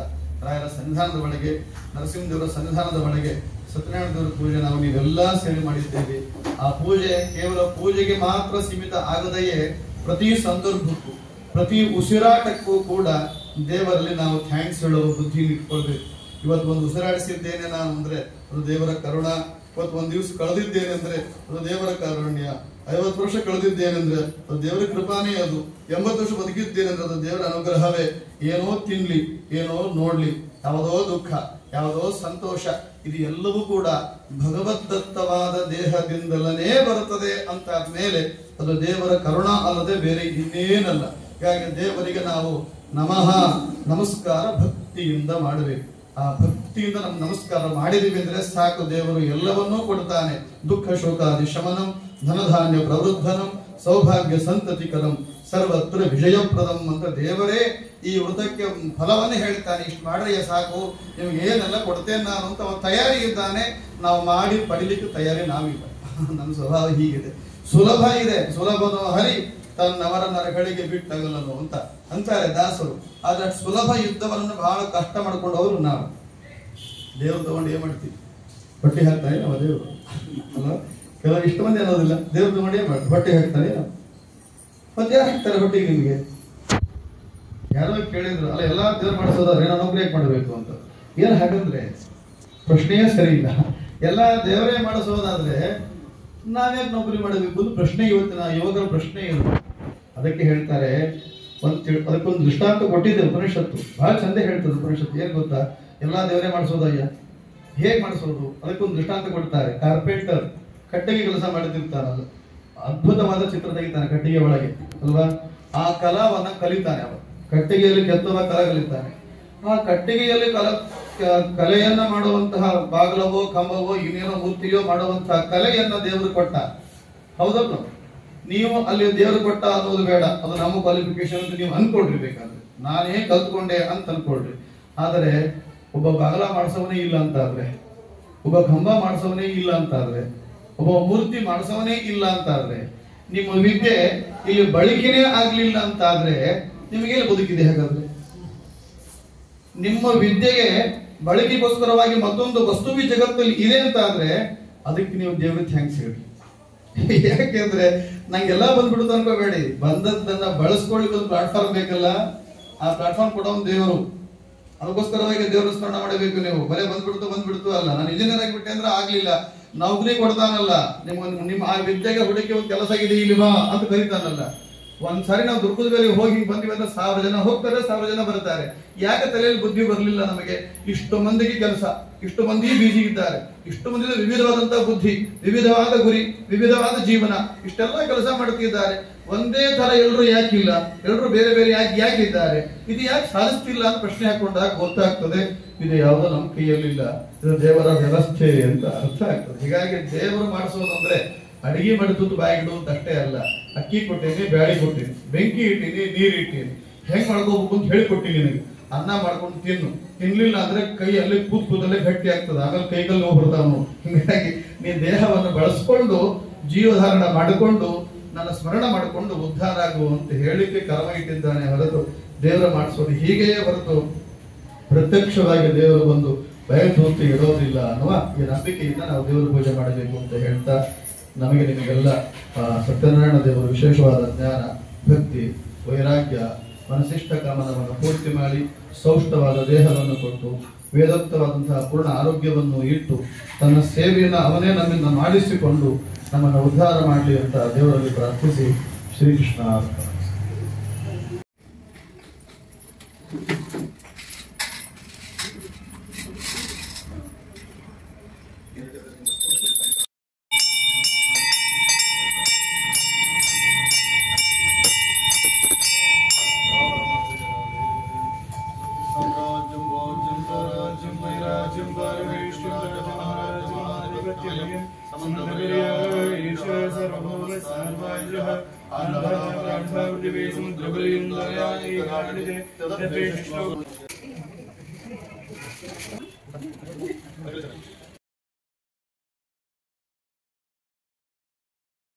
ರಾಯರ ಸನ್ನಿಧಾನದ ಒಳಗೆ, ನರಸಿಂಹದೇವರ ಸನ್ನಿಧಾನದ ಒಳಗೆ ಸತ್ಯನಾರಾಯಣ ದೇವರ ಪೂಜೆ ನಾವು ನೀವೆಲ್ಲ ಸೇರಿ ಮಾಡಿದ್ದೇವೆ. ಆ ಪೂಜೆ ಕೇವಲ ಪೂಜೆಗೆ ಮಾತ್ರ ಸೀಮಿತ ಆಗದೆಯೇ ಪ್ರತಿ ಸಂದರ್ಭಕ್ಕೂ, ಪ್ರತಿ ಉಸಿರಾಟಕ್ಕೂ ಕೂಡ ದೇವರಲ್ಲಿ ನಾವು ಥ್ಯಾಂಕ್ಸ್ ಹೇಳುವ ಬುದ್ಧಿ ಇಟ್ಕೊಳ್ಬೇಕು. ಇವತ್ತು ಒಂದು ಉಸಿರಾಡಿಸಿದ್ದೇನೆ ನಾನು ಅಂದ್ರೆ ಅದು ದೇವರ ಕರುಣ. ಇವತ್ತು ಒಂದು ದಿವಸ ಕಳೆದಿದ್ದೇನೆ ಅಂದ್ರೆ ಅದು ದೇವರ ಕಾರುಣ್ಯ. 50 ವರ್ಷ ಕಳೆದಿದ್ದೇನೆಂದ್ರೆ ಅದು ದೇವರ ಕೃಪಾನೇ. ಅದು 80 ವರ್ಷ ಬದುಕಿದ್ದೇನೆಂದ್ರೆ ಅದು ದೇವರ ಅನುಗ್ರಹವೇ. ಏನೋ ತಿನ್ಲಿ, ಏನೋ ನೋಡ್ಲಿ, ಯಾವುದೋ ದುಃಖ, ಯಾವುದೋ ಸಂತೋಷ, ಇದು ಎಲ್ಲವೂ ಕೂಡ ಭಗವದ್ದತ್ತವಾದ ದೇಹದಿಂದಲೇ ಬರುತ್ತದೆ ಅಂತ ಆದ್ಮೇಲೆ ಅದು ದೇವರ ಕರುಣ ಅಲ್ಲದೆ ಬೇರೆ ಇನ್ನೇನಲ್ಲ. ಹೀಗಾಗಿ ದೇವರಿಗೆ ನಾವು ನಮಃ ನಮಸ್ಕಾರ ಭಕ್ತಿಯಿಂದ ಮಾಡಬೇಕು. ಆ ಭಕ್ತಿಯಿಂದ ನಮ್ಗೆ ನಮಸ್ಕಾರ ಮಾಡಿದೀವಿ ಅಂದ್ರೆ ಸಾಕು, ದೇವರು ಎಲ್ಲವನ್ನೂ ಕೊಡ್ತಾನೆ. ದುಃಖ ಶೋಕಾದಿ ಶಮನಂ, ಧನಧಾನ್ಯ ಪ್ರವೃದ್ಧನಂ, ಸೌಭಾಗ್ಯ ಸಂತತಿಕರಂ, ಸರ್ವತ್ರ ವಿಜಯಪ್ರದಂ ಅಂತ ದೇವರೇ ಈ ವ್ರತಕ್ಕೆ ಫಲವನ್ನೇ ಹೇಳ್ತಾನೆ. ಇಷ್ಟು ಮಾಡ್ರೆ ಸಾಕು, ನಿಮ್ಗೆ ಏನೆಲ್ಲ ಕೊಡ್ತೇನೆ ನಾನು ಅಂತ ಅವನು ತಯಾರಿ ಇದ್ದಾನೆ. ನಾವು ಮಾಡಿ ಪಡಿಲಿಕ್ಕೆ ತಯಾರಿ ನಾವಿಲ್ಲ. ನನ್ನ ಸ್ವಭಾವ ಹೀಗಿದೆ, ಸುಲಭ ಇದೆ. ಸುಲಭನೋ ಹರಿ ತನ್ನವರ ನರಗಳಿಗೆ ಬಿಟ್ಟಗಲನು ಅಂತ ಅಂತಾರೆ ದಾಸರು. ಆದ್ರೆ ಸುಲಭ ಯುದ್ಧವನ್ನು ಬಹಳ ಕಷ್ಟ ಮಾಡ್ಕೊಂಡವರು ನಾವು. ದೇವ್ರು ತಗೊಂಡು ಏನ್ ಮಾಡ್ತೀವಿ? ಹೊಟ್ಟೆ ಹಾಕ್ತಾನೆ ನಾವು ದೇವರು ಅಲ್ಲ. ಕೆಲವರು ಇಷ್ಟು ಮಂದಿ ಅನ್ನೋದಿಲ್ಲ, ದೇವ್ರು ತಗೊಂಡು ಏನ್ ಮಾಡ್ತೀವಿ? ಹೊಟ್ಟೆ ಹಾಕ್ತಾನೆ. ಮತ್ತೆ ಯಾರು ಹಾಕ್ತಾರೆ ಹೊಟ್ಟೆಗೆ? ನಿಮ್ಗೆ ಯಾರೋ ಕೇಳಿದ್ರು, ಅಲ್ಲ ಎಲ್ಲಾ ದೇವ್ರು ಮಾಡಿಸೋದಾದ್ರೆ ಏನೋ ನೌಕರಿ ಯಾಕೆ ಮಾಡಬೇಕು ಅಂತ. ಏನ್ ಹಾಗಂದ್ರೆ ಪ್ರಶ್ನೆಯೇ ಸರಿ ಇಲ್ಲ. ಎಲ್ಲಾ ದೇವರೇ ಮಾಡಿಸೋದಾದ್ರೆ ನಾವ್ಯಾಕೆ ನೌಕರಿ ಮಾಡಬೇಕು ಅಂತ ಪ್ರಶ್ನೆ ಇವತ್ತಿನ ಯುವಕರ ಪ್ರಶ್ನೆ ಏನು. ಅದಕ್ಕೆ ಹೇಳ್ತಾರೆ, ಅದಕ್ಕೊಂದು ದೃಷ್ಟಾಂತ ಕೊಟ್ಟಿದ್ದೆ ಉಪನಿಷತ್ತು. ಬಹಳ ಚಂದ ಹೇಳ್ತದೆ ಉಪನಿಷತ್ತು. ಏನ್ ಗೊತ್ತಾ? ಎಲ್ಲಾ ದೇವರೇ ಮಾಡಿಸೋದಯ್ಯ, ಹೇಗ್ ಮಾಡಿಸೋದು? ಅದಕ್ಕೊಂದು ದೃಷ್ಟಾಂತ ಕೊಡ್ತಾರೆ. ಕಾರ್ಪೆಂಟರ್ ಕಟ್ಟಿಗೆ ಕೆಲಸ ಮಾಡುತ್ತಿರ್ತಾನಲ್ಲ, ಅದ್ಭುತವಾದ ಚಿತ್ರ ತೆಗಿತಾನೆ ಕಟ್ಟಿಗೆ ಒಳಗೆ ಅಲ್ವಾ. ಆ ಕಲಾವನ್ನ ಕಲಿತಾನೆ ಅವ. ಕಟ್ಟಿಗೆಯಲ್ಲಿ ಕೆತ್ತುವ ಕಲೆ ಕಲಿತಾನೆ. ಆ ಕಟ್ಟಿಗೆಯಲ್ಲಿ ಕಲೆಯನ್ನ ಮಾಡುವಂತಹ ಬಾಗಲವೋ ಕಂಬವೋ ಇನ್ನೇನೋ ಮೂರ್ತಿಯೋ ಮಾಡುವಂತಹ ಕಲೆಯನ್ನ ದೇವರು ಕೊಟ್ಟ. ಹೌದಲ್ಲ? ನೀವು ಅಲ್ಲಿ ದೇವರು ಕೊಟ್ಟ ಅನ್ನೋದು ಬೇಡ, ಅದು ನಮ್ಮ ಕ್ವಾಲಿಫಿಕೇಶನ್ ಅಂತ ನೀವು ಅನ್ಕೊಳ್ರಿ. ಬೇಕಾದ್ರೆ ನಾನೇ ಕಲ್ತ್ಕೊಂಡೆ ಅಂತ ಅನ್ಕೊಳ್ರಿ. ಆದರೆ ಒಬ್ಬ ಬಾಗಲ ಮಾಡಿಸೋವನೇ ಇಲ್ಲ ಅಂತ ಆದ್ರೆ, ಒಬ್ಬ ಕಂಬ ಮಾಡಿಸೋವನೇ ಇಲ್ಲ ಅಂತ ಆದ್ರೆ, ಒಬ್ಬ ಮೂರ್ತಿ ಮಾಡಿಸೋವನೇ ಇಲ್ಲ ಅಂತ ಆದ್ರೆ, ನಿಮ್ಮ ವಿದ್ಯೆ ಇಲ್ಲಿ ಬಳಕೆನೇ ಆಗ್ಲಿಲ್ಲ ಅಂತ ಆದ್ರೆ ನಿಮಗೇನು ಬದುಕಿದೆ? ಹಾಗಾದ್ರೆ ನಿಮ್ಮ ವಿದ್ಯೆಗೆ ಬಳಕೆಗೋಸ್ಕರವಾಗಿ ಮತ್ತೊಂದು ವಸ್ತುವಿ ಜಗತ್ತಲ್ಲಿ ಇದೆ ಅಂತ ಆದ್ರೆ ಅದಕ್ಕೆ ನೀವು ದೇವ್ರಿಗೆ ಥ್ಯಾಂಕ್ಸ್ ಹೇಳಿ. ಯಾಕೆಂದ್ರೆ ನಂಗೆಲ್ಲ ಬಂದ್ಬಿಡುತ್ತೆ ಅನ್ಕೋಬೇಡಿ. ಬಂದದ್ದನ್ನ ಬಳಸ್ಕೊಳ್ಳಿಕ್ಕೆ ಒಂದು ಪ್ಲಾಟ್ಫಾರ್ಮ್ ಬೇಕಲ್ಲ, ಆ ಪ್ಲಾಟ್ಫಾರ್ಮ್ ಕೊಡೋನ್ ದೇವರು. ಅದಕ್ಕೋಸ್ಕರವಾಗಿ ದೇವರ ಸ್ಮರಣ ಮಾಡಬೇಕು. ನೀವು ಬರೇ ಬಂದ್ಬಿಡ್ತು ಅಲ್ಲ. ನಾನು ಇಂಜಿನಿಯರ್ ಆಗಿಬಿಟ್ಟೆ ಅಂದ್ರೆ ಆಗ್ಲಿಲ್ಲ, ನೌಕರಿ ಕೊಡ್ತಾನಲ್ಲ, ನಿಮ್ಮ ಆ ವಿದ್ಯೆಗೆ ಹುಡುಕಿ ಒಂದು ಕೆಲಸ ಇದೆ ಇಲ್ವಾ ಅಂತ ಕರೀತಾನಲ್ಲ. ಒಂದ್ಸಾರಿ ನಾವು ದುರ್ಗದ ಮೇಲೆ ಹೋಗಿ ಬಂದಿವಿ ಅಂದ್ರೆ 1000 ಜನ ಹೋಗ್ತಾರೆ, 1000 ಜನ ಬರ್ತಾರೆ. ಯಾಕೆ ತಲೆಯಲ್ಲಿ ಬುದ್ಧಿ ಬರಲಿಲ್ಲ ನಮಗೆ? ಇಷ್ಟು ಮಂದಿಗೆ ಕೆಲಸ, ಇಷ್ಟು ಮಂದಿ ಬೀಜಿ ಇದ್ದಾರೆ, ಇಷ್ಟು ಮಂದಿ ವಿವಿಧವಾದಂತಹ ಬುದ್ಧಿ, ವಿವಿಧವಾದ ಗುರಿ, ವಿವಿಧವಾದ ಜೀವನ, ಇಷ್ಟೆಲ್ಲ ಕೆಲಸ ಮಾಡ್ತಿದ್ದಾರೆ. ಒಂದೇ ತರ ಎಲ್ಲರೂ ಯಾಕಿಲ್ಲ? ಎಲ್ಲರೂ ಬೇರೆ ಬೇರೆ ಯಾಕಿದ್ದಾರೆ? ಇದು ಯಾಕೆ ಸಾಧಿಸ್ತಿಲ್ಲ ಅಂತ ಪ್ರಶ್ನೆ ಹಾಕೊಂಡಾಗ ಗೊತ್ತಾಗ್ತದೆ ಇದು ಯಾವುದೋ ನಮ್ಮ ಕೈಯಲ್ಲಿಲ್ಲ, ಇದು ದೇವರ ವ್ಯವಸ್ಥೆ ಅಂತ ಅರ್ಥ ಆಗ್ತದೆ. ಹೀಗಾಗಿ ದೇವರು ಮಾಡಿಸೋದಂದ್ರೆ ಅಡಿಗೆ ಮಾಡಿದ್ದು ಬಾಯಿಗಿಡುವಂತ ಅಷ್ಟೇ ಅಲ್ಲ. ಅಕ್ಕಿ ಕೊಟ್ಟೇನಿ, ಬ್ಯಾಳಿ ಕೊಟ್ಟೀನಿ, ಬೆಂಕಿ ಇಟ್ಟೀನಿ, ನೀರು ಇಟ್ಟೀನಿ, ಹೆಂಗ್ ಮಾಡ್ಕೋಬೇಕು ಅಂತ ಹೇಳಿಕೊಟ್ಟಿನಿ ನಿನಗೆ. ಅನ್ನ ಮಾಡ್ಕೊಂಡು ತಿನ್ಲಿಲ್ಲ ಅಂದ್ರೆ ಕೈ ಅಲ್ಲಿ ಕೂದಲೇ ಗಟ್ಟಿ ಆಗ್ತದೆ, ಆಮೇಲೆ ಕೈಗಲ್ಲಿ ನೋವು ಬರ್ತಾವ. ಹೀಗಾಗಿ ನೀ ದೇಹವನ್ನು ಬಳಸ್ಕೊಂಡು ಜೀವಧಾರಣ ಮಾಡಿಕೊಂಡು ನನ್ನ ಸ್ಮರಣ ಮಾಡಿಕೊಂಡು ಉದ್ಧಾರ ಆಗು ಅಂತ ಹೇಳಿಕೆ ಕರ್ಮ ಇಟ್ಟಿದ್ದಾನೆ ಹೊರತು ದೇವರ ಮಾಡಿಸೋದು ಹೀಗೆಯೇ ಹೊರತು ಪ್ರತ್ಯಕ್ಷವಾಗಿ ದೇವರು ಬಂದು ಬಯಲುತೋರ್ತಿ ಇಡೋದಿಲ್ಲ ಅನ್ನುವ ಈ ನಂಬಿಕೆಯಿಂದ ನಾವು ದೇವರ ಪೂಜೆ ಮಾಡಬೇಕು ಅಂತ ಹೇಳ್ತಾ, ನಮಗೆ ನಿಮಗೆಲ್ಲ ಸತ್ಯನಾರಾಯಣ ದೇವರು ವಿಶೇಷವಾದ ಜ್ಞಾನ, ಭಕ್ತಿ, ವೈರಾಗ್ಯ, ಮನಸ್ಸಿಷ್ಟ ಕಾಮನವನ್ನು ಪೂರ್ತಿ ಮಾಡಿ ಸೌಷ್ಠವಾದ ದೇಹವನ್ನು ಕೊಟ್ಟು ವೇದೋಕ್ತವಾದಂತಹ ಪೂರ್ಣ ಆರೋಗ್ಯವನ್ನು ಇಟ್ಟು ತನ್ನ ಸೇವೆಯನ್ನು ಅವನೇ ನಮ್ಮಿಂದ ಮಾಡಿಸಿಕೊಂಡು ನಮ್ಮನ್ನು ಉದ್ಧಾರ ಮಾಡಲಿ ಅಂತ ದೇವರಲ್ಲಿ ಪ್ರಾರ್ಥಿಸಿ ಶ್ರೀಕೃಷ್ಣ ಅರ್ಪಣೆ. Thank you.